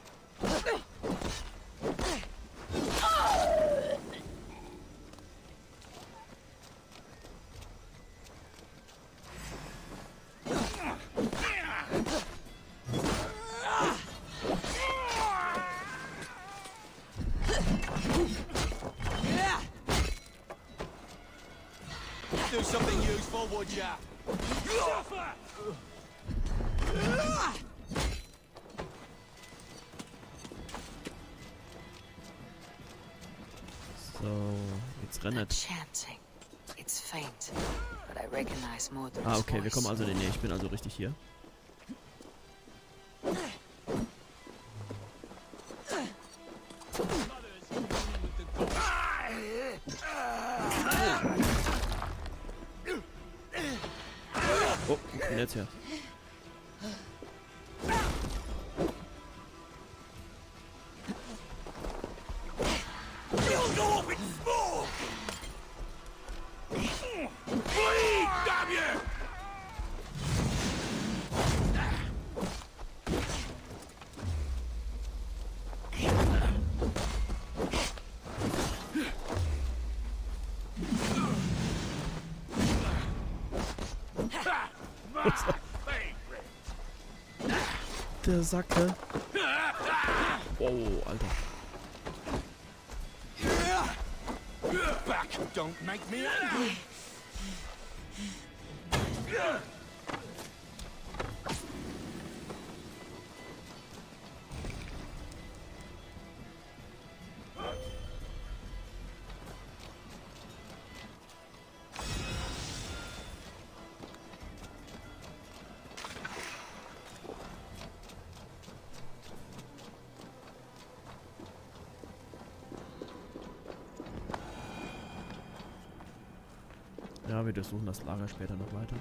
Do something useful, would ya? So, jetzt rennt. Chanting. It's faint, but I recognize Mordred's Ah, okay, wir voice. kommen also in die Nähe. Ich bin also richtig hier. Oh, ich bin jetzt hier. You'll go up in smoke! Bleed, damn you! Der Sacke. Wow, Alter. Back, don't make me angry. Ja, wir durchsuchen das Lager später noch weiter.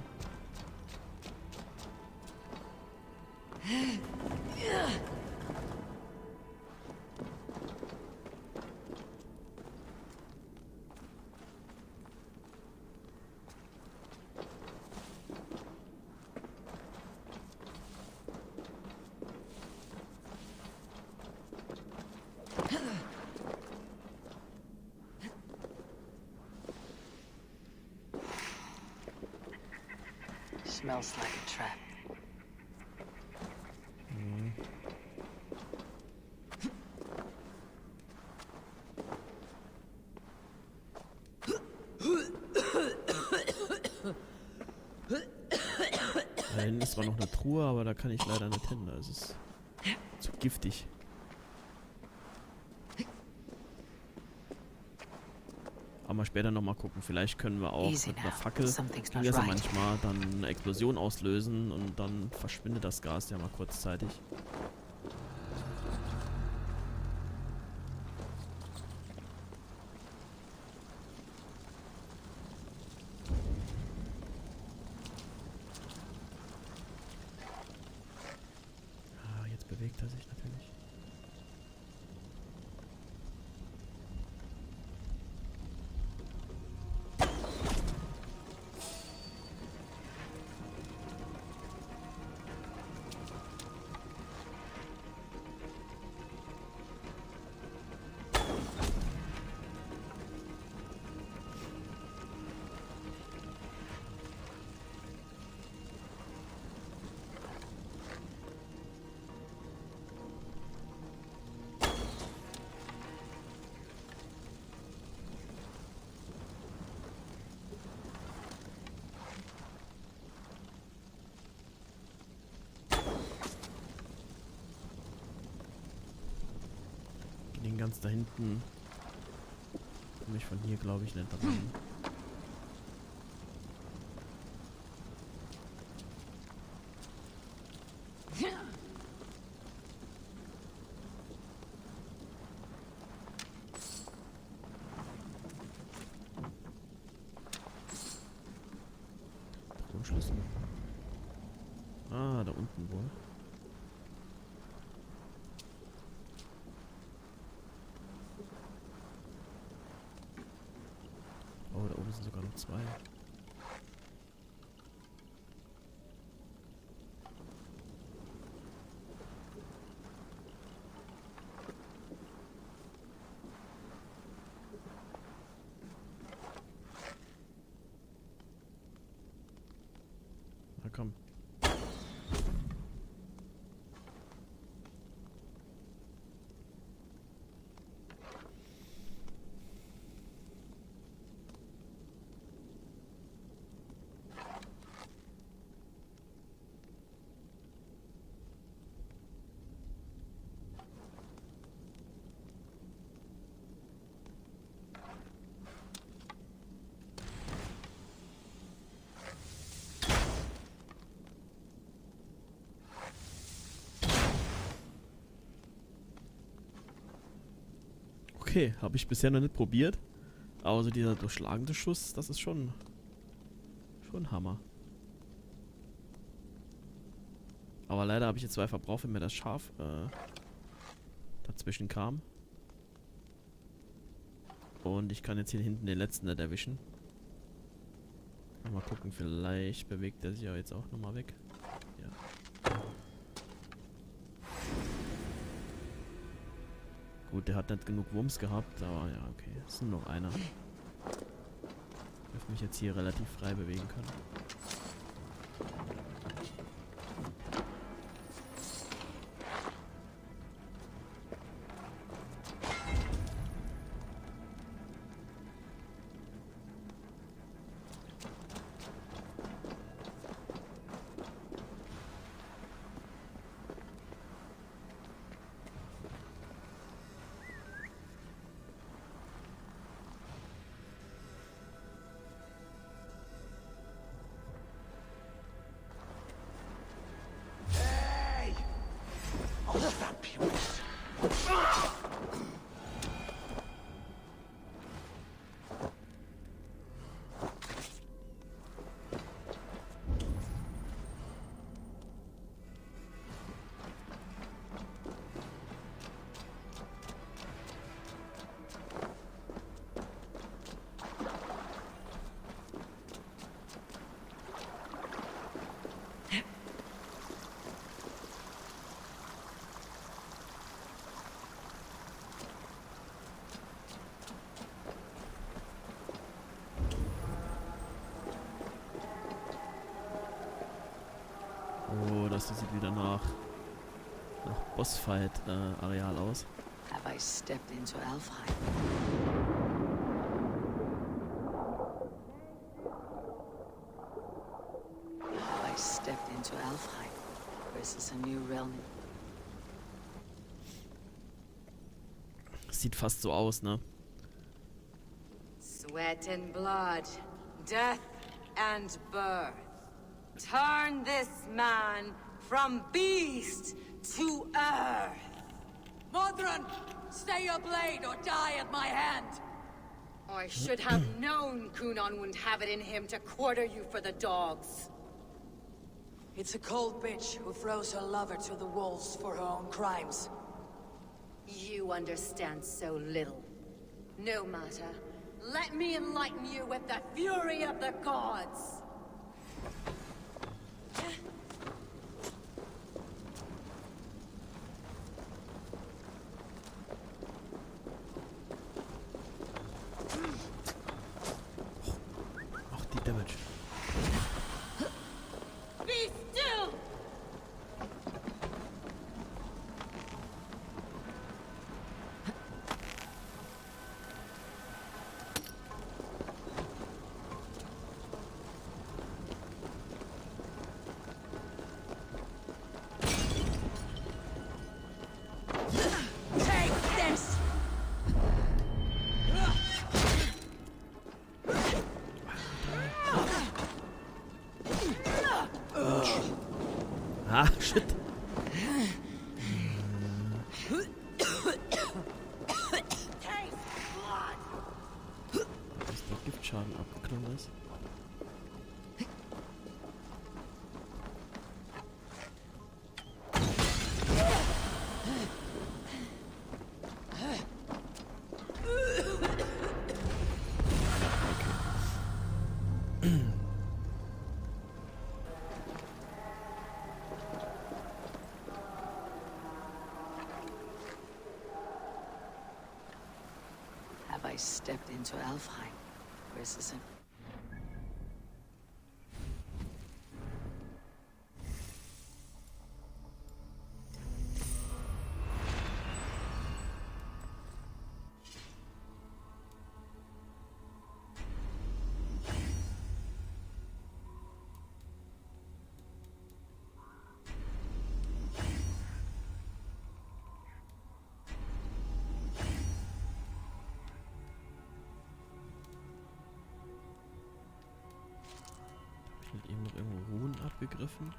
Smells like a trap. Da hinten ist zwar noch eine Truhe, aber da kann ich leider nicht hin. Das ist zu giftig. Aber mal später nochmal gucken. Vielleicht können wir auch mit einer Fackel manchmal dann eine Explosion auslösen und dann verschwindet das Gas ja mal kurzzeitig. Ah, jetzt bewegt er sich natürlich. Den ganz da hinten komme ich von hier, glaube ich, nicht dran. Thronschlüssel. Ah, da unten wohl. Oh, da oben sind sogar noch zwei. Na komm. Okay, habe ich bisher noch nicht probiert. Aber so dieser durchschlagende Schuss, das ist schon Hammer. Aber leider habe ich jetzt 2 verbraucht, wenn mir das Schaf dazwischen kam. Und ich kann jetzt hier hinten den letzten nicht erwischen. Mal gucken, vielleicht bewegt er sich ja jetzt auch nochmal weg. Ja. Gut, der hat nicht genug Wumms gehabt, aber ja, okay. Es ist nur noch einer. Ich dürfte mich jetzt hier relativ frei bewegen können. aus. Das sieht wieder nach Bossfight-Areal aus. Have I stepped into Alfheim? Have I stepped into Alfheim? Or is this a new realm? Sieht fast so aus, ne? Sweat and blood, death and birth. Turn this man from beast to earth. Modron, stay your blade or die at my hand. I should have known Kunon wouldn't have it in him to quarter you for the dogs. It's a cold bitch who throws her lover to the wolves for her own crimes. You understand so little. No matter. Let me enlighten you with the fury of the gods. Ach, die Damage. Be still! Ah, shit. Dass der Giftschaden abgeklungen ist. Have I stepped into Alfheim? Or is this a... Hat eben noch irgendwo Ruhen abgegriffen?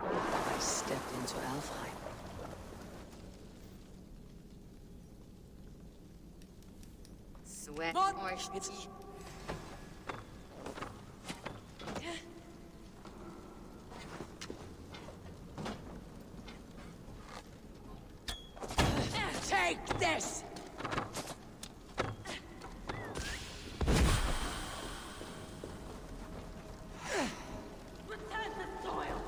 I stepped into Alfheim. Sweat Mod- or It's... Take this! return the soil.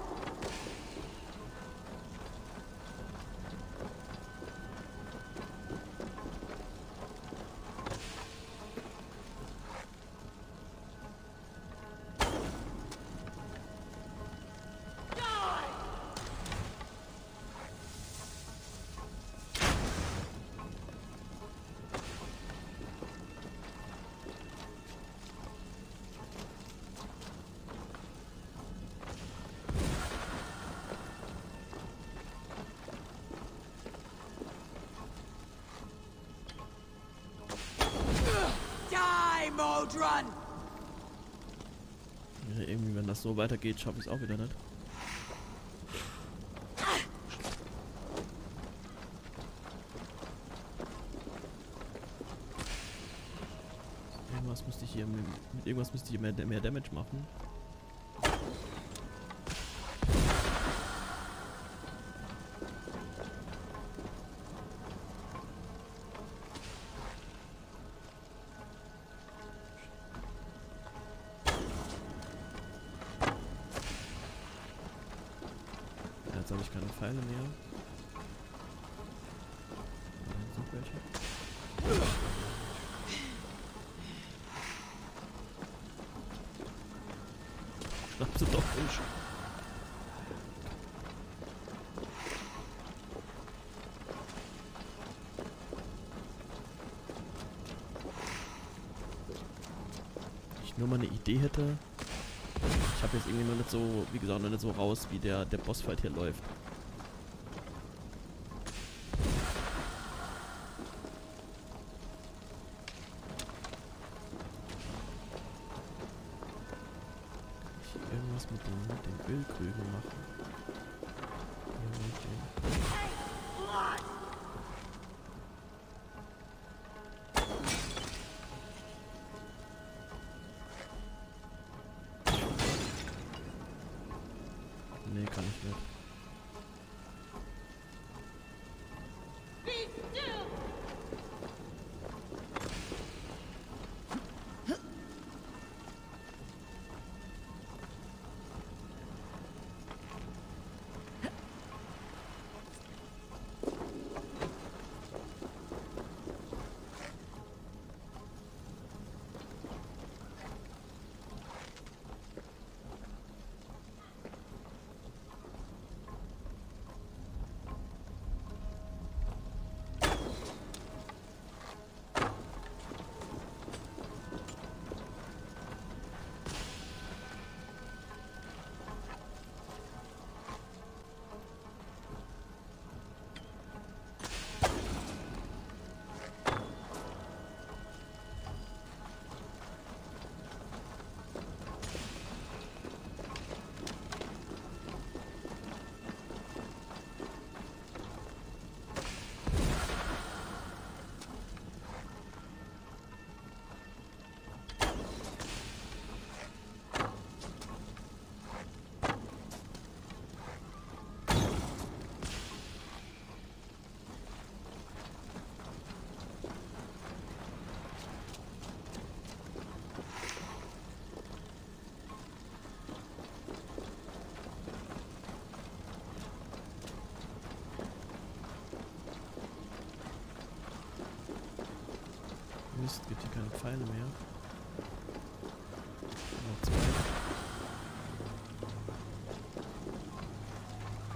Die, Modron! Ja, irgendwie, wenn das so weitergeht, schaffe ich es auch wieder nicht. Irgendwas müsste ich hier mit irgendwas müsste ich mehr Damage machen. ich keine Pfeile mehr. Noch welche. Schnapp sie doch nicht. Ich nur mal eine Idee hätte. Ich habe jetzt irgendwie noch nicht so, wie gesagt, noch nicht so raus, wie der Bossfight hier läuft. Kann ich irgendwas mit den Ölkrügen machen? Nee, kann ich nicht. Mist, gibt hier keine Pfeile mehr. Noch 2.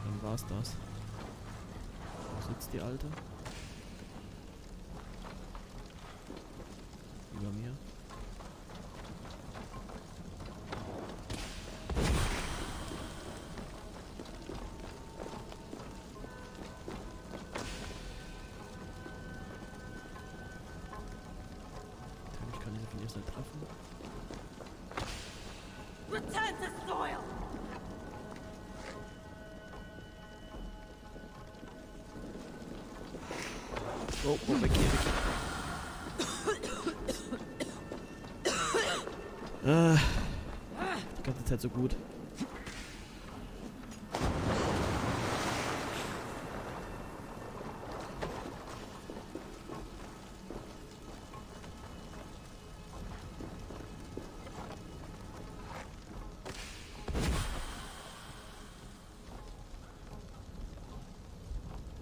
Dann war's das. Wo sitzt die Alte? Über mir. Treffen. Return to soil. Oh, weg hier. Die ganze Zeit so gut.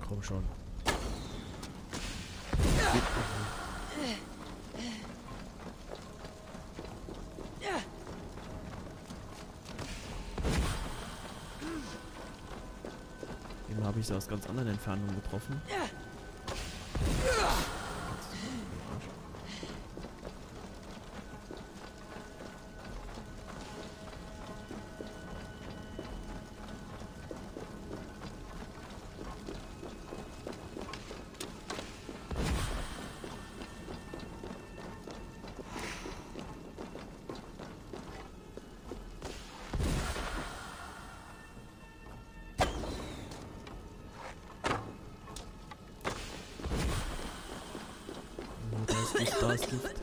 Komm schon. Eben habe ich sie aus ganz anderen Entfernungen getroffen. Da ist Luft.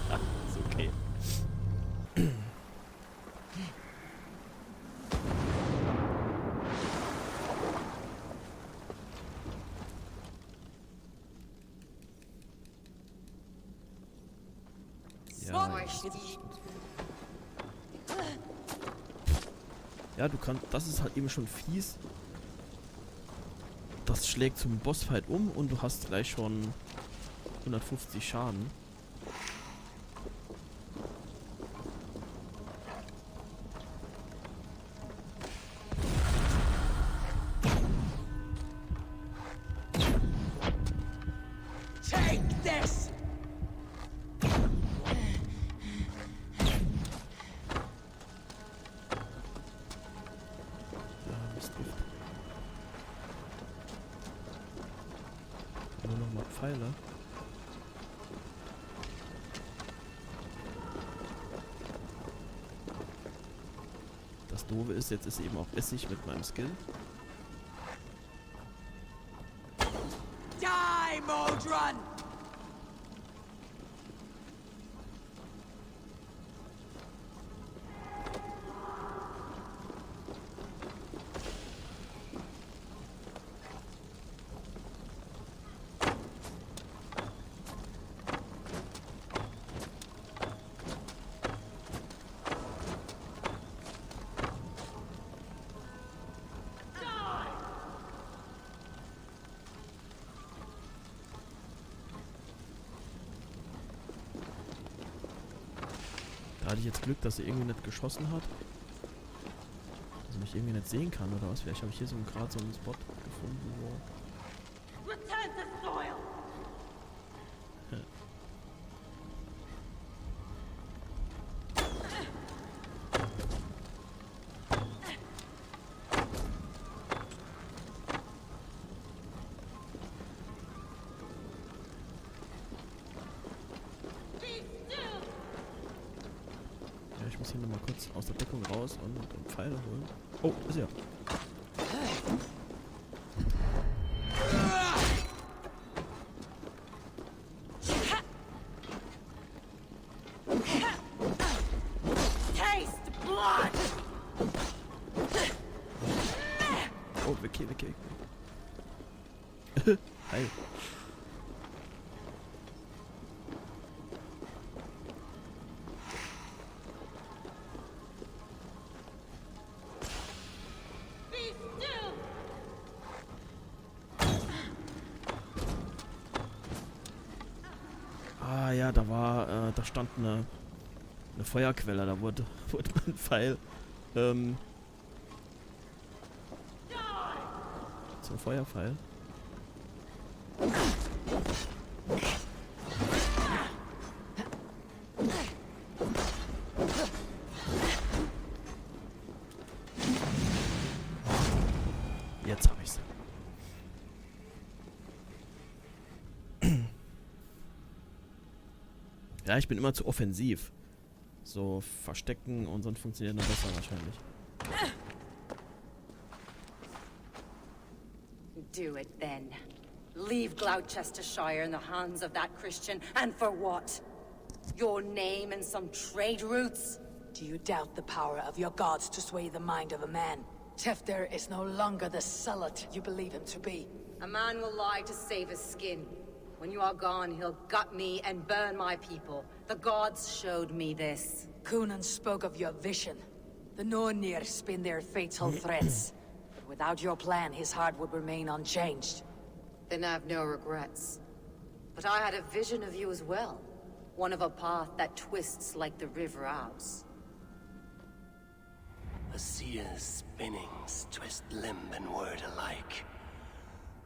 Ja, ist okay. Ja, ja, du kannst. Das ist halt eben schon fies. Das schlägt zum Bossfight um und du hast gleich schon 150 Schaden. Nur noch mal Pfeile. Das Doofe ist, jetzt ist eben auch Essig mit meinem Skill. Die, Modron! Da hatte ich jetzt Glück, dass er irgendwie nicht geschossen hat. Dass er mich irgendwie nicht sehen kann oder was. Vielleicht habe ich hier so gerade so einen Spot gefunden, wo... Return to soil! Ich muss hier nochmal kurz aus der Deckung raus und Pfeile holen. Oh, ist ja. Taste blood! Oh, weg. Hi. Ah ja, da stand eine Feuerquelle, da wurde mein Pfeil zum Feuerpfeil. Jetzt habe ich's. Ja, ich bin immer zu offensiv. So verstecken und sonst funktioniert noch besser wahrscheinlich. Do it then. Leave Gloucestershire in the hands of that Christian, and for what? Your name and some trade routes? Do you doubt the power of your gods to sway the mind of a man? Tefter is no longer the zealot you believe him to be. A man will lie to save his skin. When you are gone, he'll gut me and burn my people. The gods showed me this. Gunnar spoke of your vision. The Nornir spin their fatal threats. Without your plan, his heart would remain unchanged. Then I have no regrets. But I had a vision of you as well. One of a path that twists like the river Haus. A seer's spinnings twist limb and word alike.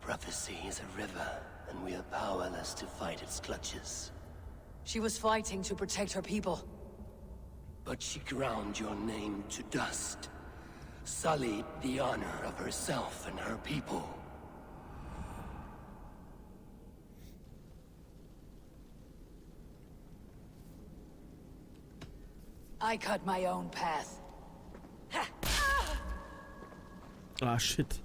Prophecy is a river, and we are powerless to fight its clutches. She was fighting to protect her people. But she ground your name to dust. Sullied the honor of herself and her people. I cut my own path. Ah, shit.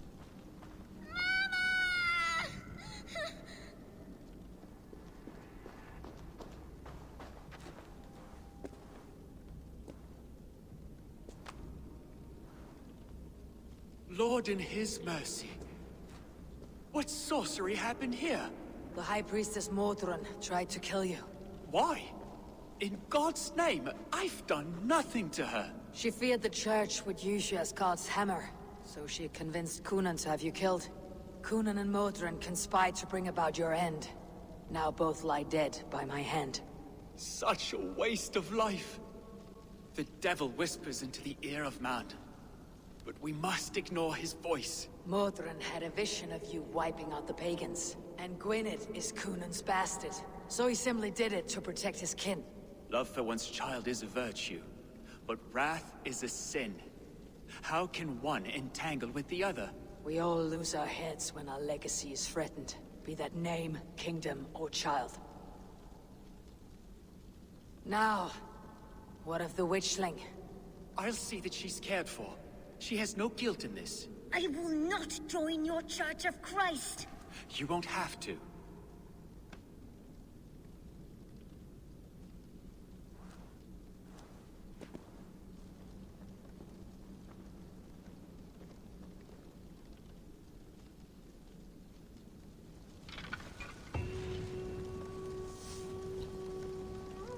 Lord in his mercy. What sorcery happened here? The High Priestess Modron tried to kill you. Why? in God's name? I've done nothing to her. She feared the church would use you as God's hammer, so she convinced Kunan to have you killed. Kunan and Modron conspired to bring about your end. Now both lie dead by my hand. Such a waste of life. The devil whispers into the ear of man, but we must ignore his voice. Modron had a vision of you wiping out the pagans, and Gwynedd is Kunan's bastard, so he simply did it to protect his kin. Love for one's child is a virtue, but wrath is a sin. How can one entangle with the other? We all lose our heads when our legacy is threatened, be that name, kingdom, or child. Now, what of the witchling? I'll see that she's cared for. She has no guilt in this. I will not join your Church of Christ. You won't have to.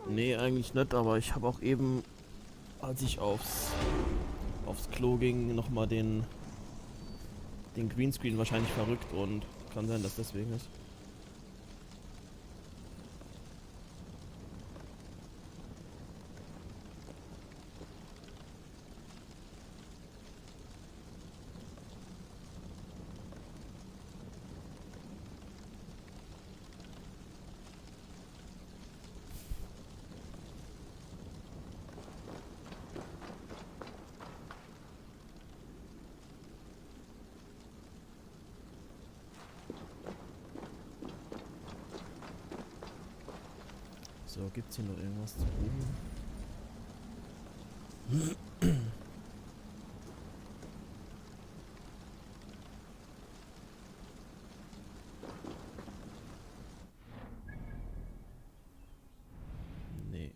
Nee, eigentlich nicht, aber ich habe auch eben, als ich aufs Klo ging, nochmal den Greenscreen wahrscheinlich verrückt und kann sein, dass deswegen ist. So, gibt's hier noch irgendwas zu oben? Nee.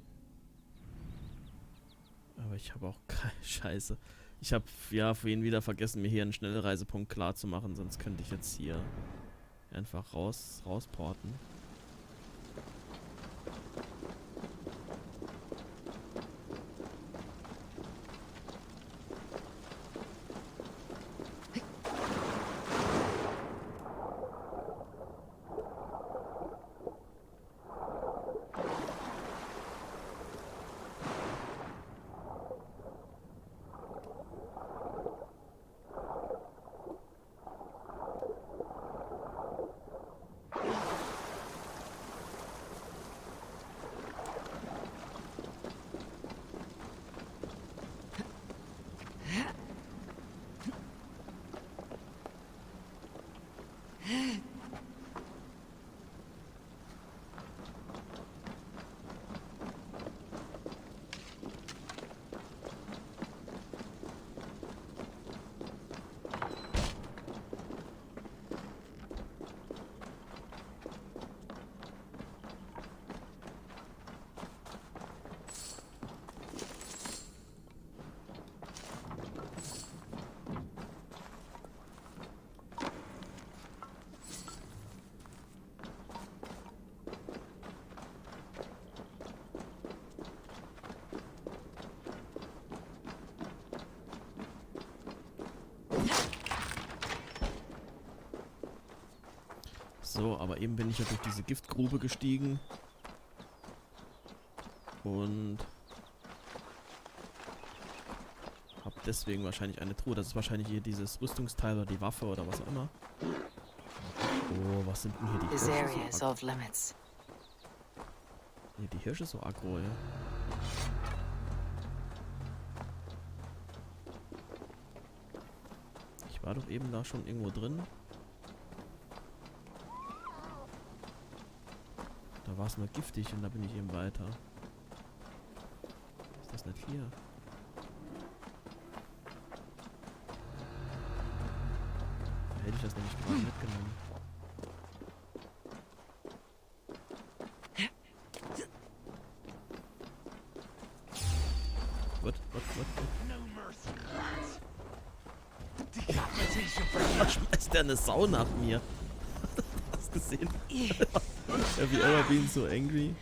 Aber ich habe auch keine Scheiße. Ich habe ja vorhin wieder vergessen, mir hier einen Schnellreisepunkt klar zu machen, sonst könnte ich jetzt hier einfach rausporten. So, aber eben bin ich ja durch diese Giftgrube gestiegen. Und habe deswegen wahrscheinlich eine Truhe. Das ist wahrscheinlich hier dieses Rüstungsteil oder die Waffe oder was auch immer. Oh, was sind denn hier die Hirsche so aggro? Nee, die Hirsche so aggro, ja. Ich war doch eben da schon irgendwo drin. Da war es nur giftig und da bin ich eben weiter. Ist das nicht hier? Da hätte ich das nämlich gerade mitgenommen. What? Was schmeißt der eine Sau nach mir? Hast du gesehen? Have you ever been so angry?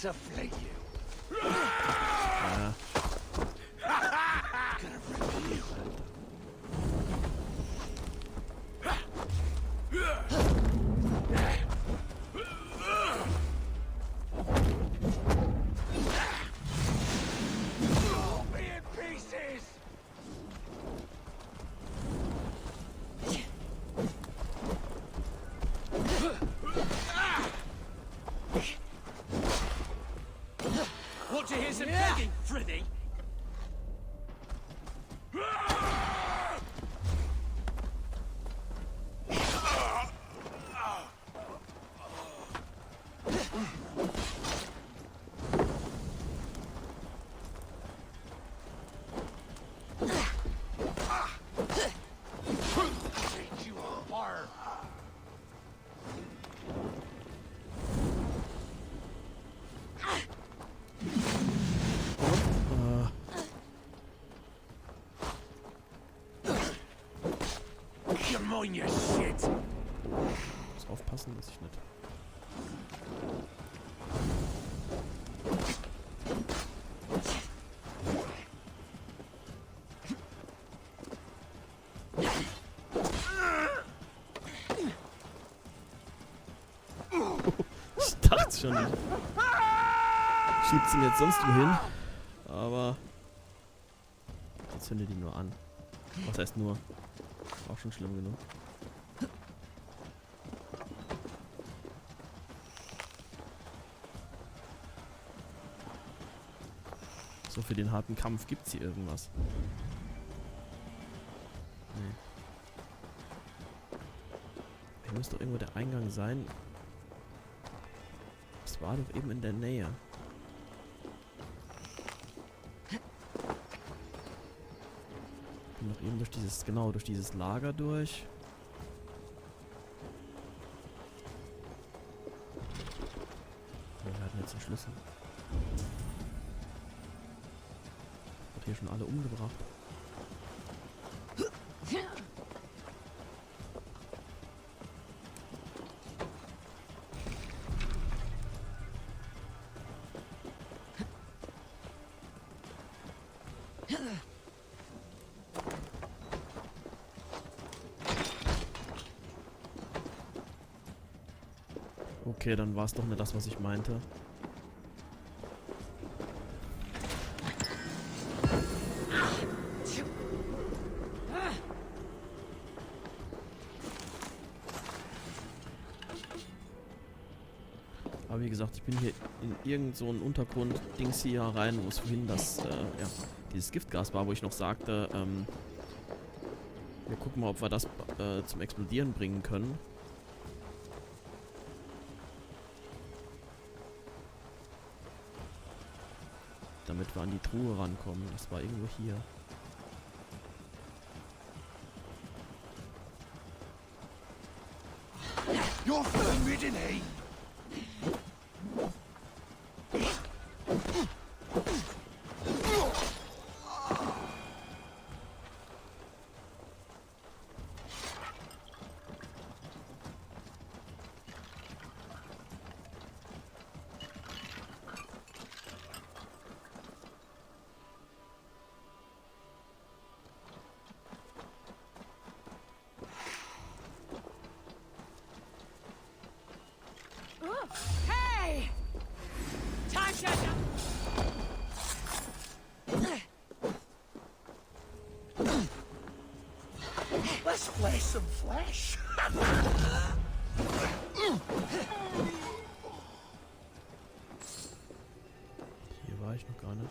to fling you. Ja. Gonna rip you. Be in pieces. Want to hear some begging, Freddy? You are. Come on, you shit. Muss aufpassen, dass ich nicht. Ich dachte schon, schiebt sie mir jetzt sonst wohin. Aber jetzt zündet die nur an. Was heißt nur? Auch schon schlimm genug. So, für den harten Kampf gibt's hier irgendwas. Nee. Hier muss doch irgendwo der Eingang sein. Das war doch eben in der Nähe. Bin noch eben durch dieses, genau, durch dieses Lager durch. Wir hatten jetzt den Schlüssel. Hat hier schon alle umgebracht. Okay, dann war es doch nicht das, was ich meinte. Aber wie gesagt, ich bin hier in irgend so einen Untergrund-Dings hier rein, wo es vorhin das, ja, dieses Giftgas war, wo ich noch sagte, wir gucken mal, ob wir das zum Explodieren bringen können. Damit wir an die Truhe rankommen. Das war irgendwo hier. You're forbidden, hey? Hey! Time checker! Let's flesh some flesh. Hier war ich noch gar nicht.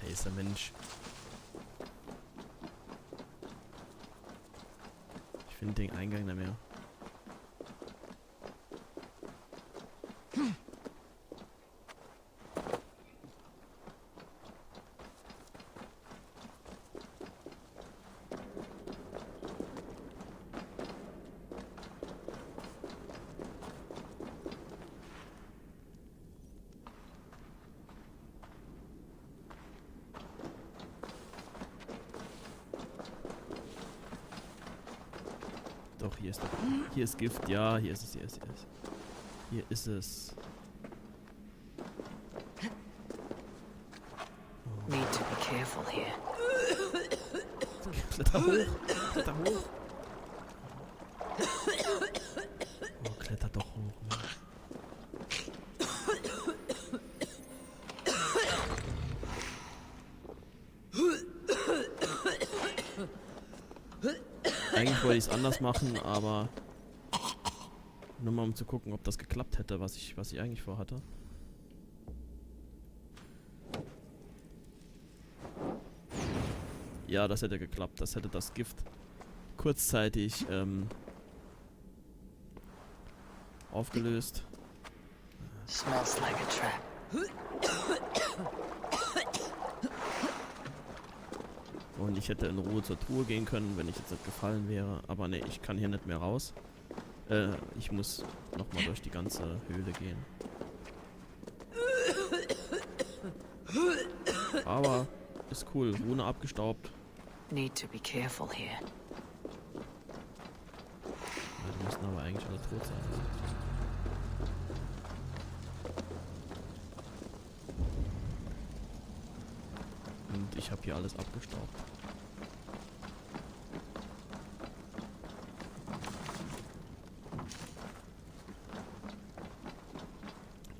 Scheiße, Mensch. Ich finde den Eingang nicht mehr. Doch, hier ist hier ist Gift. Ja, hier ist es, hier ist es. Hier ist es. Need to be careful here. Kletter hoch. Kletter hoch. Oh, kletter doch hoch. Mensch. Eigentlich wollte ich es anders machen, aber nur mal um zu gucken, ob das geklappt hätte, was ich eigentlich vorhatte. Ja, das hätte geklappt. Das hätte das Gift kurzzeitig aufgelöst. Smells like a trap. Und ich hätte in Ruhe zur Truhe gehen können, wenn ich jetzt nicht gefallen wäre. Aber ne, ich kann hier nicht mehr raus. Ich muss nochmal durch die ganze Höhle gehen. Aber ist cool. Rune abgestaubt. Need to be careful here. Ja, die müssen aber eigentlich alle tot sein. Und ich habe hier alles abgestaubt.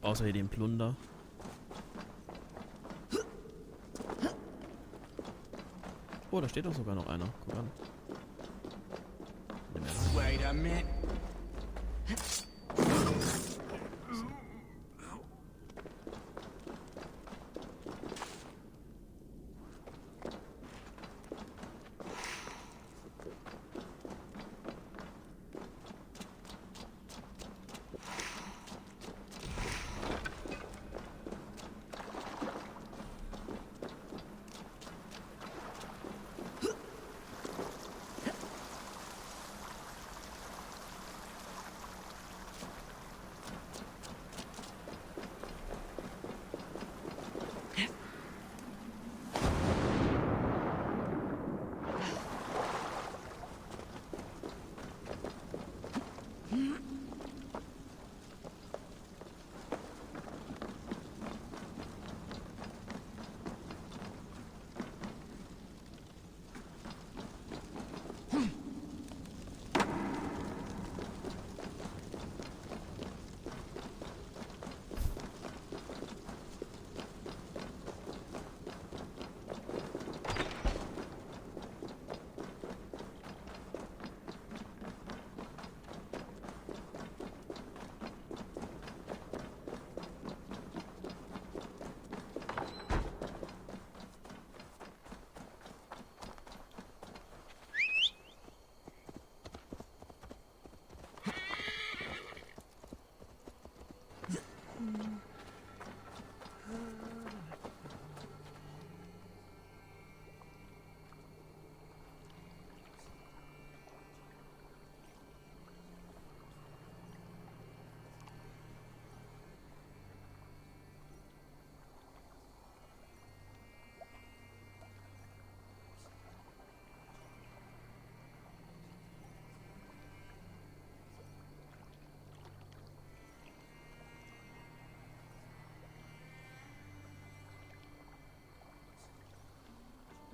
Außer hier den Plunder. Oh, da steht doch sogar noch einer. Guck an. Wait a minute.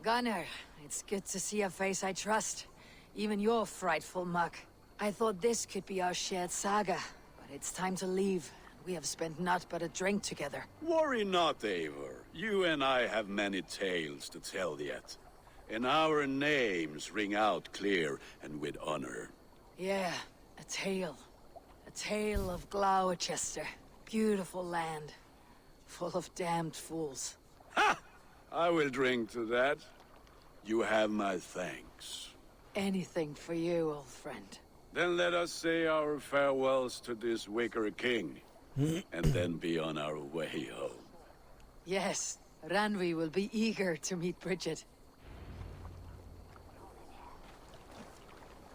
Gunnar, it's good to see a face I trust. Even your frightful muck. I thought this could be our shared saga, but it's time to leave. We have spent naught but a drink together. Worry not, Eivor. You and I have many tales to tell yet. And our names ring out clear and with honor. Yeah, a tale. A tale of Glowecaester. Beautiful land. Full of damned fools. Ha! I will drink to that. You have my thanks. Anything for you, old friend. Then let us say our farewells to this wicker king, and then be on our way home. Yes, Ranvi will be eager to meet Bridget.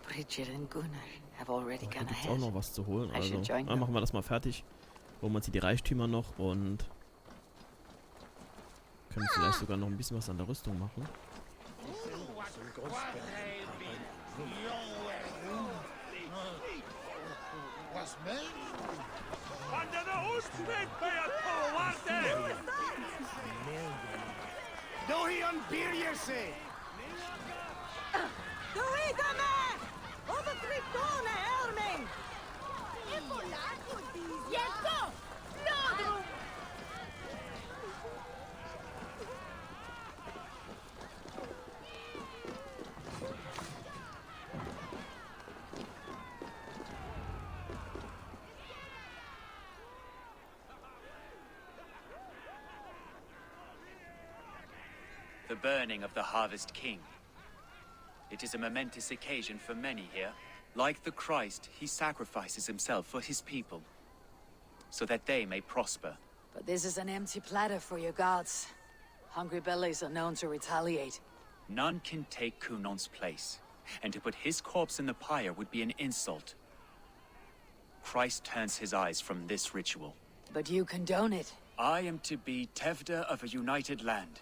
Bridget and Gunnar have already gone Gibt's ahead. auch noch was zu holen. I Also, should join dann machen wir das mal fertig. Holen wir uns hier die Reichtümer noch und können vielleicht sogar noch ein bisschen was an der Rüstung machen. The burning of the Harvest King. It is a momentous occasion for many here. Like the Christ, he sacrifices himself for his people, so that they may prosper. But this is an empty platter for your gods. Hungry bellies are known to retaliate. None can take Kunon's place, and to put his corpse in the pyre would be an insult. Christ turns his eyes from this ritual. But you condone it. I am to be Tevda of a united land.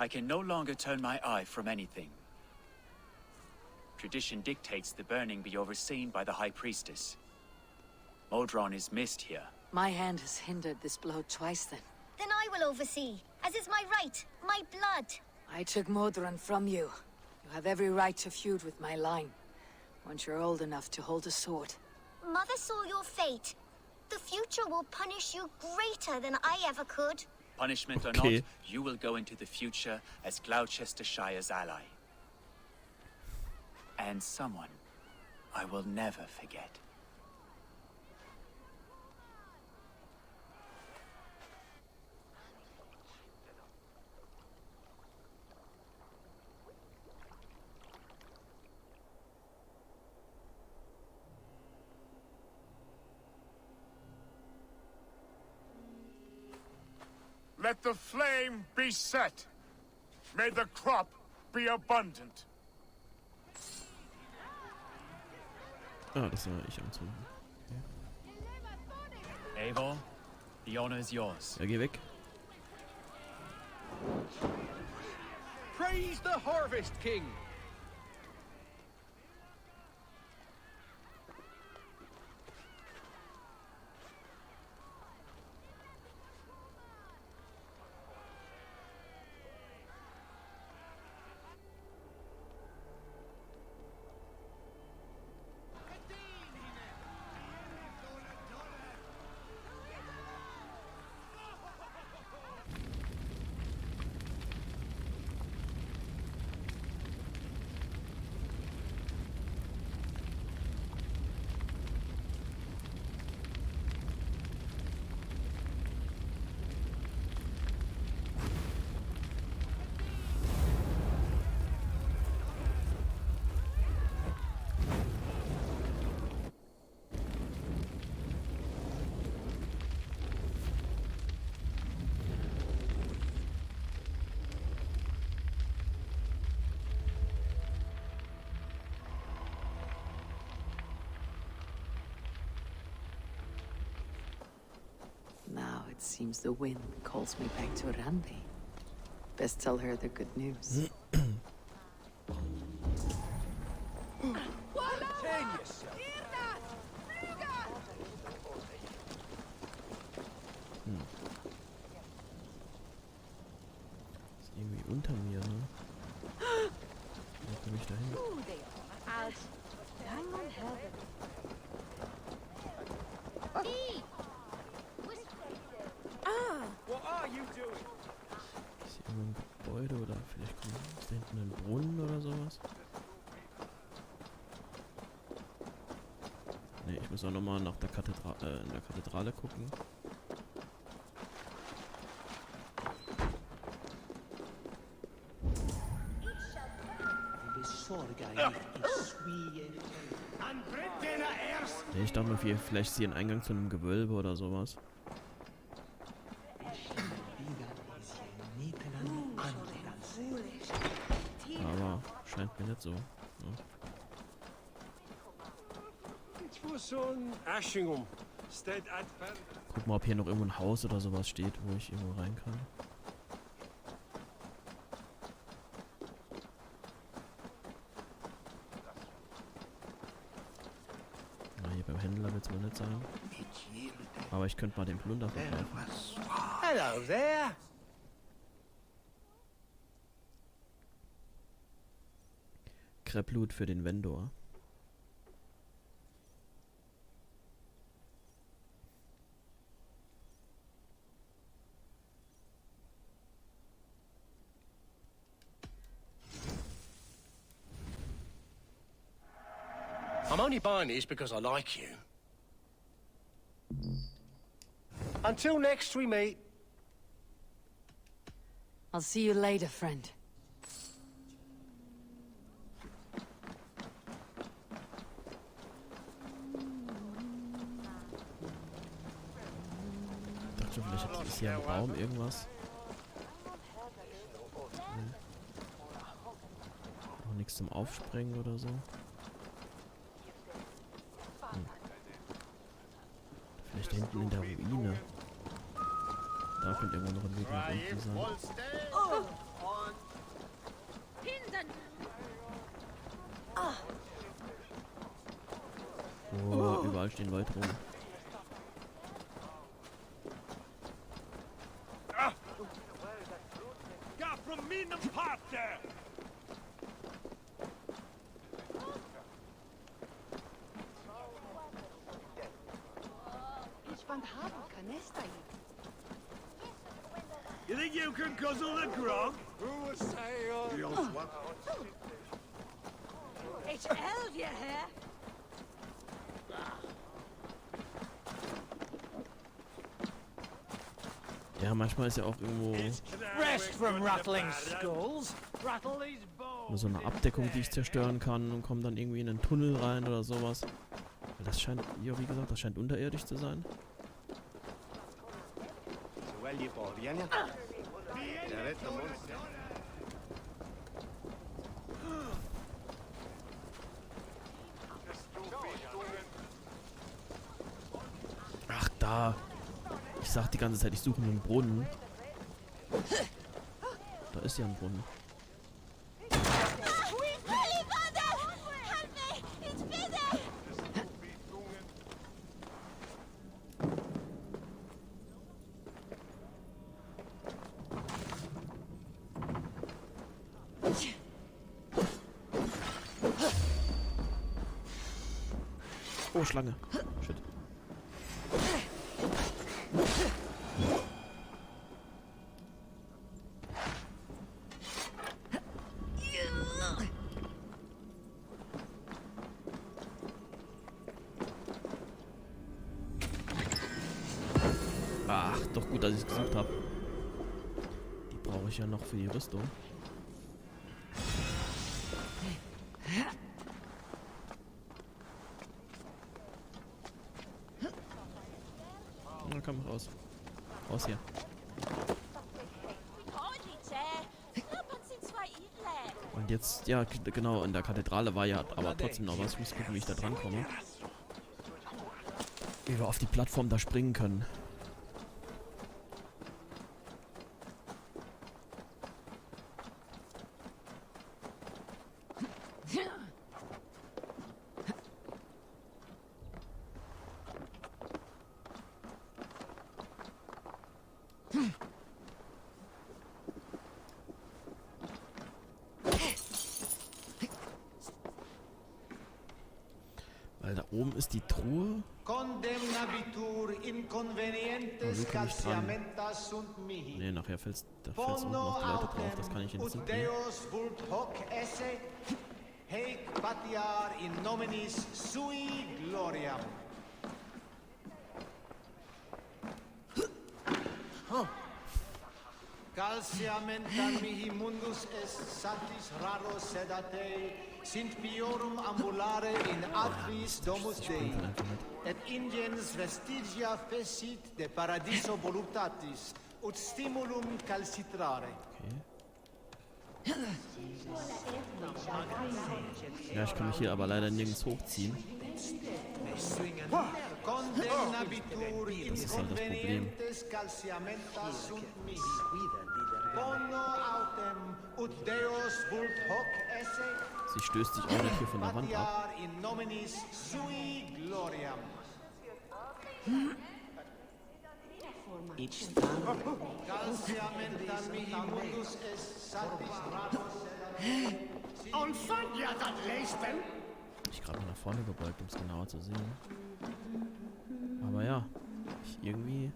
I can no longer turn my eye from anything. Tradition dictates the burning be overseen by the High Priestess. Modron is missed here. My hand has hindered this blow twice then. Then I will oversee, as is my right, my blood. I took Modron from you. You have every right to feud with my line, once you're old enough to hold a sword. Mother saw your fate. The future will punish you greater than I ever could. Punishment or not, you will go into the future as Gloucestershire's ally. And someone I will never forget. Let the flame be set. May the crop be abundant. Ah, das war ich anzünden. Eivor, the honor is yours. Ja, geh weg. Praise the Harvest King! Now it seems the wind calls me back to Ranvi. Best tell her the good news. Ist irgendwie unter mir, ne? Wie komme ich da hin? What are you doing? Ist hier irgendwo ein Gebäude oder vielleicht ist da hinten ein Brunnen oder sowas? Ne, ich muss auch nochmal nach der in der Kathedrale gucken. Nee, ich dachte mir, vielleicht ist hier ein Eingang zu einem Gewölbe oder sowas. Aber scheint mir nicht so. Ja. Guck mal, ob hier noch irgendwo ein Haus oder sowas steht, wo ich irgendwo rein kann. Na, hier beim Händler wird es wohl nicht sein. Aber ich könnte mal den Plunder verkaufen. Hello there. Krepplut für den Vendor. I'm only buying these because I like you. Until next we meet. I'll see you later, friend. Ich dachte schon, vielleicht ist hier ein Baum irgendwas. Nee. Auch nichts zum Aufspringen oder so. Vielleicht hinten in der Ruine. Da könnte irgendwo noch ein Weg nach unten sein. Oh, überall stehen Leute rum. You think you can guzzle the grog? Who will say It's held you here. Ja, manchmal ist ja auch irgendwo Rest from rattling skulls. Rattle these bones. nur so eine Abdeckung, die ich zerstören kann und komme dann irgendwie in einen Tunnel rein oder sowas. Das scheint, ja wie gesagt, das scheint unterirdisch zu sein. Ach, da. Ich sag die ganze Zeit, ich suche einen Brunnen. Da ist ja ein Brunnen. Oh, Schlange. Shit. Ach, doch gut, dass ich es gesucht habe. Die brauche ich ja noch für die Rüstung. Na komm, raus. Raus hier. Und jetzt, ja, genau, in der Kathedrale war ja aber trotzdem noch was. Ich muss gucken, wie ich da dran komme. Wie wir auf die Plattform da springen können. Weil da oben ist die Truhe. Oh, wie komme ich dran? Ne, nachher fällt's unten auf die Leute drauf. Das kann ich jetzt nicht nehmen. Calciamentan mihi mundus est satis raro sedate, sint piorum ambulare in atris domus Dei, et ingens vestigia fecit de paradiso voluptatis, ut stimulum calcitrare. Ja, ich kann mich hier aber leider nirgends hochziehen. Das ist halt das Problem. Sie stößt sich auch nicht hier von der Wand ab. Ich gerade mal nach vorne gebeugt, um es genauer zu sehen. Aber ja, irgendwie...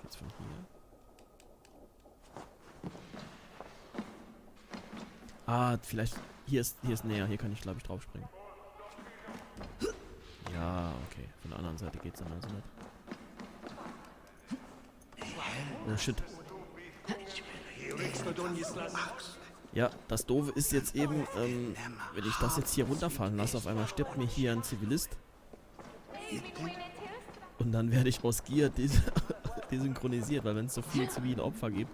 Geht's von hier? Ah, vielleicht... Hier ist näher, hier kann ich glaube ich drauf springen. Ja, okay. Von der anderen Seite geht's dann also nicht. Oh shit. Ja, das Doofe ist jetzt eben, wenn ich das jetzt hier runterfallen lasse, auf einmal stirbt mir hier ein Zivilist. Und dann werde ich aus Gier desynchronisiert, weil wenn es so viel zivile Opfer gibt,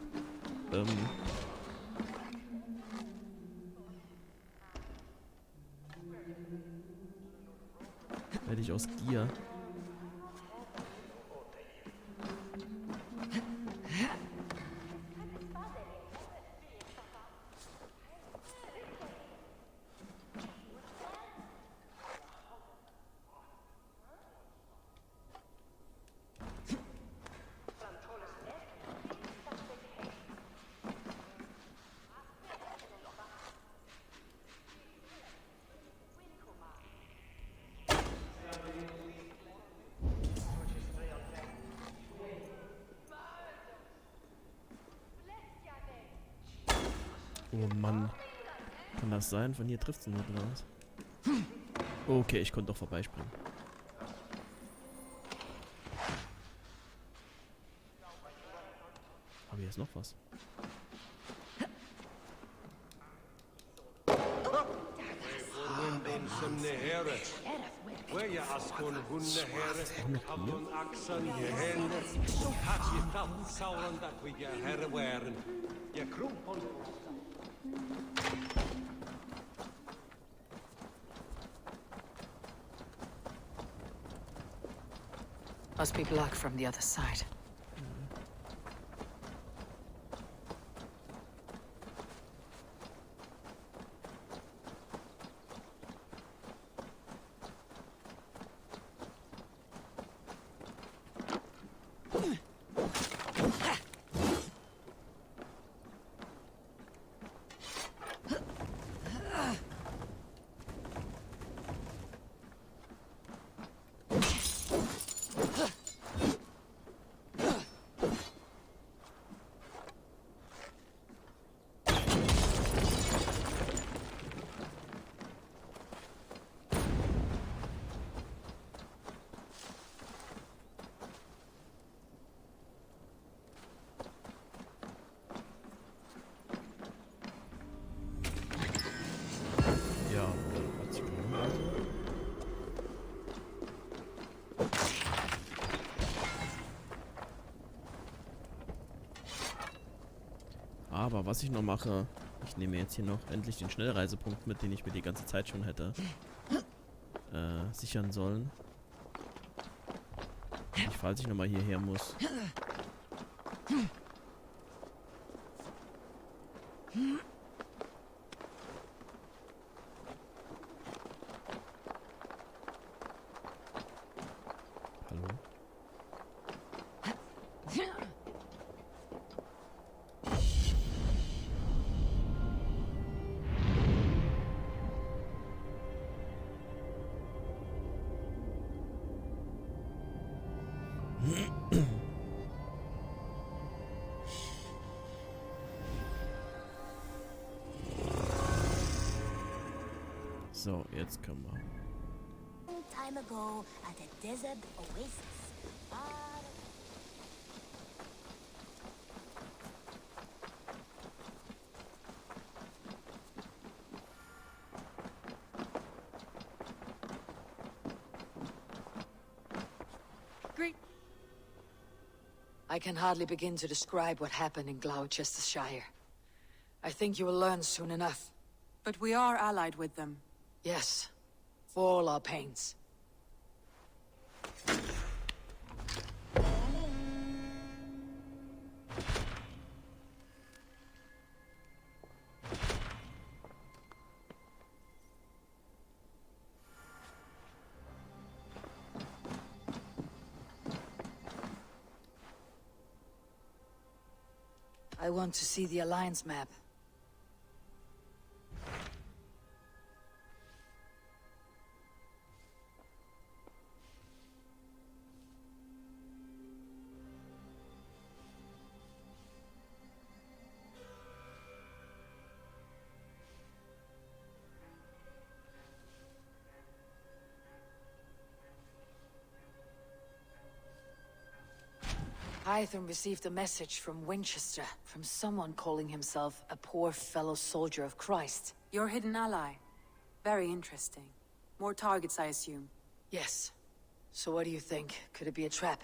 werde ich aus Gier. Oh Mann. Kann das sein? Von hier trifft es nicht, oder was? Okay, ich konnte doch vorbeispringen. Aber hier ist noch was. Must be blocked from the other side. Aber was ich noch mache, ich nehme jetzt hier noch endlich den Schnellreisepunkt mit, den ich mir die ganze Zeit schon hätte sichern sollen. Falls ich nochmal hierher muss. Hallo? So, jetzt können wir. time ago at a desert oasis. Great. I can hardly begin to describe what happened in Gloucestershire. I think you will learn soon enough. But we are allied with them. Yes, for all our pains. I want to see the Alliance map. Hytham received a message from Winchester, from someone calling himself a poor fellow soldier of Christ. Your hidden ally. Very interesting. More targets, I assume. Yes. So what do you think? Could it be a trap?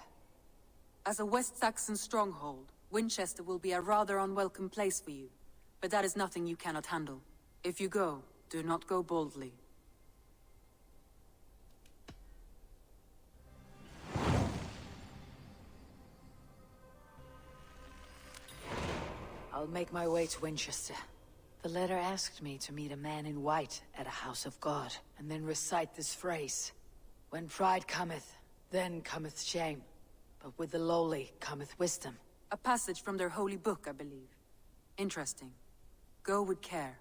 As a West Saxon stronghold, Winchester will be a rather unwelcome place for you. But that is nothing you cannot handle. If you go, do not go boldly. I'll make my way to Winchester. The letter asked me to meet a man in white at a house of God, and then recite this phrase. When pride cometh, then cometh shame. But with the lowly cometh wisdom. A passage from their holy book, I believe. Interesting. Go with care.